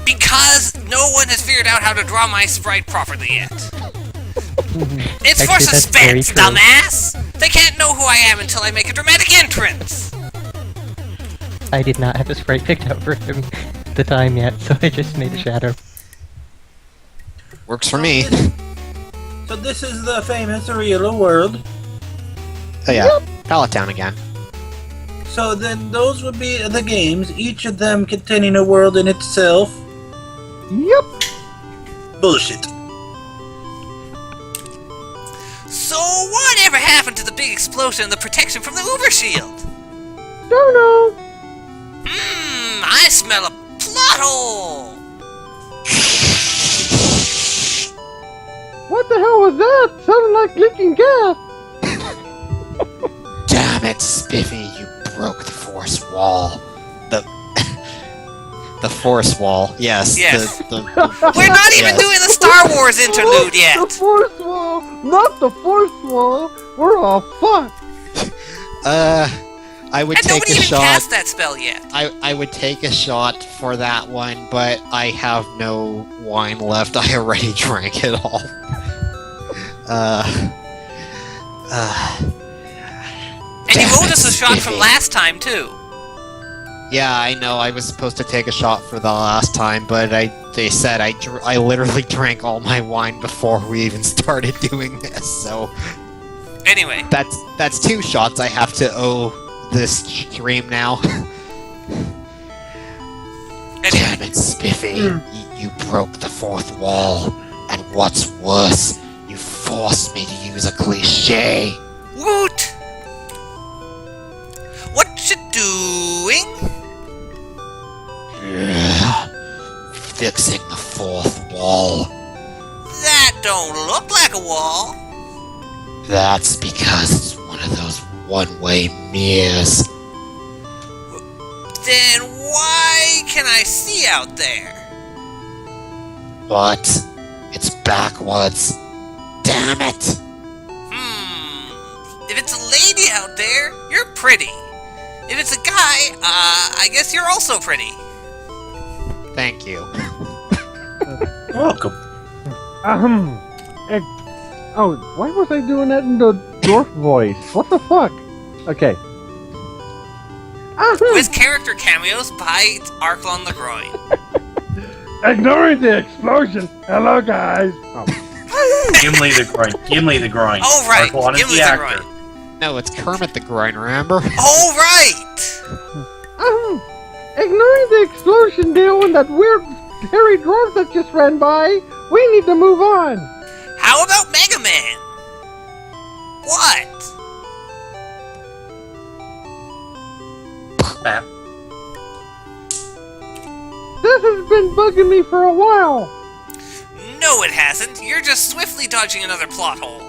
Because no one has figured out how to draw my sprite properly yet. It's for Actually, that's very suspense, true. dumbass! They can't know who I am until I make a dramatic entrance! I did not have a sprite picked out for him at the time yet, so I just made a shadow. Works for me. So this is the famous Areola world. Oh yeah, Pallet Town again. So then those would be the games, each of them containing a world in itself. Yep. Bullshit. So whatever happened to the big explosion and the protection from the Uber shield? Don't know. I smell a plot hole! What the hell was that? Sounded like leaking gas. Damn it, Spiffy! You broke the force wall. The force wall. Yes. Yes. The We're not even yes. doing the Star Wars interlude The yet! force wall. Not the force wall. We're all fucked. I would And take nobody a even shot. cast that spell yet. I would take a shot for that one, but I have no wine left. I already drank it all. And you Damn owed it, us a shot from Spiffy. last time, too. Yeah, I know. I was supposed to take a shot for the last time, but they said I literally drank all my wine before we even started doing this. So Anyway, that's 2 shots I have to owe this stream now. Damn it, Spiffy! You broke the 4th wall, and what's worse, you forced me to use a cliche. Woot! What you doing? Fixing the 4th wall. That don't look like a wall. That's because it's one of those one-way mirrors. Then why can I see out there? But it's backwards. Damn it! If it's a lady out there, you're pretty. If it's a guy, I guess you're also pretty. Thank you. You're welcome. Oh, why was I doing that in the dwarf voice? What the fuck? Okay. With character cameos by Arklon the Groin. Ignoring the explosion. Hello, guys. Oh. Gimli the groin. Gimli the groin. Oh, right. Arklon is Gimli the the actor. Groin. No, it's Kermit the Groin, remember? Oh, right! Ignoring the explosion deal and that weird hairy dwarf that just ran by, we need to move on. How about Mega Man? What? Bap. This has been bugging me for a while. No, it hasn't. You're just swiftly dodging another plot hole.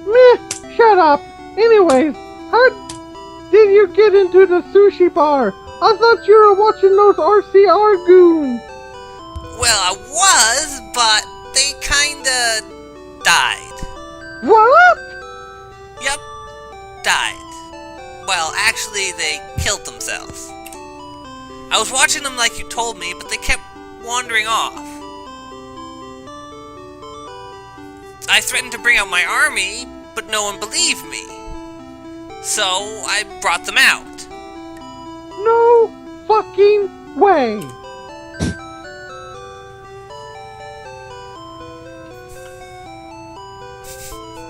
Meh, shut up. Anyways, how did you get into the sushi bar? I thought you were watching those RCR goons. Well, I was, but they kinda died. What? Yep, died. Well, actually, they killed themselves. I was watching them like you told me, but they kept wandering off. I threatened to bring out my army, but no one believed me. So, I brought them out. No fucking way.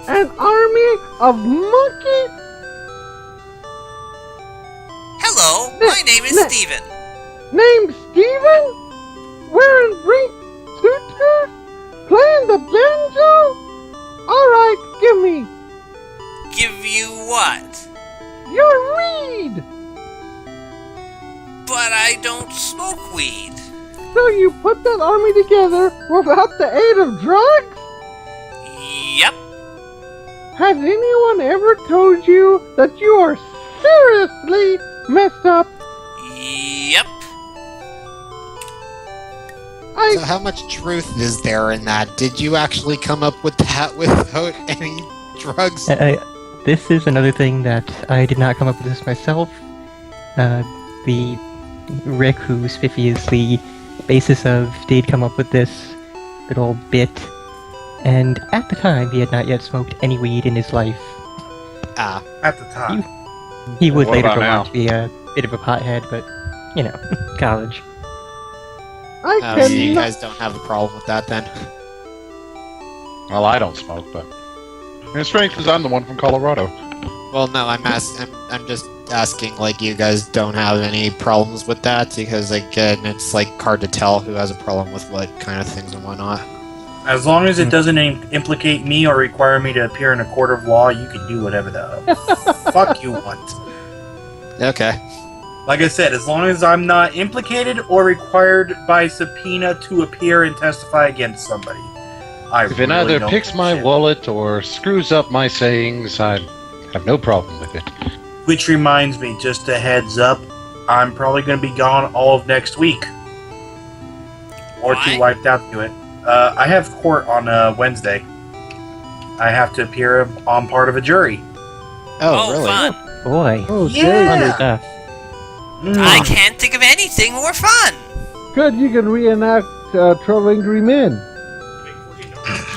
An army of monkeys? Hello, my name is Steven. Named Steven? Wearing green tutus? Playing the banjo? Alright, give me. Give you what? Your weed! But I don't smoke weed. So you put that army together without the aid of drugs? Yep. Has anyone ever told you that you are seriously messed up? Yep. So how much truth is there in that? Did you actually come up with that without any drugs? This is another thing that I did not come up with this myself. The Rick, whose Spiffy is the basis of, did come up with this little bit, and at the time he had not yet smoked any weed in his life. Ah, At the time. He would What later about go now? on to be a bit of a pothead, but, you know, college. I so you cannot. guys don't have a problem with that then? Well, I don't smoke, but it's strange because I'm the one from Colorado. Well, no, I'm just asking, like, you guys don't have any problems with that, because, again, it's, like, hard to tell who has a problem with what kind of things and whatnot. As long as it doesn't implicate me or require me to appear in a court of law, you can do whatever the fuck you want. Okay. Like I said, as long as I'm not implicated or required by subpoena to appear and testify against somebody. If it either picks my wallet or screws up my sayings, I have no problem with it. Which reminds me, just a heads up, I'm probably going to be gone all of next week. Or Why? too wiped out to do it. I have court on Wednesday. I have to appear on part of a jury. Oh, really? Fun. Boy, Oh, Yeah. fun stuff. I can't think of anything more fun. Good, you can reenact 12 Angry Men.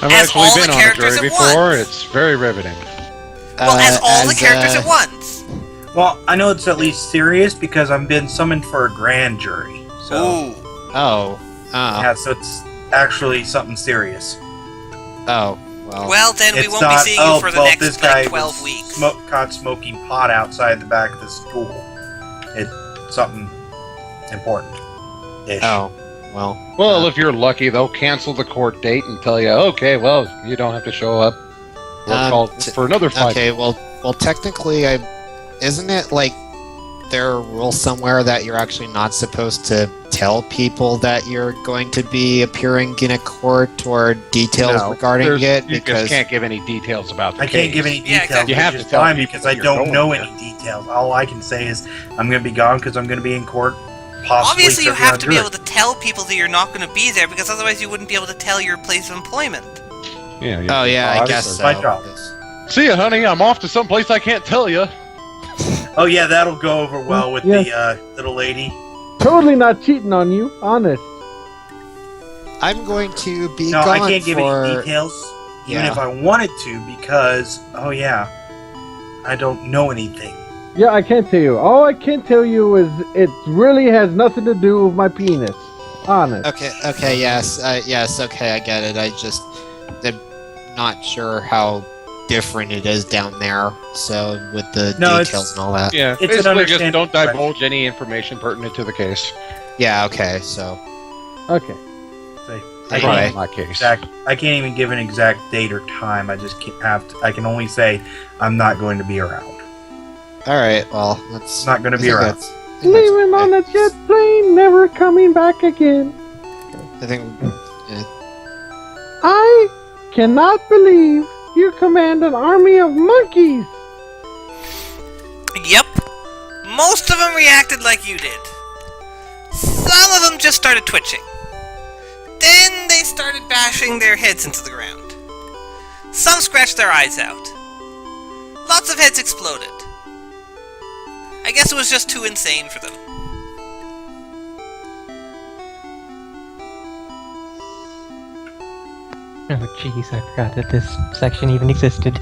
I've As actually all the been on a characters jury at before. once. It's very riveting. Well, as all the characters uh, at once. Well, I know it's at least serious because I'm being summoned for a grand jury. So, Ooh. Oh. yeah, so it's actually something serious. Oh. Well. Well, then we It's won't be not, seeing you for the this next guy like 12 was weeks. Caught smoking pot outside the back of the school. It's something important. Ish. Oh. Well. Well, if you're lucky, they'll cancel the court date and tell you, okay, well, you don't have to show up. We'll call for another 5 Okay. Well, technically, isn't it like there are rules somewhere that you're actually not supposed to tell people that you're going to be appearing in a court or details regarding it? You just can't give any details about the I can't give any Yeah, details. exactly. You have which to is tell fine people because I you're don't going know there. any details. All I can say is I'm going to be gone because I'm going to be in court. Possibly Obviously, you serving have on to be jury. able to tell people that you're not going to be there because otherwise you wouldn't be able to tell your place of employment. Yeah, Oh yeah, I pause guess or- so. My job. See ya, honey. I'm off to someplace I can't tell you. Oh yeah, that'll go over well with Yes. the little lady. Totally not cheating on you, honest. I'm going to be No, gone I can't give for. any details, even Yeah. if I wanted to, because I don't know anything. Yeah, I can't tell you. All I can tell you is it really has nothing to do with my penis. Honest. Okay, yes, okay, I get it. I'm not sure how different it is down there, so with the No, details and all that. Yeah, It's an basically just understandable don't divulge any information pertinent to the case. Yeah, okay, so. Okay. I Anyway. can't, In my case. I can't even give an exact date or time. I just can't have to, I can only say I'm not going to be around. Alright, well, that's. Not going to be I think around. that's- I think that's Leaving okay. on a jet plane, never coming back again. I think. I cannot believe you command an army of monkeys. Yep. Most of them reacted like you did. Some of them just started twitching. Then they started bashing their heads into the ground. Some scratched their eyes out. Lots of heads exploded. I guess it was just too insane for them. Oh jeez, I forgot that this section even existed.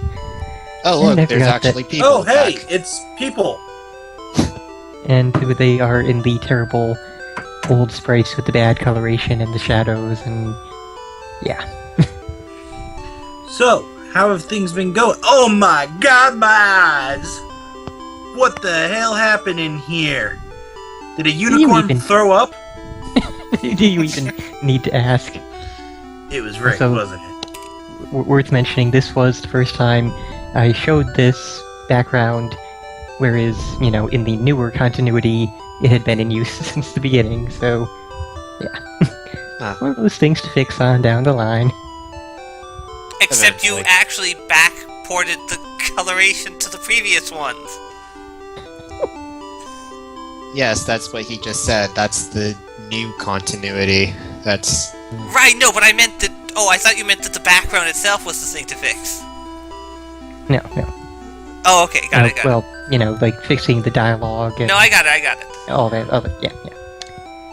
Oh, And I look, there's forgot that- actually people. Oh, hey, back. it's people. And they are in the terrible old sprites with the bad coloration and the shadows and... yeah. So, how have things been going? Oh my god, my eyes! What the hell happened in here? Did a unicorn even- throw up? Do you even need to ask? It was Rick, So- wasn't it? Worth mentioning, this was the first time I showed this background, whereas, in the newer continuity, it had been in use since the beginning, so One of those things to fix on down the line. Except you Eventually. actually backported the coloration to the previous ones. Yes, that's what he just said. That's the new continuity. That's Right, no, but I meant that... Oh, I thought you meant that the background itself was the thing to fix. No. Oh, okay, got it. Well, like fixing the dialogue and No, I got it. all that other, yeah.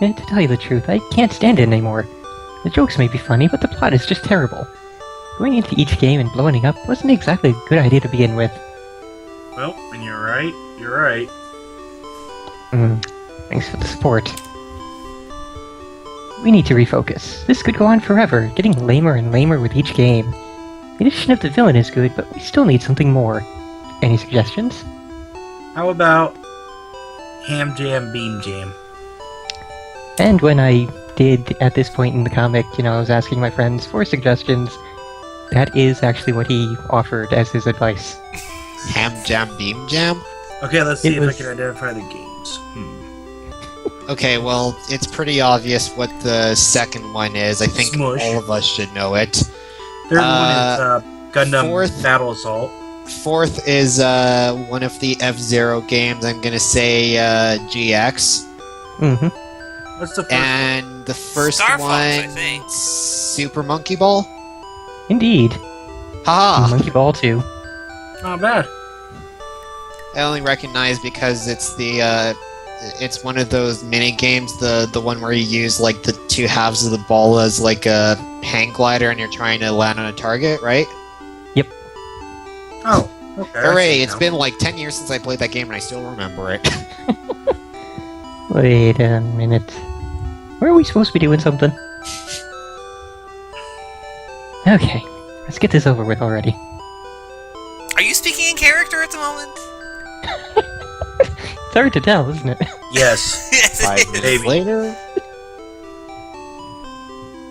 And to tell you the truth, I can't stand it anymore. The jokes may be funny, but the plot is just terrible. Going into each game and blowing it up wasn't exactly a good idea to begin with. Well, when you're right, you're right. Thanks for the support. We need to refocus. This could go on forever, getting lamer and lamer with each game. The addition of the villain is good, but we still need something more. Any suggestions? How about Ham Jam Beam Jam? And when I did, at this point in the comic, I was asking my friends for suggestions, that is actually what he offered as his advice. Ham Jam Beam Jam? Okay, let's see It if was- I can identify the games. Okay, well, it's pretty obvious what the second one is. I think Smush. all of us should know it. Third one is Gundam fourth- Battle Assault. Fourth is one of the F-Zero games. I'm gonna say GX. Mm-hmm. What's the first And the first Star Fox, I one, think. Super Monkey Ball? Indeed. Haha! Monkey Ball 2. one? Not bad. I only recognize because it's it's one of those mini games, the one where you use like the two halves of the ball as like a hang glider and you're trying to land on a target, right? Oh, okay. I Hooray! see It's now. been like 10 years since I played that game and I still remember it. Wait a minute. Were we supposed to be doing something? Okay, let's get this over with already. Are you speaking in character at the moment? It's hard to tell, isn't it? Yes. Yes, it 5 is. minutes Maybe. later.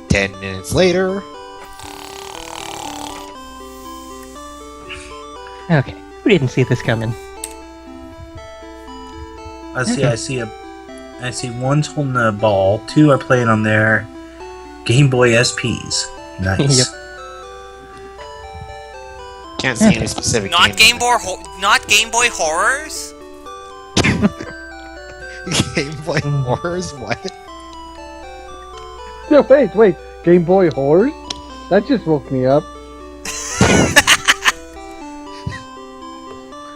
10 minutes later. Okay, who didn't see this coming? I see one's holding a ball, two are playing on their Game Boy SPs. Nice. Yep. Can't see any specific Not game. Not Game Boy Horrors? Game Boy Horrors? What? No, wait. Game Boy Horrors? That just woke me up.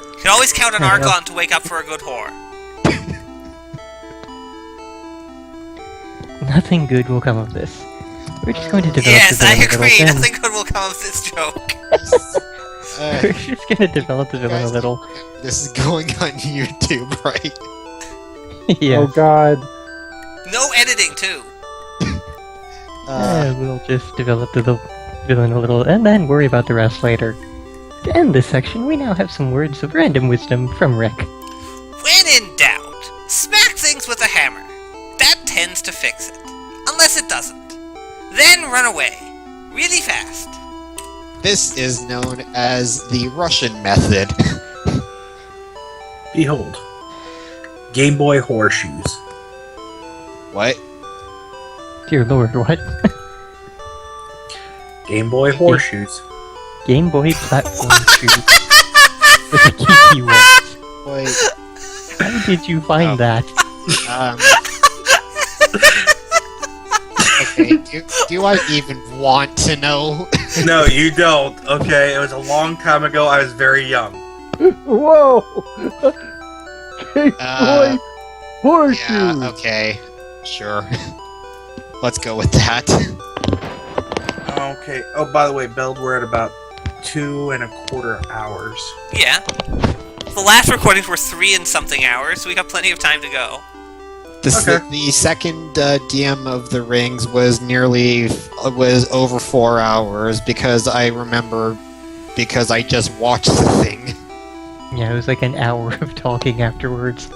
You can always count on Archon to wake up for a good whore. Nothing good will come of this. We're just going to develop Yes, the I villain a agree. little. Nothing good will come of this joke. We're just going to develop the villain a little. This is going on YouTube, right? Yeah. Oh god. No editing, too. We'll just develop the villain a little, and then worry about the rest later. To end this section, we now have some words of random wisdom from Rick. When in doubt, smack things with a hammer. That tends to fix it. Unless it doesn't. Then run away. Really fast. This is known as the Russian method. Behold. Game Boy Horseshoes. What? Dear Lord, what? Game Boy Horseshoes. Game Boy platform shoes with a geeky ones. Wait. How did you find that? Okay, do I even want to know? No, you don't. Okay, it was a long time ago. I was very young. Whoa! Game Uh, Boy Horseshoes! Yeah, okay. Sure. Let's go with that. Okay. Oh, by the way, Beld, we're at about 2.25 hours. Yeah. The last recordings were 3 and something hours, so we got plenty of time to go. Okay. The second DM of the Rings was over 4 hours because I remember because I just watched the thing. Yeah, it was like an hour of talking afterwards.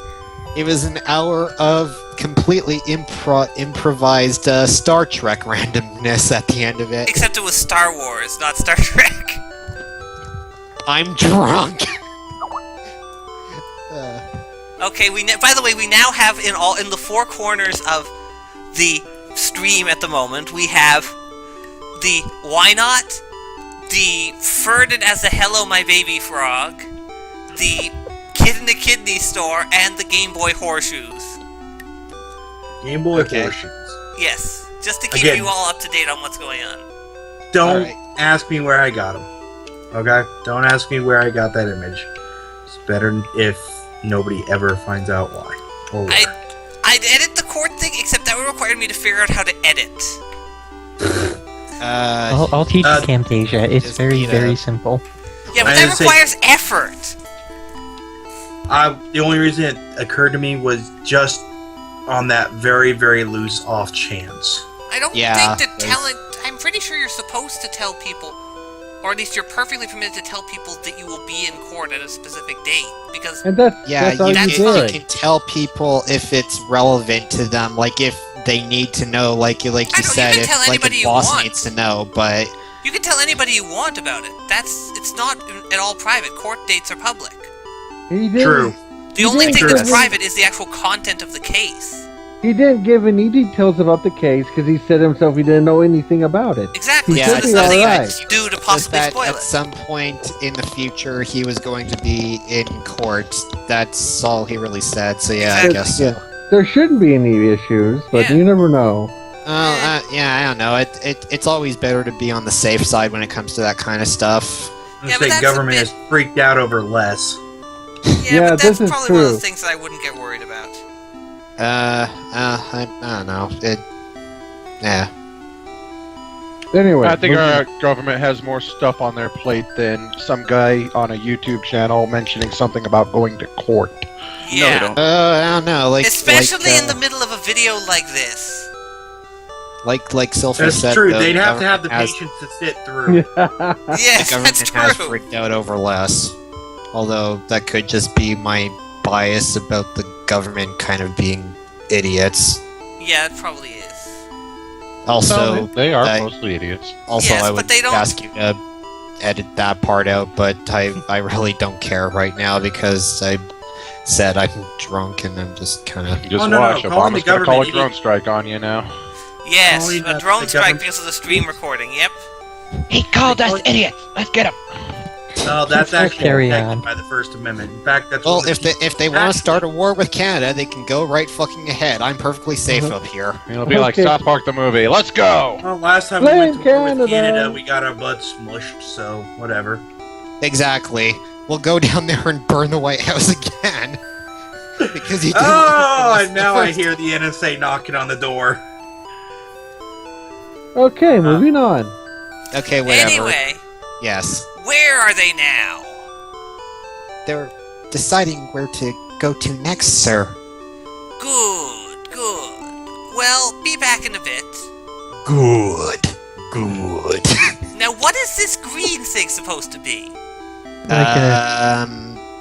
It was an hour of completely improvised Star Trek randomness at the end of it. Except it was Star Wars, not Star Trek. I'm drunk. Okay, by the way, we now have in the 4 corners of the stream at the moment, we have the Why Not, the Ferdinand as the Hello My Baby Frog, the Kid in the Kidney Store, and the Game Boy Horseshoes. Game Boy Okay. Horseshoes. Yes, just to keep Again. you all up to date on what's going on. Don't Alright. ask me where I got them. Okay? Don't ask me where I got that image. It's better if nobody ever finds out why. Or where. I'd edit the court thing, except that would require me to figure out how to edit. I'll teach you Camtasia. It's just very, need a- very simple. Yeah, but I that would say- requires effort. The only reason it occurred to me was just on that very, very loose off chance. I don't Yeah, think that there's- telling... I'm pretty sure you're supposed to tell people, or at least you're perfectly permitted to tell people that you will be in court at a specific date, because... And that's Yeah, that's all you, that's you can, did. you can tell people if it's relevant to them, like if they need to know, like you I know, you said, can if tell like anybody a you boss want. needs to know. But You can tell anybody you want about it. It's not at all private. Court dates are public. He didn't. True. The only didn't thing give that's any- private is the actual content of the case. He didn't give any details about the case because he said himself he didn't know anything about it. Exactly. Yeah, so it's there's nothing alright. you can do to just possibly that spoil at it. some point in the future he was going to be in court. That's all he really said. So yeah, Exactly. I guess so. Yeah. There shouldn't be any issues, but Yeah. you never know. Yeah, I don't know. It's always better to be on the safe side when it comes to that kind of stuff. I'm Yeah, gonna but say that's a government bit- is freaked out over less. Yeah, but this that's is probably one of true. those things that I wouldn't get worried about. I don't know. Yeah. Anyway, I think moving- our government has more stuff on their plate than some guy on a YouTube channel mentioning something about going to court. No, Yeah. they don't. I don't know. Especially in the middle of a video like this. like Sylphie That's said. true. though, They'd have to have the government patience to sit through. has, Yes, the that's government has true. freaked out over less. Although that could just be my bias about the government kind of being idiots. Yeah, it probably is. Also, they are I- mostly idiots. also Yes, I but would they don't- ask you to edit that part out, but I really don't care right now because I said I'm drunk and I'm just kind of. Just Oh, no, watch. no, calling the Obama's gonna call a government drone idiot. strike on you now. Yes, Only a the drone strike government- because of the stream recording, yep. He called us idiots. Let's get him. No, that's actually Carry protected on. by the First Amendment. In fact, that's Well, one of the if they want Actually- to start a war with Canada, they can go right fucking ahead. I'm perfectly safe up here. It'll be like Okay. South Park the movie. Let's go. Well, last time we Blame went to war with Canada. Canada, we got our butts smushed, so whatever. Exactly. We'll go down there and burn the White House again. Because you didn't Oh, like and now I first- hear the NSA knocking on the door. Okay, moving on. Okay, whatever. Anyway, Yes. where are they now? They're deciding where to go to next, sir. Good, good. Well, be back in a bit. Good. Good. Now, what is this green thing supposed to be? Like a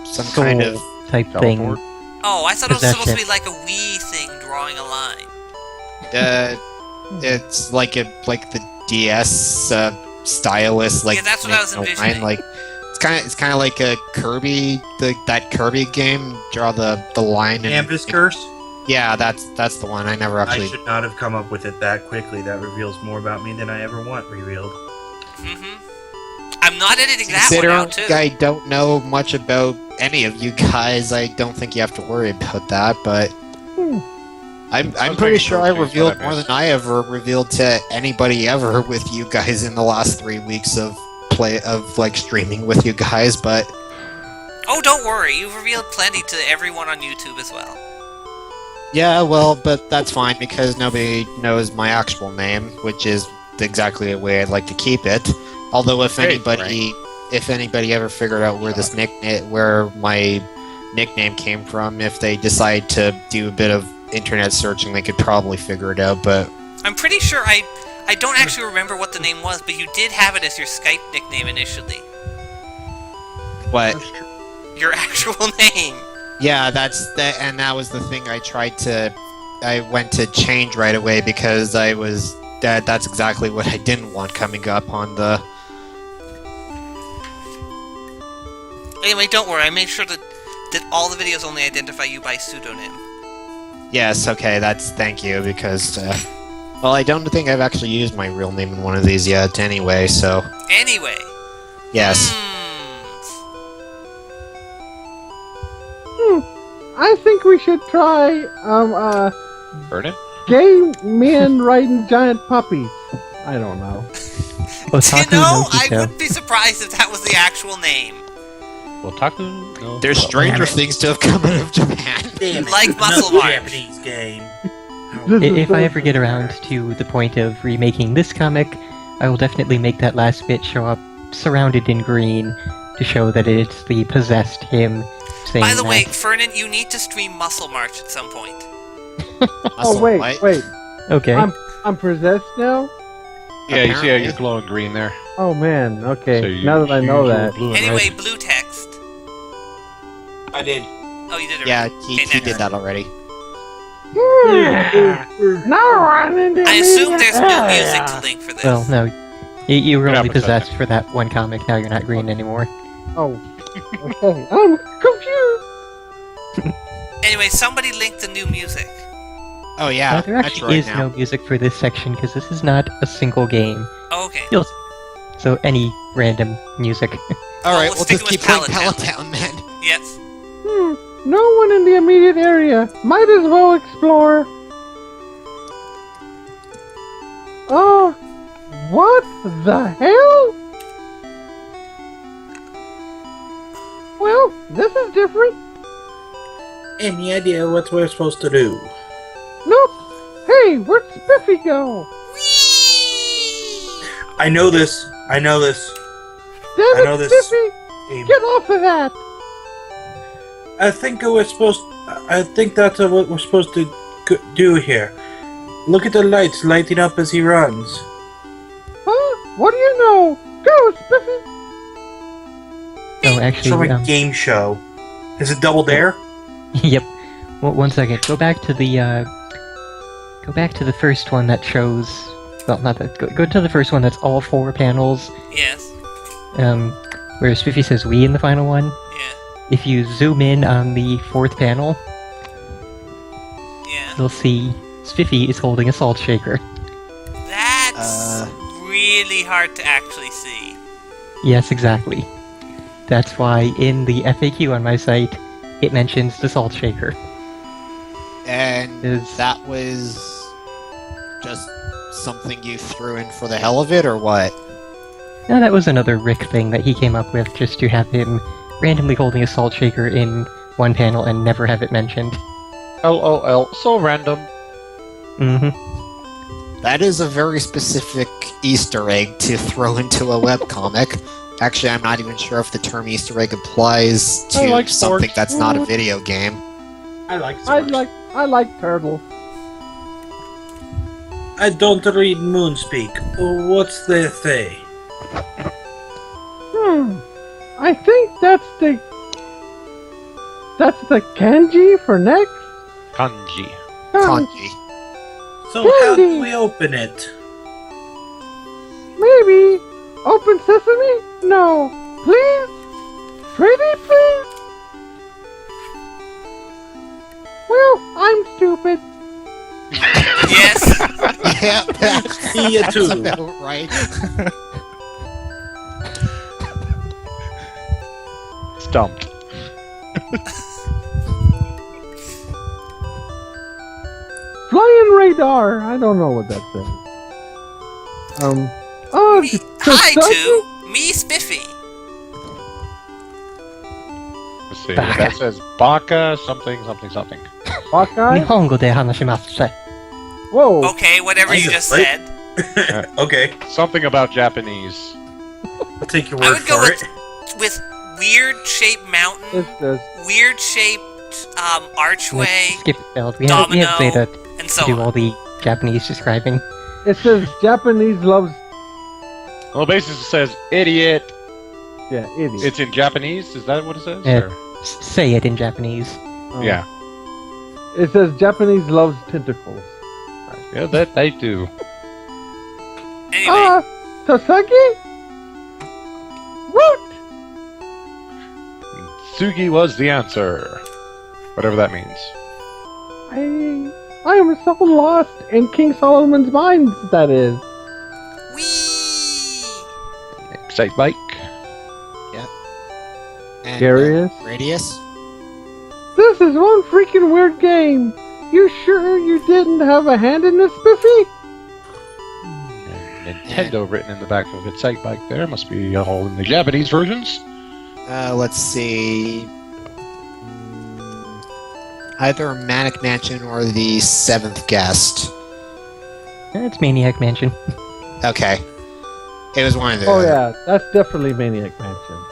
Some soul kind of type Teleport. thing. Oh, I thought it was Possession. supposed to be like a Wii thing drawing a line. it's like the DS stylus, like Yeah, that's what I was making a envisioning. line, like it's kind of like a Kirby, that Kirby game. Draw the line and Campus Curse? yeah, that's the one. I never I actually. should not have come up with it that quickly. That reveals more about me than I ever want revealed. Mm-hmm. I'm not editing that one Considering out, too. I don't know much about any of you guys, I don't think you have to worry about that. But I'm was pretty making sure sure I it's what revealed I more missed. than I ever revealed to anybody ever with you guys in the last 3 weeks of streaming with you guys. But Oh, don't worry. You've revealed plenty to everyone on YouTube as well. yeah, well, but that's fine because nobody knows my actual name, which is exactly the way I'd like to keep it. Although if Hey, anybody ever figured out where my nickname came from, if they decide to do a bit of internet searching, they could probably figure it out. But I'm pretty sure I don't actually remember what the name was, but you did have it as your Skype nickname initially. what? Your actual name. Yeah, and that was the thing I went to change right away because that's exactly what I didn't want coming up on the. Anyway, don't worry. I made sure that all the videos only identify you by pseudonym. Yes, okay, thank you because Well, I don't think I've actually used my real name in one of these yet anyway, so... Anyway. Yes. I think we should try, Burn it? gay men riding giant puppies. I don't know. Otaku You know, no I Hito. wouldn't be surprised if that was the actual name. Otaku? No. There's stranger things to have come out of Japan. Damn it, Like another Muscle March. Japanese game. If I ever get around to the point of remaking this comic, I will definitely make that last bit show up surrounded in green to show that it's the possessed him saying By the way, that. Fernan, you need to stream Muscle March at some point. Oh, wait. Okay. I'm possessed now? Yeah, you see how you're glowing green there? Oh, man. Okay, So you now that I know use your that. blue and Anyway, red. blue text. I did. Oh, you did it. Yeah, right. he Okay, did next. that already. Now I'm in the I assume immediate there's no area. music to link for this. Well, no. You were Good only opportunity. possessed for that one comic, now you're not green anymore. Oh, okay. I'm confused. Anyway, somebody link the new music. Oh yeah, There actually is no music for this section because this is not a single game. Oh, okay. So any random music. Alright, we'll we'll stick just with keep playing Pallet Pallet Town then. Yes. No one in the immediate area. Might as well explore. Oh, what the hell? Well, this is different. Any idea what we're supposed to do? Nope. Hey, where'd Spiffy go? I know this. I know this. Damn I it, know this Spiffy! game. Get off of that! I think that's what we're supposed to do here. Look at the lights lighting up as he runs. Huh? What do you know? Go, Spiffy! So It's from actually, a game show. Is it Double Dare? yep. Well, one second. Go back to the first one that shows. Well, not that. Go to the first one that's all 4 panels. Yes. Where Spiffy says "we" in the final one. Yeah. If you zoom in on the 4th panel, Yeah. you'll see Spiffy is holding a salt shaker. That's really hard to actually see. Yes, exactly. That's why in the FAQ on my site, it mentions the salt shaker. And that was just something you threw in for the hell of it, or what? Now that was another Rick thing that he came up with just to have him randomly holding a salt shaker in one panel and never have it mentioned. LOL, so random. Mm-hmm. That is a very specific Easter egg to throw into a webcomic. Actually, I'm not even sure if the term Easter egg applies to like something sports. that's not a video game. I like I like turtle. I don't read Moonspeak. What's the thing? I think that's the kanji for next. Kanji. Kanji. So how do we open it? Maybe open sesame? No, please, pretty please. Well, I'm stupid. Yes. Yeah, See ya too. that's about right. Stumped. Flying radar. I don't know what that says. Oh, Hi Tasaki? to me, Spiffy. Let's see. That says Baka something something something. Hawkeye? 日本語で話します。 Whoa. Okay, whatever you just Right? said. Okay, Something about Japanese. I'll take your I word would go for with it. weird shaped mountain, This does. weird shaped archway, Let's skip it, Belt. We have domino, Zeta and to so do on. all the Japanese describing. It says Japanese loves. Well, basically it says idiot. Yeah, idiot. It's in Japanese. Is that what it says? Yeah. Or- Say it in Japanese. Yeah. It says Japanese loves tentacles. Yeah, that they do. Anyway, Tasaki? Woot! Sugi was the answer. Whatever that means. I am so lost in King Solomon's mines, that is. Whee! Excite bike. And, Curious? Radius? This is one freaking weird game. You sure you didn't have a hand in this, Spiffy? Nintendo written in the back of Excite bike there. Must be all in the Japanese versions. Let's see. Either Manic Mansion or the Seventh Guest. It's Maniac Mansion. Okay. It was one of the. Oh yeah, that's definitely Maniac Mansion.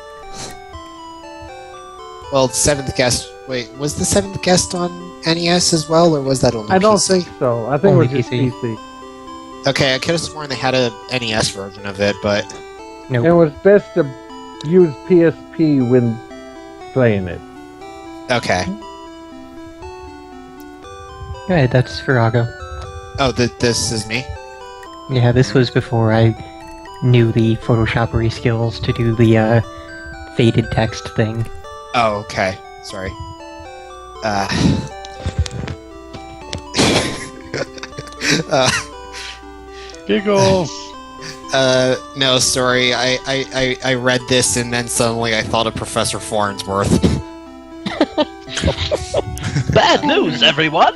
Well, Seventh Guest. Wait, was the Seventh Guest on NES as well, or was that only I don't PC? think so. I think Only it was just PC. PC. Okay, I could have sworn they had a NES version of it, but Nope. It was best to use PSP when playing it. okay. Go ahead, that's Firago. Oh, this is me. Yeah, this was before I knew the Photoshopery skills to do the faded text thing. Oh, okay. Sorry. Uh, Giggles. no, sorry. I read this and then suddenly I thought of Professor Farnsworth. Bad news, everyone.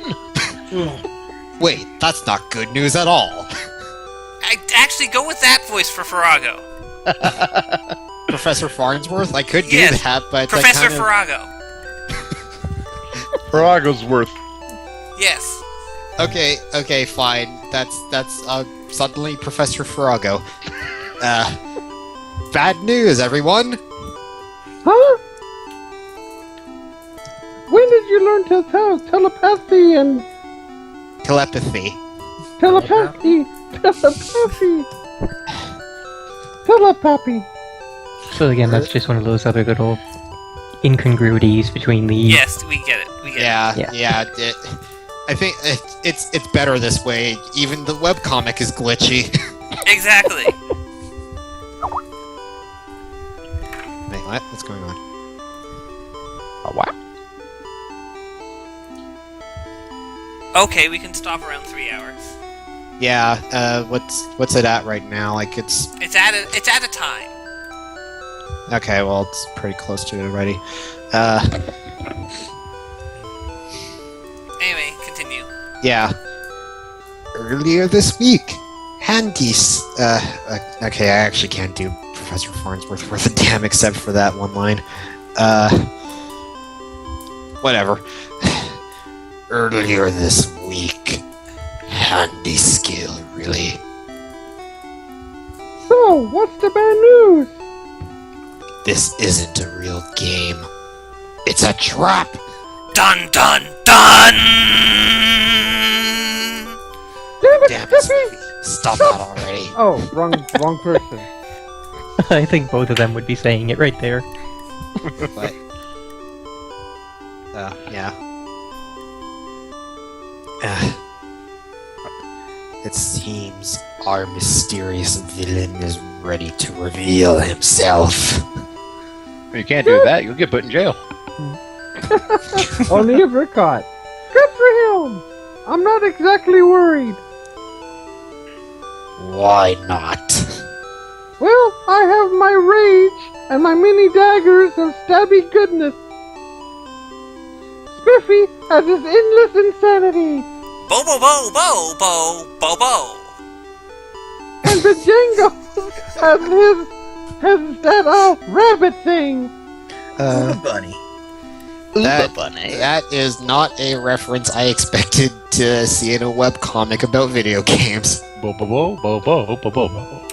Wait, that's not good news at all. I actually go with that voice for Farago. Professor Farnsworth? I could do Yes, that, but Professor that kind Farago. Farago's worth. Yes. Okay, fine. That's suddenly Professor Farago. Bad news, everyone. Huh? When did you learn to tell telepathy and Telepathy. telepathy? Telepathy. So again, that's just one of those other little incongruities between the... Yes, we get it. We get Yeah. it. I think it's better this way. Even the webcomic is glitchy. Exactly. Wait, what? What's going on? What? Okay, we can stop around 3 hours. Yeah. What's it at right now? Like it's It's at a time. okay. Well, it's pretty close to it already. Anyway, continue. Yeah. Earlier this week, Handy's. Okay, I actually can't do Professor Farnsworth worth a damn except for that one line. Whatever. Earlier this week, Handy skill, really. So, what's the bad news? This isn't a real game. It's a trap. Dun dun dun! Damn it, Damn it, Spiffy! Stop that already. Oh, wrong person. I think both of them would be saying it right there. But yeah. It seems our mysterious villain is ready to reveal himself. You can't do that. You'll get put in jail. Only if you're caught. Good for him! I'm not exactly worried. Why not? Well, I have my rage and my mini daggers of stabby goodness. Spiffy has his endless insanity. Bo bo bo bo bo bo bo. And Bajango has that rabbit thing. Bunny. That is not a reference I expected to see in a webcomic about video games. Bo bo bo bo bo bo bo bo.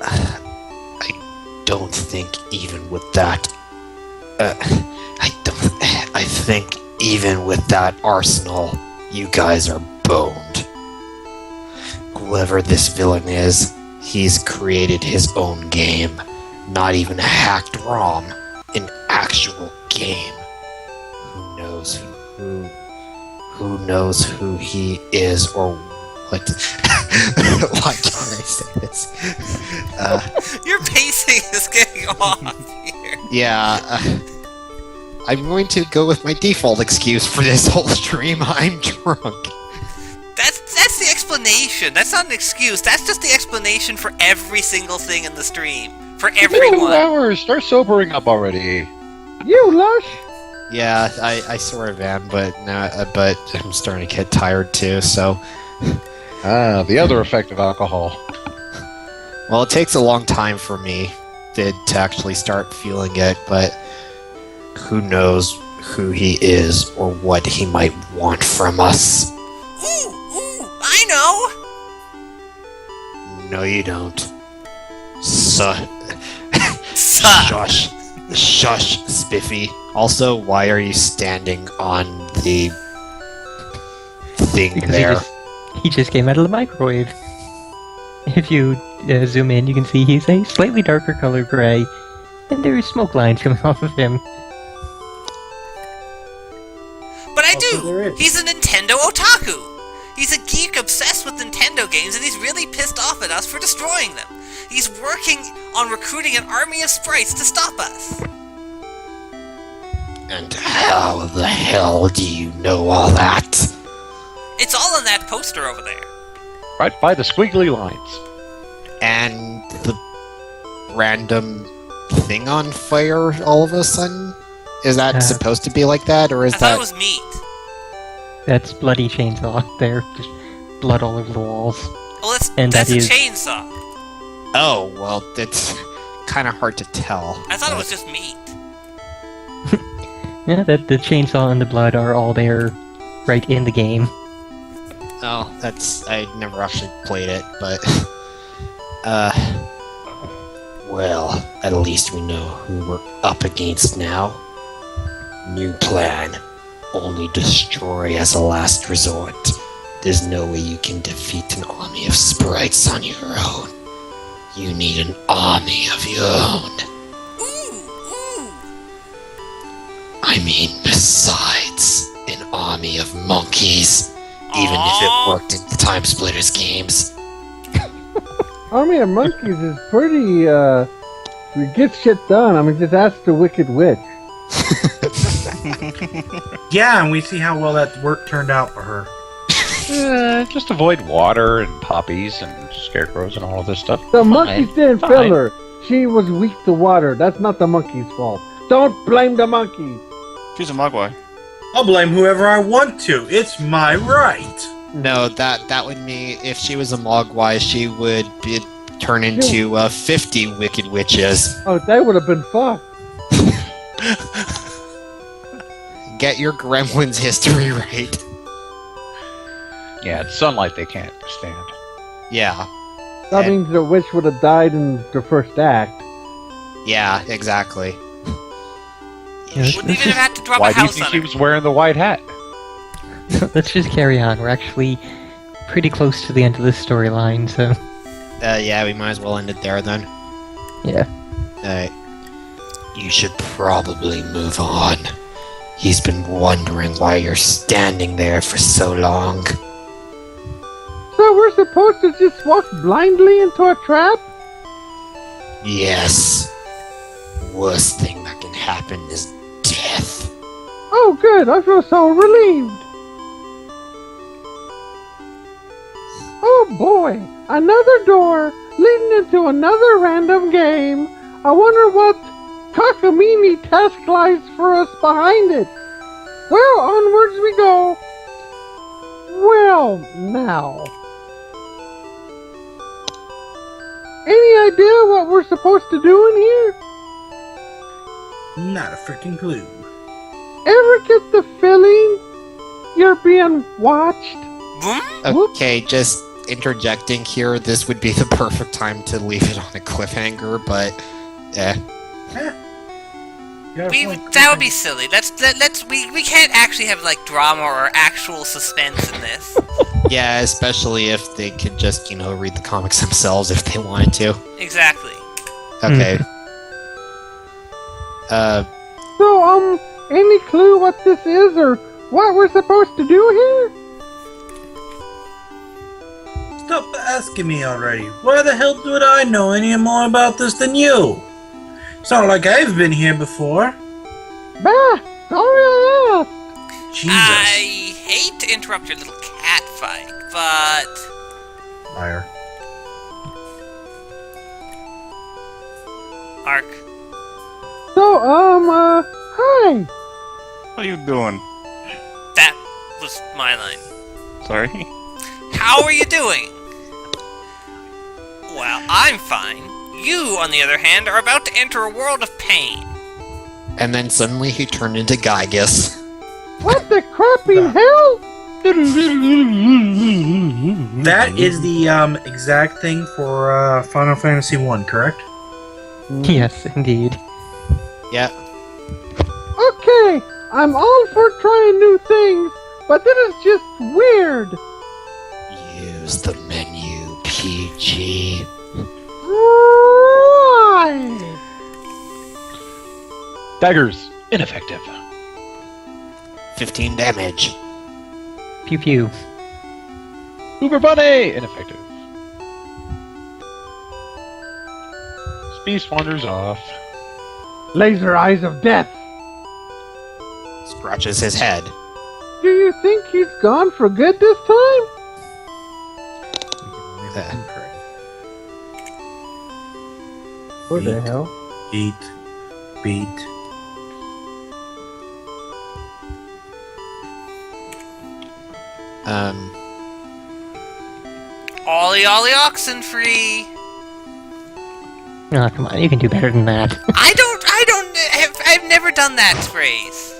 I don't think even with that. I think even with that arsenal, you guys are boned. Whoever this villain is, he's created his own game. Not even a hacked ROM, an actual game. Who knows who he is or what? Why can't I say this? Your pacing is getting off here. Yeah, I'm going to go with my default excuse for this whole stream. I'm drunk. That's the explanation. That's not an excuse. That's just the explanation for every single thing in the stream. For everyone. 2 hours. Start sobering up already. You lush. Yeah, I sort of am, but I'm starting to get tired too. So, The other effect of alcohol. well, it takes a long time for me to actually start feeling it, but who knows who he is or what he might want from us. Ooh, I know! No, you don't. Shush, Spiffy. Also, why are you standing on the thing Because there? he just came out of the microwave. If you zoom in, you can see he's a slightly darker color gray, and there are smoke lines coming off of him. But I Also, there do! is. He's a Nintendo otaku! He's a geek obsessed with Nintendo games, and he's really pissed off at us for destroying them. He's working on recruiting an army of sprites to stop us. And how the hell do you know all that? It's all in that poster over there. Right by the squiggly lines. And the random thing on fire all of a sudden? Is that supposed to be like that, or is I thought that... it was meat. That's bloody chainsaw there, just blood all over the walls. Well, And that's that a is- chainsaw. Oh, well, it's kind of hard to tell. I thought it was just meat. Yeah, the chainsaw and the blood are all there, right in the game. Oh, I never actually played it, but... Well, at least we know who we're up against now. New plan. Only destroy as a last resort. There's no way you can defeat an army of sprites on your own. You need an army of your own. I mean, besides an army of monkeys. Even if it worked in the Time Splitters games. Army of Monkeys is pretty, we get shit done. I mean, just ask the Wicked Witch. Yeah, and we see how well that work turned out for her. Just avoid water and poppies and scarecrows and all of this stuff. The monkeys didn't fill her. She was weak to water. That's not the monkey's fault. Don't blame the monkeys. She's a Mogwai. I'll blame whoever I want to. It's my right. No, that would mean if she was a Mogwai, she would turn into 50 Wicked Witches. Oh, that would have been fun. Get your Gremlins history right. Yeah, it's sunlight they can't stand. Yeah. That means the witch would have died in the first act. Yeah, exactly. Wouldn't even have had to drop Why a do you house think on he her. was wearing the white hat? Let's just carry on. We're actually pretty close to the end of this storyline, so... Yeah, we might as well end it there then. Yeah. You should probably move on. He's been wondering why you're standing there for so long. So we're supposed to just walk blindly into a trap? Yes. Worst thing that can happen is death. Oh, good. I feel so relieved. Oh boy, another door leading into another random game. I wonder what cockamamie task lies for us behind it. Well, onwards we go. Well, now. Any idea what we're supposed to do in here? Not a freaking clue. Ever get the feeling you're being watched? Okay, just interjecting here, this would be the perfect time to leave it on a cliffhanger, but That would be silly. We can't actually have like drama or actual suspense in this. yeah, especially if they could just, read the comics themselves if they wanted to. Exactly. Okay. So, any clue what this is or what we're supposed to do here? Stop asking me already. Why the hell would I know any more about this than you? It's not like I've been here before. Bah! Sorry I asked. Jesus. I hate to interrupt your little cat fight, but Liar. Ark, So, hi. What are you doing? that was my line. Sorry. How are you doing? Well, I'm fine. You, on the other hand, are about to enter a world of pain. And then suddenly he turned into Gygus. What the crappy hell? That is the exact thing for Final Fantasy 1, correct? Yes, indeed. Yeah. Okay, I'm all for trying new things, but this is just weird. Use the menu, PG. Right. Daggers, ineffective. 15 damage. Pew pew. Uber Bunny, ineffective. Beast wanders off. Laser eyes of death. Scratches his head. Do you think he's gone for good this time? What the hell? Beat. Ollie ollie oxen free. Oh, come on, you can do better than that. I've never done that phrase.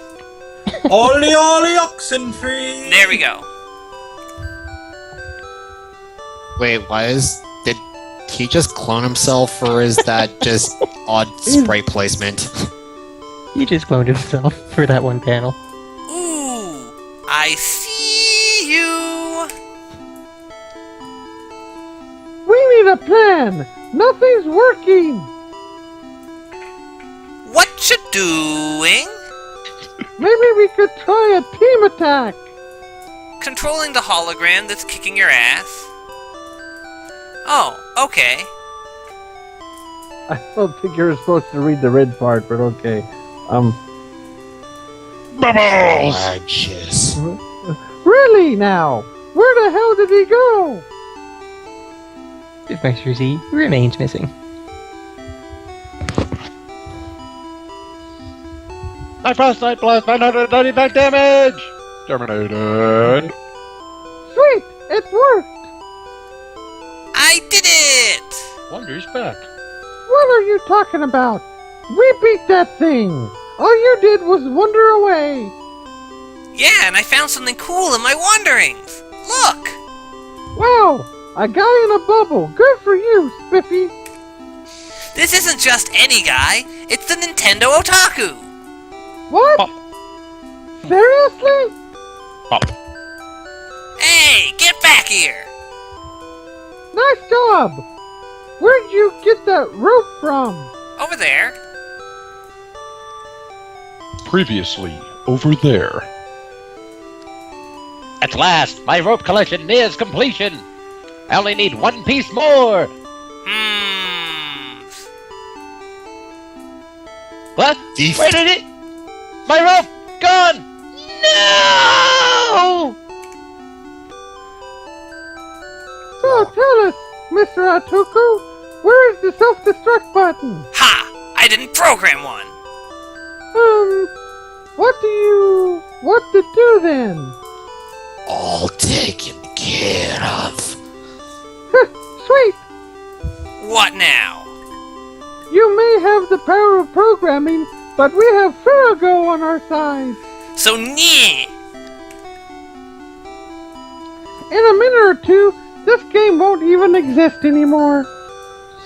Ollie ollie oxen free! There we go. Wait, did he just clone himself, or is that just odd sprite placement? He just cloned himself for that one panel. Ooh, I see you. We need a plan. Nothing's working. What you doing? Maybe we could try a team attack. Controlling the hologram that's kicking your ass? Oh, okay. I don't think you were supposed to read the red part, but okay. Bubbles! Gorgeous. Really now? Where the hell did he go? This Master Z remains missing. Night Frost, Night Blast, 999 damage! Terminated. Sweet, it worked. I did it! Wonder's back. What are you talking about? We beat that thing. All you did was wander away. Yeah, and I found something cool in my wanderings. Look! Wow, a guy in a bubble. Good for you, Spiffy. This isn't just any guy, it's the Nintendo Otaku! What? Pop. Seriously? Pop. Hey, get back here! Nice job. Where'd you get that rope from? Over there. Previously, over there. At last, my rope collection nears completion. I only need one piece more. What? Thief. Where did it? My rope gone. No! So tell us, Mr. Atuku, where is the self-destruct button? Ha! I didn't program one! What to do then? All taken care of. Sweet! What now? You may have the power of programming, but we have Farrago on our side. So, nyeh! In a minute or two, this game won't even exist anymore.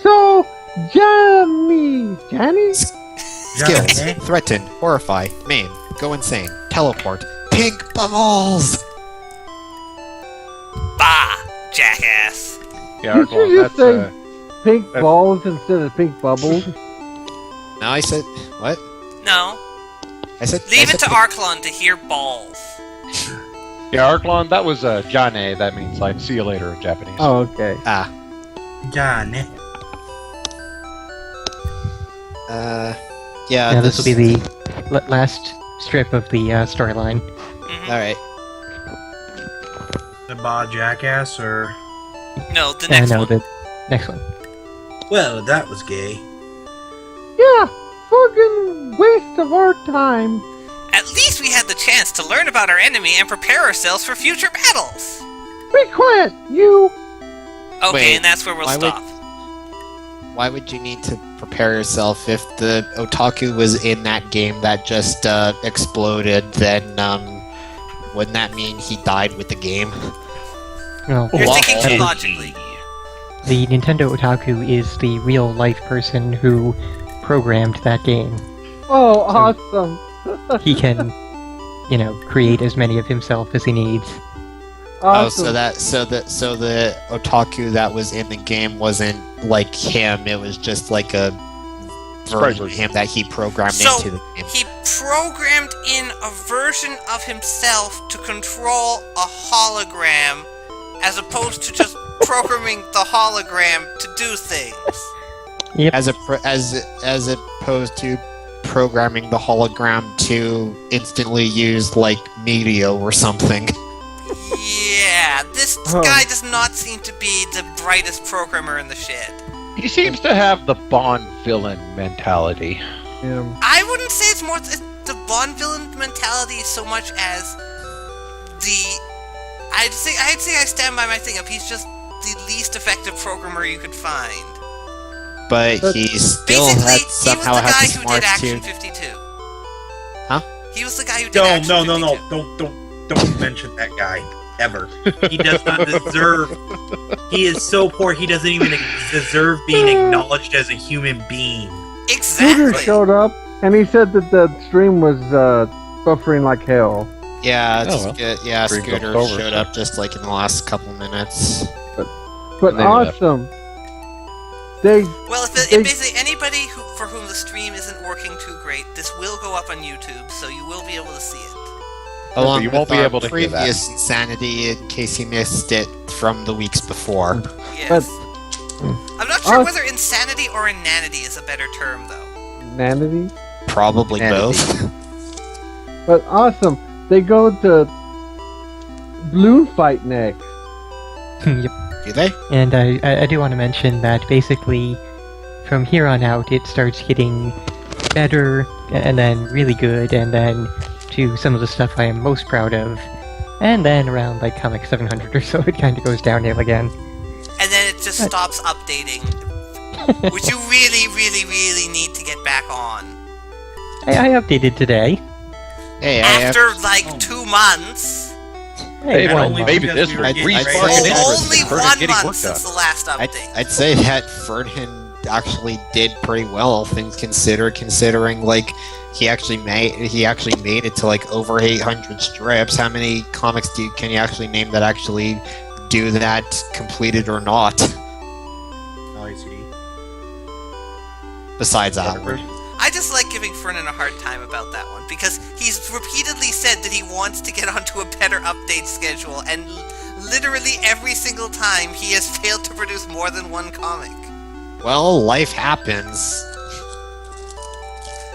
So, Johnny? Skills. Threaten. Horrify. Maim. Go insane. Teleport. Pink bubbles! Bah, jackass. Yeah, Did you just say pink balls instead of pink bubbles? No, I said... What? No. Leave it to Arklon to hear balls. Yeah, Arklon, that was Jane. That means like see you later in Japanese. Oh, okay. Johnny. Yeah. Now this will be the last strip of the storyline. All right. The Ba Jackass, or No, the next no, one. the next one. well, that was gay. Yeah, fucking waste of our time. At least we had the chance to learn about our enemy and prepare ourselves for future battles. Be quiet, you. Okay, Wait, and that's where we'll why would- stop. Why would you need to prepare yourself if the otaku was in that game that just exploded? Then wouldn't that mean he died with the game? Well, You're Wow. thinking too logically. the Nintendo Otaku is the real life person who programmed that game. Oh, awesome. He can, create as many of himself as he needs. Awesome. Oh, so the otaku that was in the game wasn't like him. It was just like a version of him that he programmed So, into the game. he programmed in a version of himself to control a hologram, as opposed to just programming the hologram to do things. Yep. As opposed to programming the hologram to instantly use like Meteo or something. Yeah, this Oh. guy does not seem to be the brightest programmer in the shed. He seems to have the Bond villain mentality. Yeah. I wouldn't say it's the Bond villain mentality so much as I'd say I stand by my thing of he's just the least effective programmer you could find. But he still Basically, somehow he was the has guy the who did smarts Action to. 52. Huh? He was the guy who did No, Action no, no, 52. no! Don't mention that guy ever. He does not deserve. He is so poor. He doesn't even deserve being acknowledged as a human being. Scooter Exactly. showed up, and he said that the stream was buffering like hell. Yeah, Oh, well. yeah. Stream Scooter jumped over. showed up just like in the last couple minutes. But They left. awesome. They Well, if They- basically anybody for whom the stream isn't working too great, this will go up on YouTube, so you will be able to see it. Along you with won't be our able to hear that. previous insanity, in case you missed it from the weeks before. Yes. I'm not sure Us- whether insanity or inanity is a better term, though. Nanity. Probably Insanity. both. But awesome. They go to Balloon Fight next. Yep. Do they? And I do want to mention that basically, from here on out, it starts getting better, and then really good, and then to some of the stuff I am most proud of, and then around like Comic 700 or so, it kind of goes downhill again. And then it just stops updating, which you really, really, really need to get back on. I updated today. Hey, After like 2 months. Hey, And one only month. Maybe because this we were would getting respark ready an to- interest Only in Vernon 1 getting month work since done. the last update. I'd say that Ferdinand actually did pretty well, all things considering like he actually made it to like over 800 strips. How many comics can you actually name that actually do that, completed or not? I see. Besides that one. I just like giving Fernan a hard time about that one, because he's repeatedly said that he wants to get onto a better update schedule, and literally every single time he has failed to produce more than 1 comic. Well, life happens.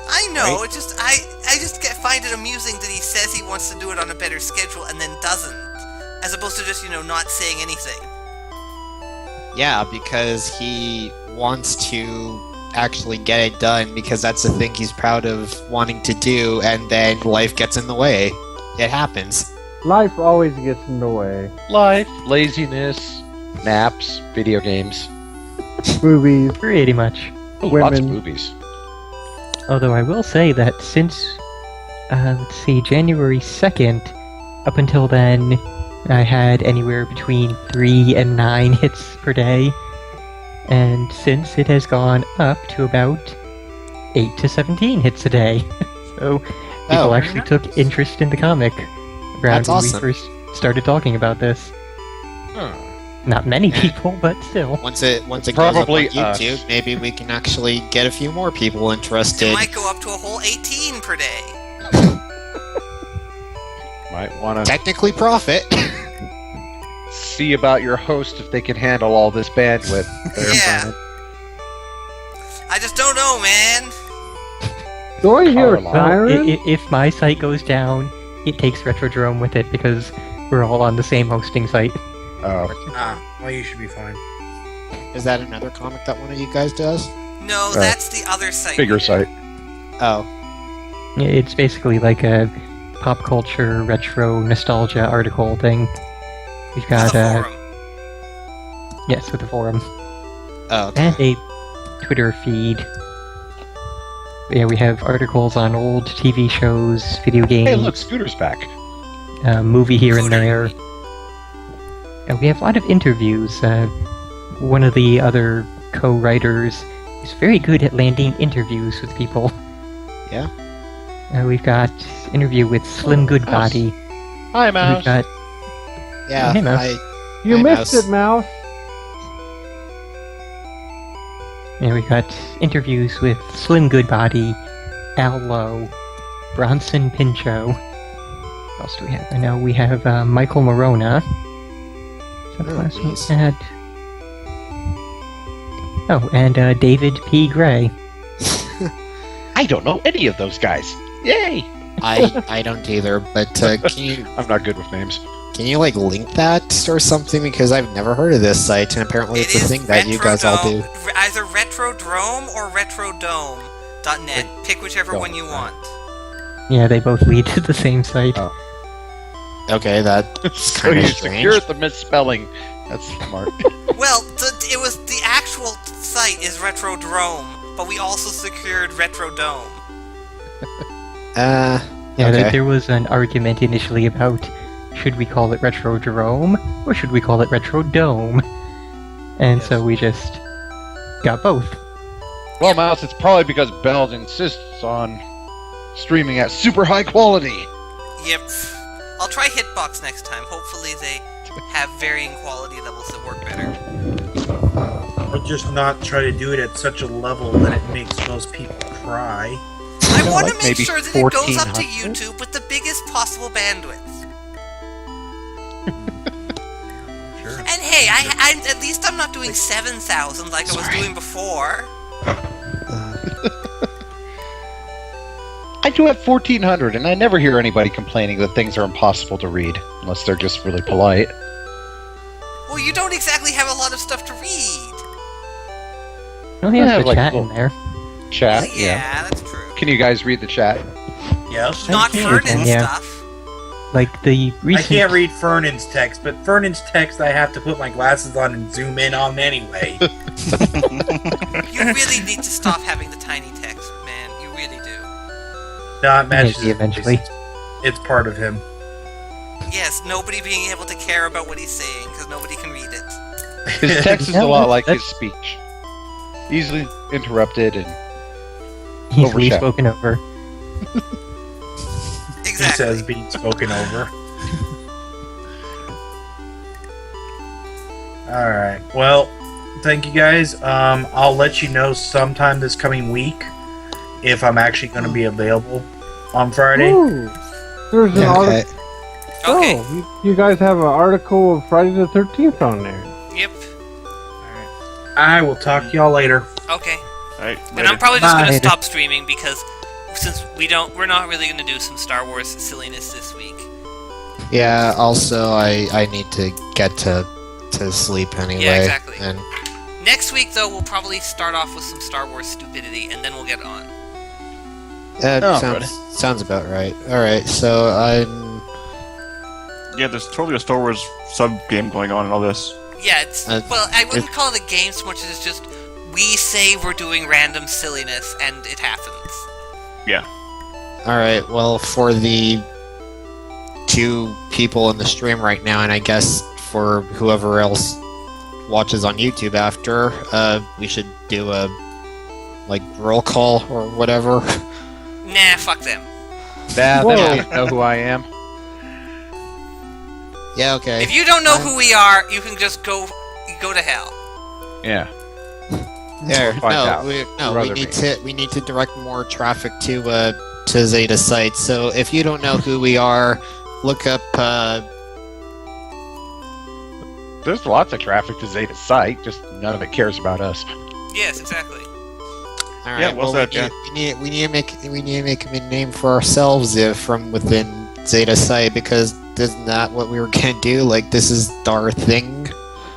I know, Right. it just I just find it amusing that he says he wants to do it on a better schedule and then doesn't, as opposed to just not saying anything. Yeah, because he wants to actually get it done, because that's the thing he's proud of wanting to do, and then life gets in the way. It happens. Life always gets in the way. Life, laziness, naps, video games. Movies. Pretty much. Oh, lots of Women. movies. Although I will say that since, let's see, January 2nd, up until then, I had anywhere between 3 and 9 hits per day. And since it has gone up to about 8 to 17 hits a day. So people actually took interest in the comic around That's when awesome. we first started talking about this. Not many people, but still. Once it Probably goes up on us. YouTube, maybe we can actually get a few more people It interested. might go up to a whole 18 per day. Might want to Technically profit. see about your host if they can handle all this bandwidth. There, Yeah. Vernon. I just don't know, man. Do I hear a Well, siren? If my site goes down, it takes Retrodrome with it because we're all on the same hosting site. Well, you should be fine. Is that another comic that one of you guys does? No, that's the other site. Bigger site. Oh, It's basically like a pop culture retro nostalgia article thing. We've For got the forum. yes, with the forum oh, okay. and a Twitter feed. Yeah, we have articles on old TV shows, video games, Hey, look, Scooter's back. movie here and Cooter. there. And we have a lot of interviews. One of the other co-writers is very good at landing interviews with people. Yeah. We've got interview with Slim Goodbody. Hi, We've Mouse. got Yeah, Hey, Mouse. You Hi, missed Mouse. it, Mouse. we've got interviews with Slim Goodbody, Al Lowe, Bronson Pinchot. What else do we have? I know we have Michael Morona. Is that the Oh, last one? geez. And and David P. Gray. I don't know any of those guys. Yay! I don't either, but I'm not good with names. can you like link that or something, because I've never heard of this site and apparently it's a thing that you guys all do. Either Retrodrome or Retrodome.net. Pick whichever one you want. Yeah, they both lead to the same site. Oh. Okay, that's So kind you of strange. secured the misspelling. That's smart. Well, it was the actual site is Retrodrome, but we also secured Retrodome. Yeah, okay. there was an argument initially about should we call it Retrodrome or should we call it Retrodome? And so we just got both. Well, Mouse, it's probably because Belge insists on streaming at super high quality. Yep. I'll try Hitbox next time. Hopefully they have varying quality levels that work better. Or just not try to do it at such a level that it makes most people cry. I want to like make maybe sure that it goes up to 1400? YouTube with the biggest possible bandwidth. Sure. And hey, I at least I'm not doing 7,000 like I was doing before. I do have 1400, and I never hear anybody complaining that things are impossible to read, unless they're just really polite. Well, you don't exactly have a lot of stuff to read. Oh, he I has have, the like, chat in little- there. Chat, Well, yeah, that's true. Can you guys read the chat? Yes. Not can't, Fernand's yeah. stuff. Like the I recent. can't read Fernand's text, but Fernand's text I have to put my glasses on and zoom in on anyway. You really need to stop having the tiny text, man. You really do. No, it matches Maybe eventually. It's part of him. Yes, nobody being able to care about what he's saying because nobody can read it. His text is Yeah, a lot that's- like his that's- speech. Easily interrupted, and Easily overshadowed. spoken over. He Exactly. says being spoken over. Alright. Well, thank you guys. I'll let you know sometime this coming week if I'm actually going to be available on Friday. Ooh, there's an Yeah, okay. article. Okay. Oh, you guys have an article of Friday the 13th on there. Yep. I will talk to y'all later. Okay. Alright, And I'm probably just Bye. gonna stop streaming because since we're not really gonna do some Star Wars silliness this week. Yeah, also I need to get to sleep anyway. Yeah, exactly. And Next week though, we'll probably start off with some Star Wars stupidity, and then we'll get on. that Oh, sounds about right. Alright, so I'm yeah, there's totally a Star Wars sub game going on and all this. Yeah, it's Uh, well, I wouldn't call it a game so much as it's just we say we're doing random silliness and it happens. Yeah. alright, well for the 2 people in the stream right now, and I guess for whoever else watches on YouTube after, we should do a like roll call or whatever. Nah, fuck them. they Whoa. don't even know who I am. Yeah, okay. If you don't know who we are, you can just go to hell. Yeah. There, Find out. we Rather need to direct more traffic to Zeta site. So if you don't know who we are, look up There's lots of traffic to Zeta's site, just none of it cares about us. Yes, exactly. All right. Yeah, well said, yeah. We need to make a name for ourselves from within Zeta Site, because isn't that what we were gonna do? Like, this is our thing.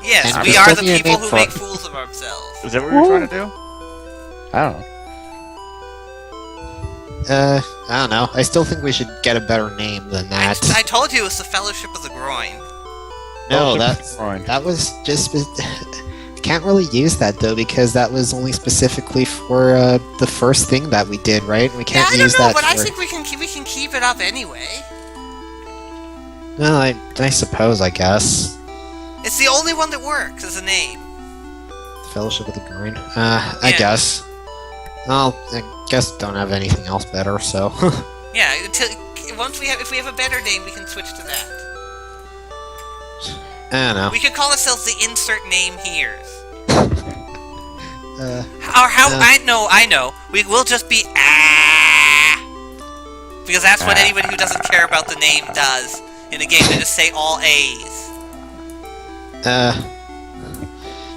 Yes, And we we are still the need a people name who for make it. fools of ourselves. Is that what we were trying to do? I don't know. I don't know. I still think we should get a better name than that. I told you it's the Fellowship of the Groin. No, Fellowship Groin. that was just. Can't really use that though, because that was only specifically for the first thing that we did, right? We Yeah, can't I don't use know, that. but I for... think we can keep it up anyway. No, I suppose. I guess It's the only one that works as a name. Fellowship of the Groin. I guess. Well, I guess don't have anything else better. So. Yeah, if we have a better name, we can switch to that. I don't know. We could call ourselves the Insert Name Here's. Uh, I know. We will just be because that's what anybody who doesn't care about the name does in a game. They just say all A's.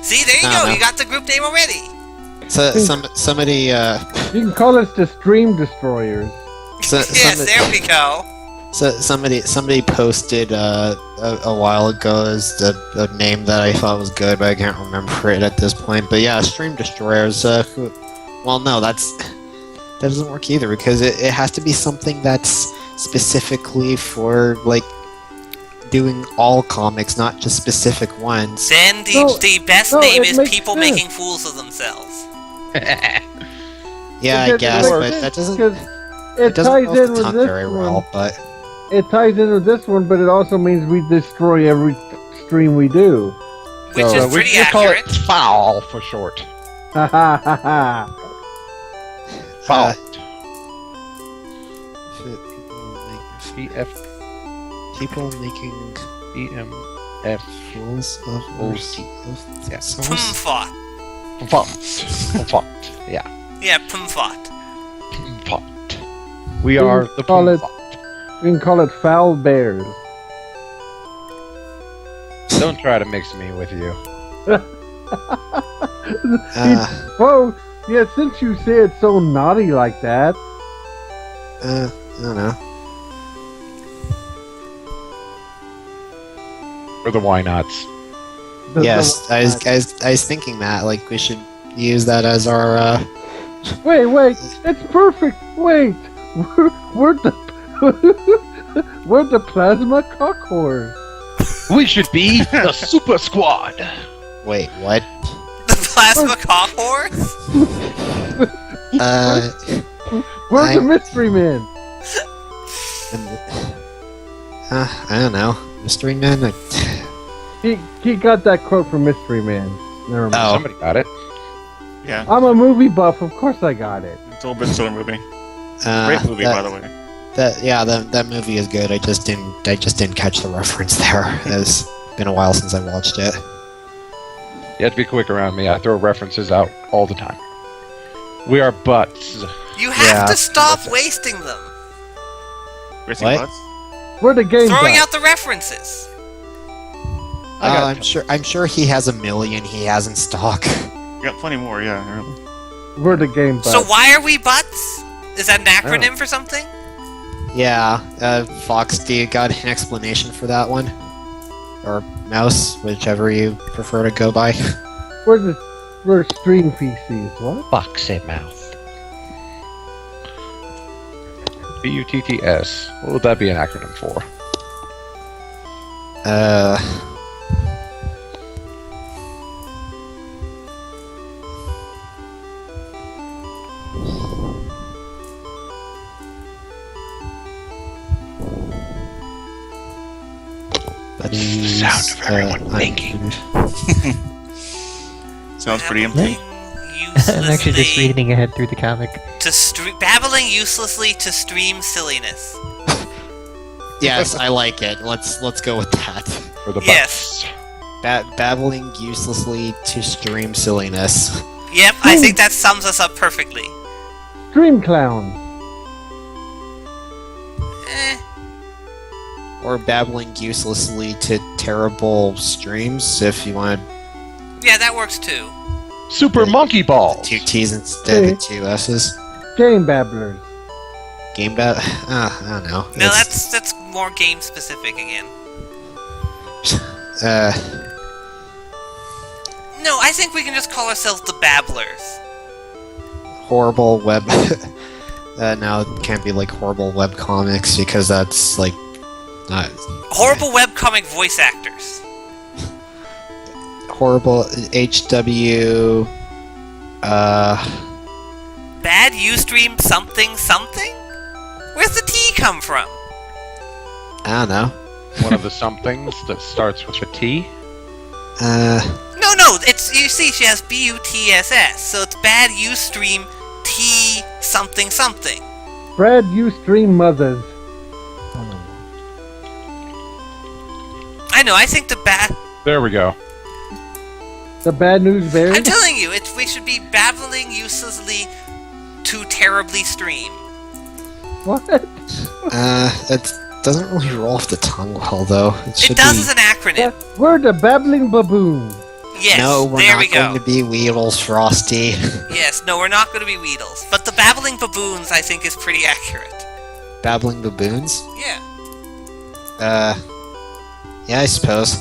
See, there you go. You got the group name already. So somebody. You can call us the Stream Destroyers. Yes, there we go. So somebody posted a while ago as a name that I thought was good, but I can't remember it at this point. But yeah, Stream Destroyers. Well, no, that doesn't work either, because it has to be something that's specifically for like doing all comics, not just specific ones. Then the best name is People sense. Making Fools of Themselves. Yeah, I guess, but that doesn't. It doesn't ties roll off in the with tongue this very one. well, but It ties in with this one, but it also means we destroy every stream we do. Which is we pretty just call it accurate. foul for short. Ha ha ha ha. Foul. PF people making EMF. fools of Yeah. themselves. Pumfot. Yeah. Yeah, Pumfot. Pumfot. We are the call it- Pumfot. We can call it Foul Bears. Don't try to mix me with you. Oh, yeah, since you say it so naughty like that. I don't know. Or the why nots. Yes, I was thinking that, like, we should use that as our, Wait, it's perfect. Wait, we're the we're the Plasma Cockhorse. We should be the Super Squad. wait, what? The Plasma Cockhorse? We're the I'm- Mystery Men. I don't know. Mystery Men? He got that quote from Mystery Man. Never mind. Oh. Somebody got it. Yeah, I'm a movie buff. Of course I got it. it's a little bit silly movie. Great movie, by the way. That movie is good. I just didn't catch the reference there. It's been a while since I watched it. You have to be quick around me. I throw references out all the time. We are butts. You have Yeah, to stop that's it. wasting them. Racing What? Butts? We're the game Throwing buff. out the references. I'm sure he has a million he has in stock. We got plenty more, yeah. Really. We're the game buff. So why are we butts? Is that an acronym for something? Yeah, Fox, do you got an explanation for that one? Or Mouse, whichever you prefer to go by. We're stream feces. What? Foxy mouth. BUTTS. What would that be an acronym for? Buddies, Sound of everyone thinking. Sounds pretty Babbling empty. I'm actually just uselessly reading ahead through the comic. babbling uselessly to stream silliness. Yes, I like it. Let's go with that. For the butts. Yes. Babbling uselessly to stream silliness. Yep, I think that sums us up perfectly. Stream clown. Or babbling uselessly to terrible streams, if you want. Yeah, that works too. Super Monkey Balls. 2 T's instead of 2 S's. Game Babblers. Game Bat. I don't know. No, that's more game specific again. No, I think we can just call ourselves the Babblers. Horrible web. No, it can't be like horrible web comics because that's like not Horrible webcomic voice actors. horrible HW. Bad Ustream something something? Where's the T come from? I don't know. One of the somethings that starts with a T. No, it's, you see, she has BUTSS, so it's Bad Ustream T something something. Brad Ustream Mothers. I know, I think the bad... There we go. The Bad News Bears. I'm telling you, we should be babbling uselessly to terribly stream. What? It doesn't really roll off the tongue well, though. It does as an acronym. We're the Babbling Baboon. Yes, no, we're there not we go. going to be Weedles, Frosty. Yes, no, we're not going to be Weedles. But the Babbling Baboons, I think, is pretty accurate. Babbling baboons? Yeah. Yeah, I suppose.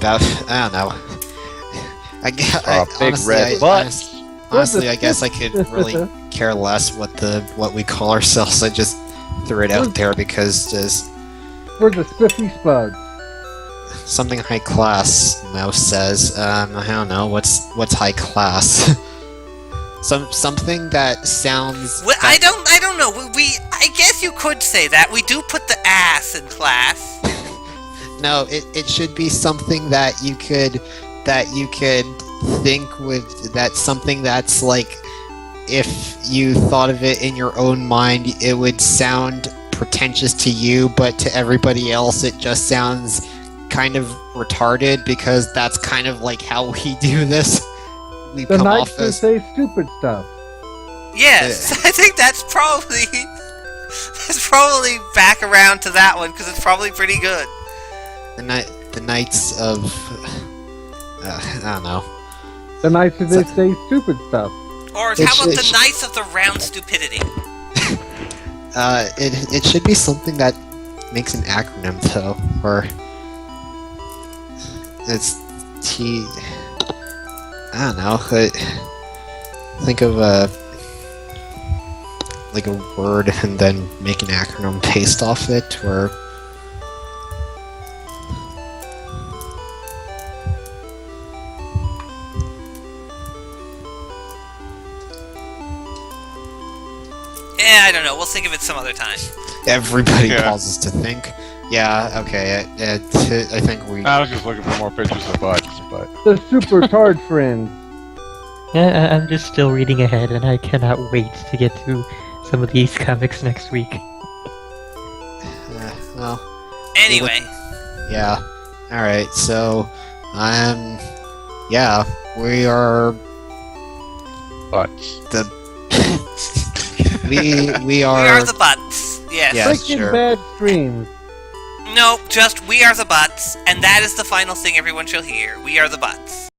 I don't know. Big red butt. Honestly, I guess I could really care less what we call ourselves. I just threw it out there because just We're the Spiffy Spuds. something high class. Mouse says. I don't know. What's high class? Something that sounds. Well, I don't know. I guess you could say that. We do put the ass in class. No, it should be something that you could think with something that's like if you thought of it in your own mind, it would sound pretentious to you, but to everybody else it just sounds kind of retarded because that's kind of like how we do this. We The come nights off that as say stupid stuff. Yes, I think that's probably back around to that one because it's probably pretty good. the nights of I don't know. The nights that they say stupid stuff. Or It how about should- the Knights of the Round Stupidity? It should be something that makes an acronym though, or it's T. I don't know. Think of like a word and then make an acronym based off it, or I don't know. We'll think of it some other time. everybody Yeah. pauses to think. Yeah. Okay. I think we. I was just looking for more pictures of butts, but The Super Tard Friends. I'm just still reading ahead, and I cannot wait to get to some of these comics next week. Well. Anyway, Yeah. All right. So, yeah, we are butts. the. we we are. are the Butts. Yes. Yeah. Freaking sure. Bad Streams. No, just we are the Butts, and that is the final thing everyone shall hear. We are the Butts.